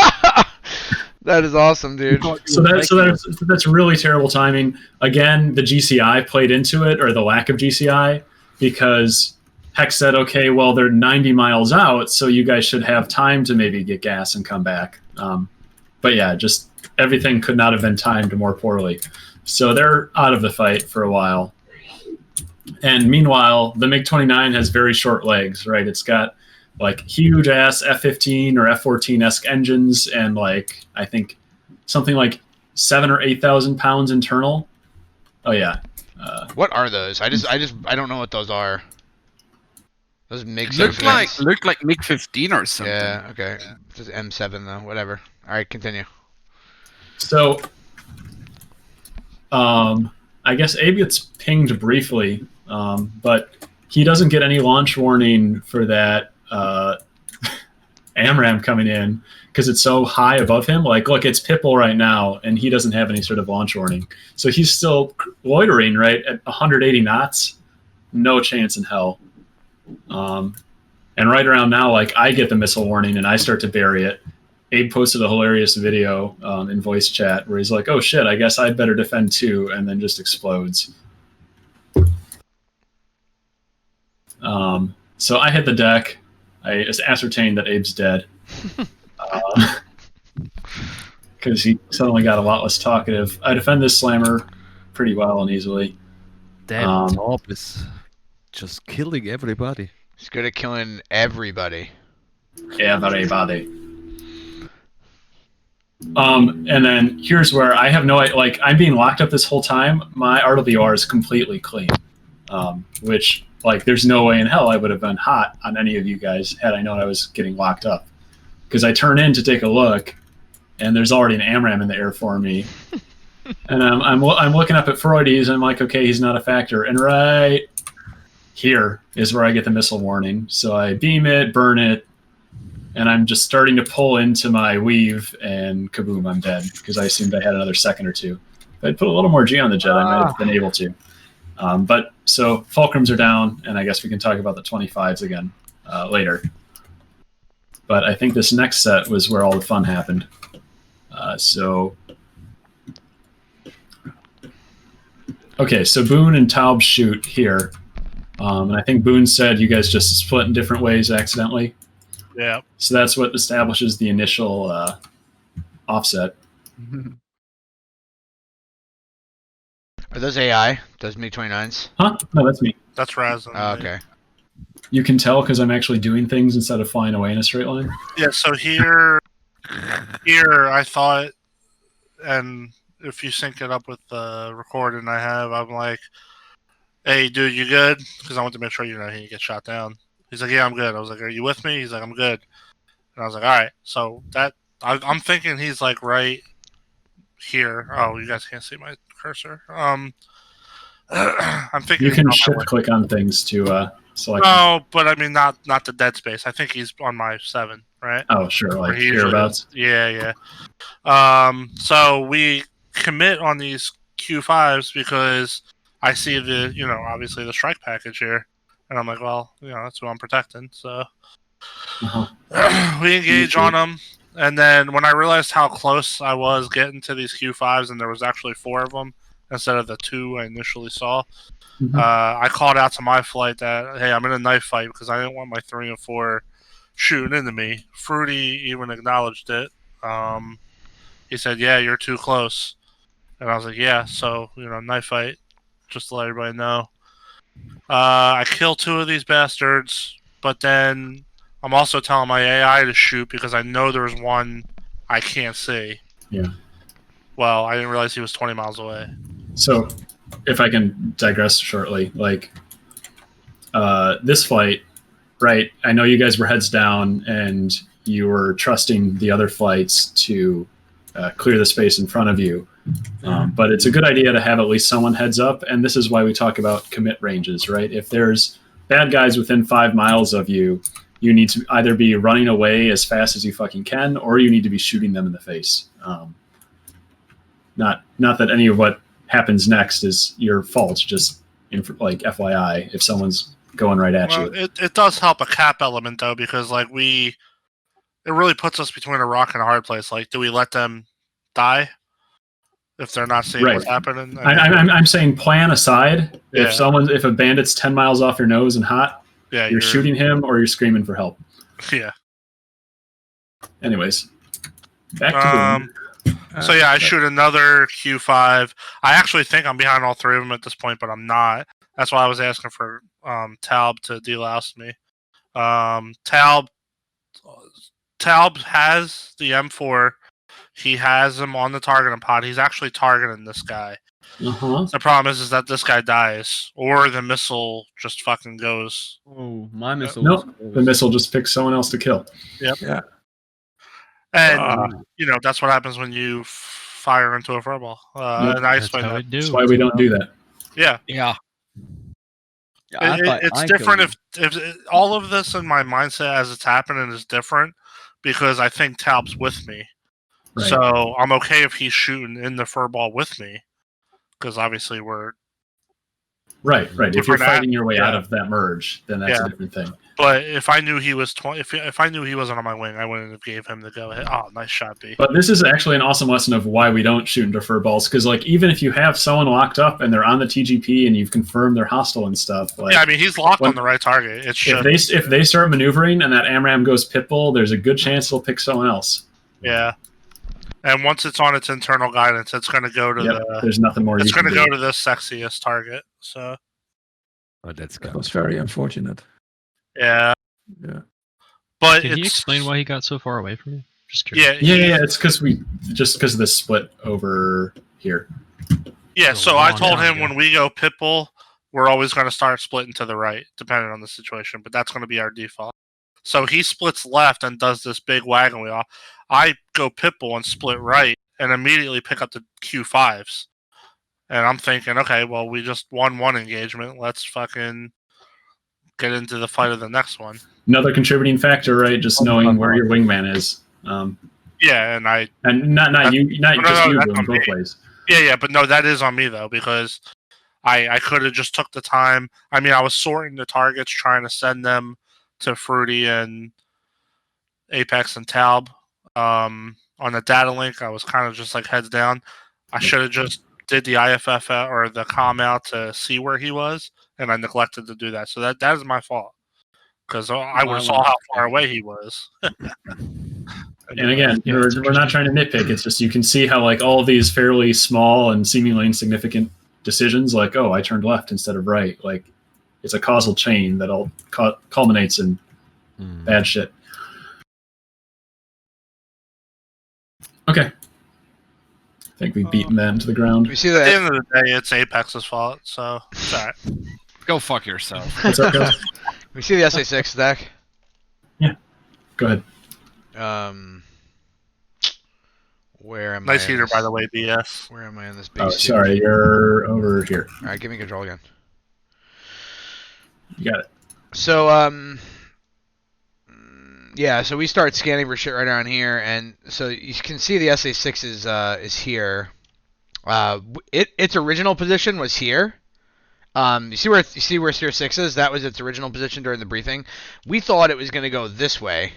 That is awesome, dude. So that's really terrible timing. Again, the GCI played into it, or the lack of GCI, because Hex said, okay, well, they're 90 miles out, so you guys should have time to maybe get gas and come back. But yeah, just everything could not have been timed more poorly. So they're out of the fight for a while. And meanwhile, the MiG-29 has very short legs, right? It's got like huge ass F-15 or F-14-esque engines, and like I think something like 7,000 or 8,000 pounds internal. Oh yeah. What are those? I don't know what those are. Those MiG look like MiG-15 or something. Yeah. Okay. Just M7 though. Whatever. All right. Continue. So, I guess Abe gets pinged briefly, but he doesn't get any launch warning for that AMRAM coming in because it's so high above him. Like, look, it's Pitbull right now, and he doesn't have any sort of launch warning. So he's still loitering, right, at 180 knots. No chance in hell. And right around now, like, I get the missile warning, and I start to bury it. Abe posted a hilarious video in voice chat where he's like, oh, shit, I guess I'd better defend too, and then just explodes. So I hit the deck. I ascertained that Abe's dead. Because he suddenly got a lot less talkative. I defend this slammer pretty well and easily. Damn, Top is just killing everybody. He's good at killing everybody. Everybody. And then here's where I have no, like, I'm being locked up this whole time. My RWR is completely clean, which, like, there's no way in hell I would have been hot on any of you guys had I known I was getting locked up. Because I turn in to take a look, and there's already an AMRAM in the air for me. And I'm looking up at Freudies, and I'm like, okay, he's not a factor. And right here is where I get the missile warning. So I beam it, burn it, and I'm just starting to pull into my weave, and kaboom, I'm dead because I assumed I had another second or two. If I'd put a little more G on the jet, I might have been able to. But so fulcrums are down, and I guess we can talk about the 25s again later. But I think this next set was where all the fun happened. Okay, so Boone and Taub shoot here. And I think Boone said you guys just split in different ways accidentally. Yeah. So that's what establishes the initial offset. Are those AI? Those MiG-29s? Huh? No, that's me. That's Raz. Oh, okay. You can tell because I'm actually doing things instead of flying away in a straight line. Yeah, so here I thought, and if you sync it up with the recording I have, I'm like, hey, dude, you good? Because I want to make sure he didn't get shot down. He's like, yeah, I'm good. I was like, are you with me? He's like, I'm good. And I was like, all right. So that I'm thinking he's like right here. Oh, you guys can't see my cursor. I'm thinking you can shift click on things to select. No, but I mean not the dead space. I think he's on my 7, right? Oh, sure, like hereabouts. Yeah. So we commit on these Q5s because I see the obviously the strike package here, and I'm like, well, that's who I'm protecting. So we engage on them, and then when I realized how close I was getting to these Q5s, and there was actually 4 of them instead of the 2 I initially saw. I called out to my flight that, hey, I'm in a knife fight because I didn't want my 3 and 4 shooting into me. Fruity even acknowledged it. He said, yeah, you're too close. And I was like, yeah, so, knife fight, just to let everybody know. I kill 2 of these bastards, but then I'm also telling my AI to shoot because I know there's one I can't see. Yeah. Well, I didn't realize he was 20 miles away. So, if I can digress shortly, like this flight, right? I know you guys were heads down and you were trusting the other flights to clear the space in front of you. But it's a good idea to have at least someone heads up, and this is why we talk about commit ranges, right? If there's bad guys within 5 miles of you, you need to either be running away as fast as you fucking can, or you need to be shooting them in the face. Not that any of what happens next is your fault, just like FYI, if someone's going right at you. It does help a cap element though, because like it really puts us between a rock and a hard place. Like, do we let them die if they're not seeing what's happening? I'm saying plan aside. Yeah. If a bandit's 10 miles off your nose and hot, you're shooting him or you're screaming for help. Yeah. Anyways, back to Boone. So yeah, I shoot another Q5. I actually think I'm behind all 3 of them at this point, but I'm not. That's why I was asking for Taub to delouse me. Taub has the M4. He has him on the targeting pod. He's actually targeting this guy. The problem is that this guy dies, or the missile just fucking goes. Oh, my missile. Nope, the missile just picks someone else to kill. Yep. Yeah. And that's what happens when you fire into a furball. And I explained that. That's why we don't do that. Yeah. Yeah. It's different if all of this in my mindset as it's happening is different because I think Taub's with me. Right. So I'm okay if he's shooting in the furball with me because obviously we're right. If you're fighting your way out of that merge, then that's a different thing. But if I knew he was if I knew he wasn't on my wing, I wouldn't have gave him the go ahead. Oh, nice shot, B. But this is actually an awesome lesson of why we don't shoot into furballs, because like even if you have someone locked up and they're on the TGP and you've confirmed they're hostile and stuff, like I mean he's locked on the right target. If they start maneuvering and that AMRAAM goes pitbull, there's a good chance they'll pick someone else. Yeah. And once it's on its internal guidance, it's going to go to there's nothing more. It's going to go to the sexiest target. So. Oh, that was very unfortunate. Yeah. Yeah. But can you explain why he got so far away from you? Just curious. Yeah. It's because of the split over here. Yeah. So I told him when we go pitbull, we're always going to start splitting to the right, depending on the situation. But that's going to be our default. So he splits left and does this big wagon wheel. I go pitbull and split right and immediately pick up the Q5s. And I'm thinking, okay, well, we just won one engagement. Let's fucking get into the fight of the next one. another contributing factor, right? Just knowing where your wingman is. Yeah, and not you, Boone, both ways. Yeah, but no, that is on me though, because I could have just took the time. I mean, I was sorting the targets, trying to send them to Fruity and Apex and Taub. On the data link, I was kind of just like heads down. I should have just did the IFF or the comm out to see where he was, and I neglected to do that. So that is my fault, because I would have saw how far away he was. And again, we're not trying to nitpick. It's just you can see how like all of these fairly small and seemingly insignificant decisions, like, oh, I turned left instead of right, like it's a causal chain that all culminates in bad shit. Okay. I think we've beaten that into the ground. We see that. At the end of the day, it's Apex's fault, so it's alright. Go fuck yourself. What's up, guys? We see the SA6 stack. Yeah. Go ahead. Where am nice I? Heater, by the way, BS. Where am I in this base? Oh, sorry, you're over here. All right, give me control again. You got it. So, yeah, so we start scanning for shit right around here, and so you can see the SA6 is here. Its original position was here. You see where Tier 6 is? That was its original position during the briefing. We thought it was going to go this way,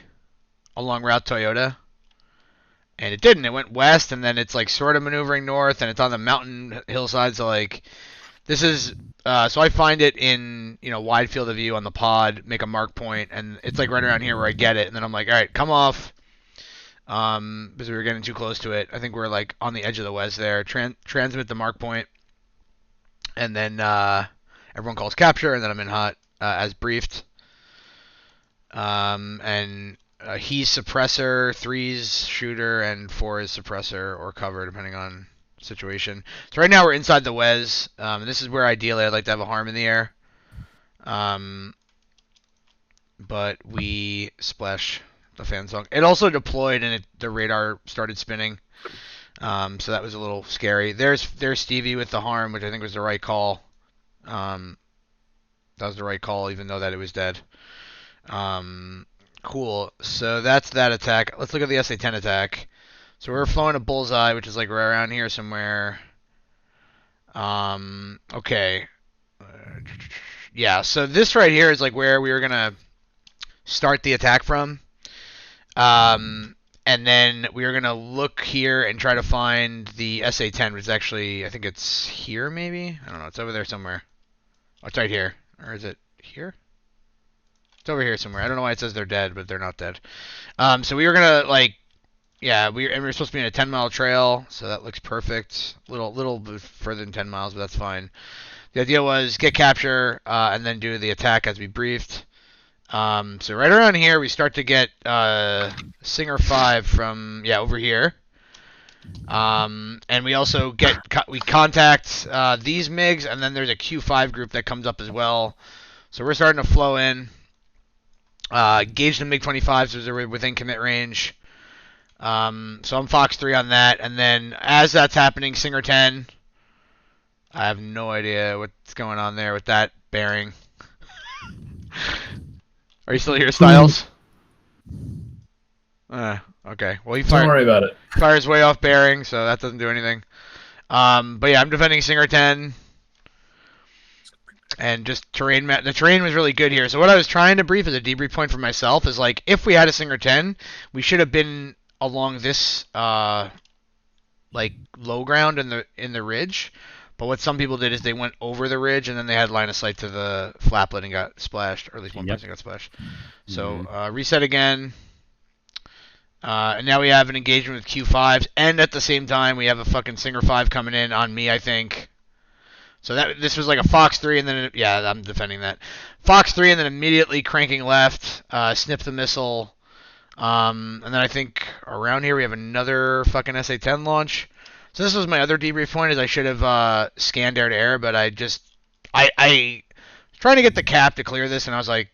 along Route Toyota, and it didn't. It went west, and then it's like sort of maneuvering north, and it's on the mountain hillside. So like, this is so I find it in wide field of view on the pod, make a mark point, and it's like right around here where I get it, and then I'm like, all right, come off, because we were getting too close to it. I think we're like on the edge of the west there. Transmit the mark point, and then everyone calls capture, and then I'm in hot as briefed. And he's suppressor, 3's shooter, and 4 is suppressor or cover, depending on situation. So right now we're inside the Wes, and this is where ideally I'd like to have a harm in the air. But we splash the fan song. It also deployed, and the radar started spinning. So that was a little scary. There's Stevie with the harm, which I think was the right call. That was the right call, even though that it was dead. Cool. So that's that attack. Let's look at the SA-10 attack. So we're flowing a bullseye, which is like right around here somewhere. Okay. Yeah, so this right here is like where we were going to start the attack from. And then we are going to look here and try to find the SA-10, which is actually, I think it's here maybe? I don't know. It's over there somewhere. Oh, it's right here. Or is it here? It's over here somewhere. I don't know why it says they're dead, but they're not dead. So we were going to, like, yeah, we're supposed to be in a 10-mile trail, so that looks perfect. Little bit further than 10 miles, but that's fine. The idea was get capture and then do the attack as we briefed. So right around here, we start to get Singer 5 from, over here. And we also we contact these MiGs, and then there's a Q5 group that comes up as well. So we're starting to flow in. Gauge the MiG-25s so they're within commit range. So I'm Fox 3 on that, and then as that's happening, Singer 10. I have no idea what's going on there with that bearing. Are you still here, Styles? Okay. Well, Don't worry about it. Fires way off bearing, so that doesn't do anything. But yeah, I'm defending Singer 10. And just the terrain was really good here. So what I was trying to brief as a debrief point for myself is like, if we had a Singer 10, we should have been along this like low ground in the ridge. But what some people did is they went over the ridge and then they had line of sight to the flaplet and got splashed, or at least one person got splashed. So reset again. And now we have an engagement with Q5s, and at the same time we have a fucking Singer 5 coming in on me, I think. So this was like a Fox 3, and then I'm defending that. Fox 3, and then immediately cranking left, snip the missile, and then I think around here we have another fucking SA-10 launch. So this was my other debrief point, is I should have scanned air to air, but I was trying to get the cap to clear this, and I was like,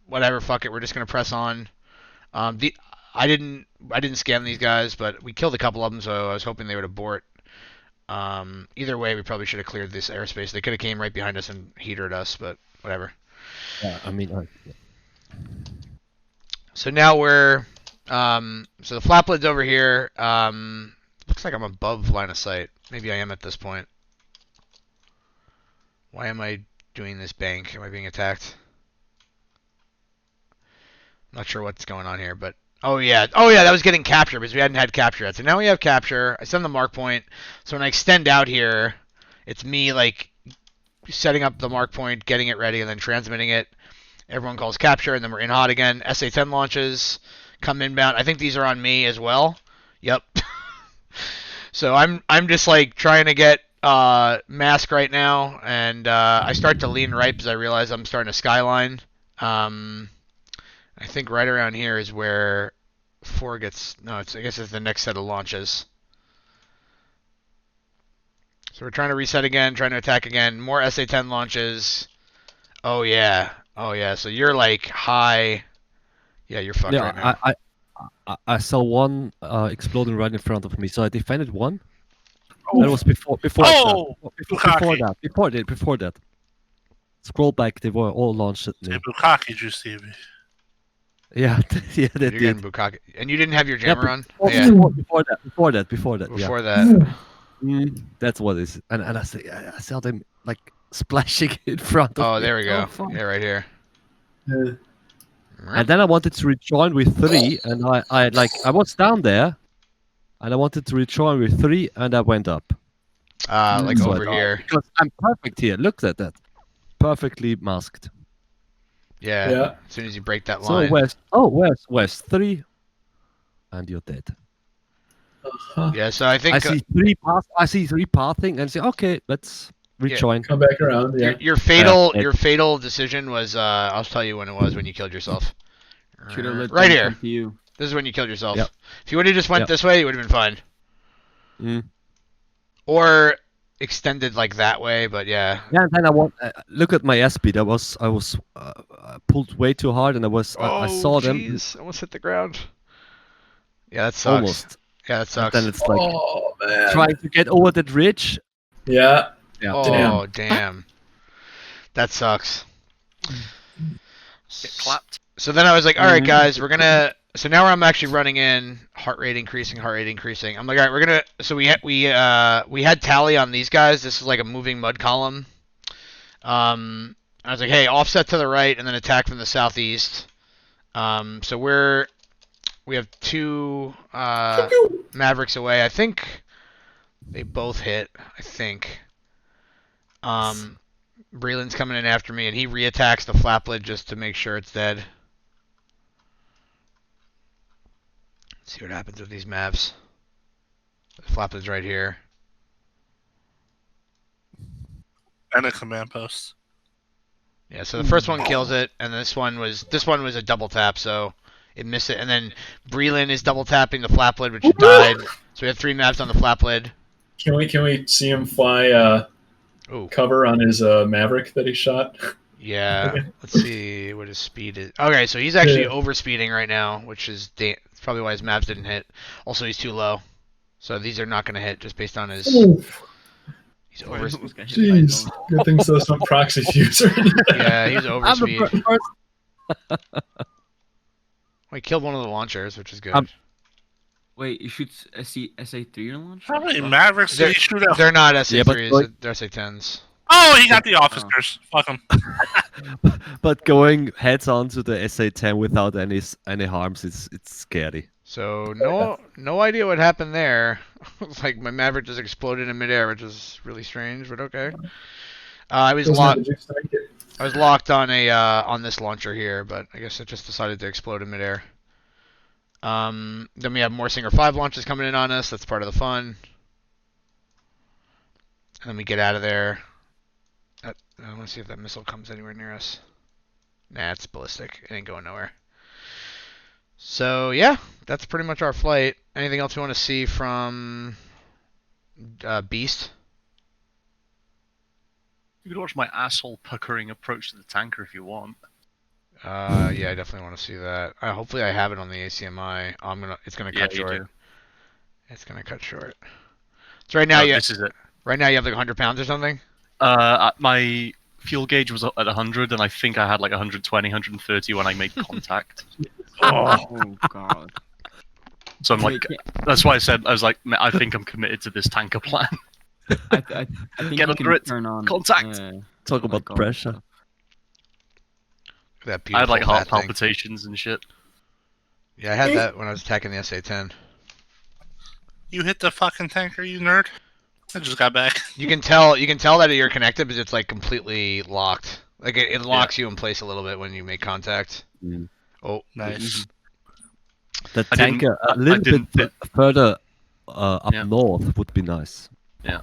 whatever, fuck it, we're just gonna press on. I didn't scan these guys, but we killed a couple of them, so I was hoping they would abort. Either way, we probably should have cleared this airspace. They could have came right behind us and heatered us, but whatever. Yeah, I mean, So now we're so the flap lid's over here. Looks like I'm above line of sight. Maybe I am at this point. Why am I doing this bank? Am I being attacked? Not sure what's going on here, but oh yeah, that was getting capture because we hadn't had capture yet. So now we have capture. I send the mark point. So when I extend out here, it's me like setting up the mark point, getting it ready, and then transmitting it. Everyone calls capture, and then we're in hot again. SA-10 launches, come inbound. I think these are on me as well. Yep. So I'm just like trying to get mask right now, and I start to lean right because I realize I'm starting to skyline. I think right around here is where 4 gets... No, I guess it's the next set of launches. So we're trying to reset again, trying to attack again. More SA-10 launches. Oh, yeah. Oh, yeah. So you're, like, high... Yeah, you're fucked right now. I saw one exploding right in front of me, so I defended one. That was before that. Scroll back, they were all launched at me. Bukaki just see me. Yeah, yeah, they You're did. getting Bukaki. And you didn't have your jammer on? Before that. Before that. That's what it is. And I saw them like splashing in front of me. Oh, there we go. Yeah, right here. And then I wanted to rejoin with 3, and I was down there, and I wanted to rejoin with 3, and I went up. Like So over I- here. Because I'm perfect here. Look at that. Perfectly masked. Yeah. Yeah. As soon as you break that So line. west 3, and you're dead. Yeah, so I think... I see 3 pathing, and say, okay, let's rejoin. Come back around. Yeah. Your fatal decision was I'll tell you when it was when you killed yourself. Should've let Right them here. come to you. This is when you killed yourself. Yep. If you would have just went Yep. this way, you would have been fine. Or extended like that way, but yeah. Yeah, and then I want look at my S speed. I was pulled way too hard, and I saw them jeez. Almost hit the ground. Yeah, that sucks. almost. Yeah, that And sucks. then it's like Oh man. trying to get over that ridge. Yeah. Yeah. Oh, damn. That sucks. Get clapped. So then I was like, all right, guys, we're gonna. So now I'm actually running in, heart rate increasing. I'm like, all right, we're gonna. So we had tally on these guys. This is like a moving mud column. I was like, hey, offset to the right, and then attack from the southeast. So we have 2 Mavericks away. I think they both hit. I think. Breland's coming in after me, and he reattacks the flap lid just to make sure it's dead. Let's see what happens with these maps. The flap lid's right here. And a command post. Yeah, so the first one kills it, and this one was a double tap, so it missed it. And then Breland is double tapping the flap lid, which died. So we have 3 maps on the flap lid. Can we see him fly cover on his Maverick that he shot? Yeah. Let's see what his speed is. Okay, so he's actually overspeeding right now, which is probably why his maps didn't hit. Also, he's too low, so these are not going to hit just based on his. He's over. Jeez, good thing there's no proxy fuse or anything. Yeah, he's overspeed. Well, he killed one of the launchers, which is good. Wait, you shoot SA3 launch? How many Mavericks did he shoot out? They're not SA3s, they're SA10s. Oh, he got the officers. Fuck him. But going heads on to the SA-10 without any harms, it's scary. So no idea what happened there. Like my Maverick just exploded in midair, which is really strange, but okay. I was locked on on this launcher here, but I guess it just decided to explode in midair. Then we have more Singer 5 launches coming in on us. That's part of the fun. And then we get out of there. I want to see if that missile comes anywhere near us. Nah, it's ballistic. It ain't going nowhere. So yeah, that's pretty much our flight. Anything else you want to see from Beast? You could watch my asshole puckering approach to the tanker if you want. Yeah, I definitely want to see that. Hopefully, I have it on the ACMI. It's gonna cut short. It's gonna cut short. So right now, this is it. Right now, you have like 100 pounds or something. My fuel gauge was at 100, and I think I had like 120, 130 when I made contact. Oh god. So I'm like, that's why I said I was like, I think I'm committed to this tanker plan. I think Get you under can it. turn on Contact. Talk about God. pressure. That I had like beautiful heart fat thing. palpitations and shit. Yeah, I had that when I was attacking the SA-10. You hit the fucking tanker, you nerd. I just got back. You can tell that you're connected because it's like completely locked. Like it locks you in place a little bit when you make contact. Mm. Oh, nice. The tanker a little bit further up north would be nice. Yeah.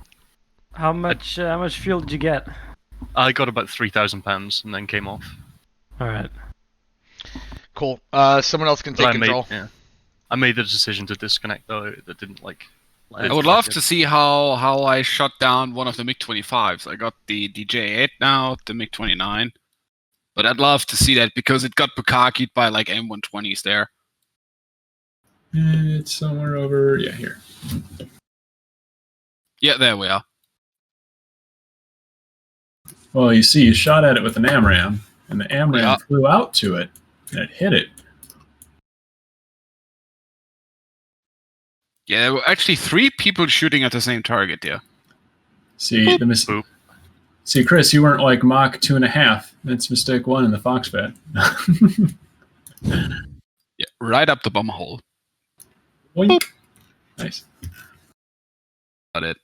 How much fuel did you get? I got about 3,000 pounds and then came off. All right. Cool. Someone else can take control. I made the decision to disconnect though. That didn't like. I would love to see how I shut down one of the MiG-25s. I got the DJ-8 now, the MiG-29. But I'd love to see that because it got bukakied by like M120s there. It's somewhere over, here. Yeah, there we are. Well, you see, you shot at it with an AMRAAM, and the AMRAAM flew out to it, and it hit it. Yeah, there were actually 3 people shooting at the same target there. See, see, Chris, you weren't like Mach 2.5. That's mistake 1 in the Foxbat. Yeah, right up the bomb hole. Boink. Nice. Got it.